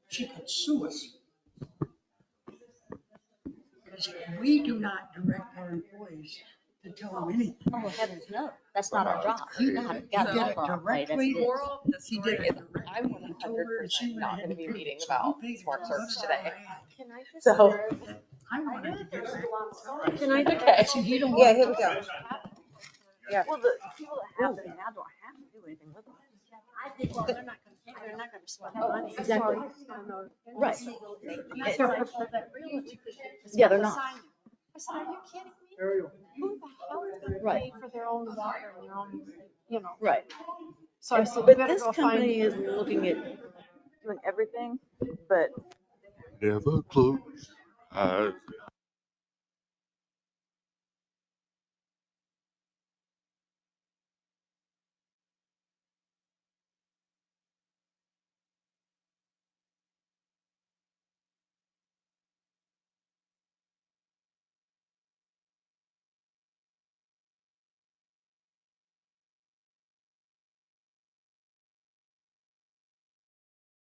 she could sue us. Because we do not direct our employees to tell them anything. Oh, heavens, no. That's not our job. He You did gotta it operate as it directly. is. Moral of the He story did is it directly. I'm He told her and she 100% went not ahead going to be and paid meeting it. So about he paid smart $1,200 search today. Can I just? So, I wanted to get back. Can I? okay. See, you don't Yeah, want here to we talk go. about it. Yeah. Well, the people that have them now don't have to do anything with them. Well, they're not gonna spend money. Exactly. Right. That's their preferred. Yeah, they're not. I said, are you kidding me? Who the hell is gonna Right. pay for their own water and their own, you know? Right. So I said, you But better this go find. company is looking at doing everything, but Never close your eyes.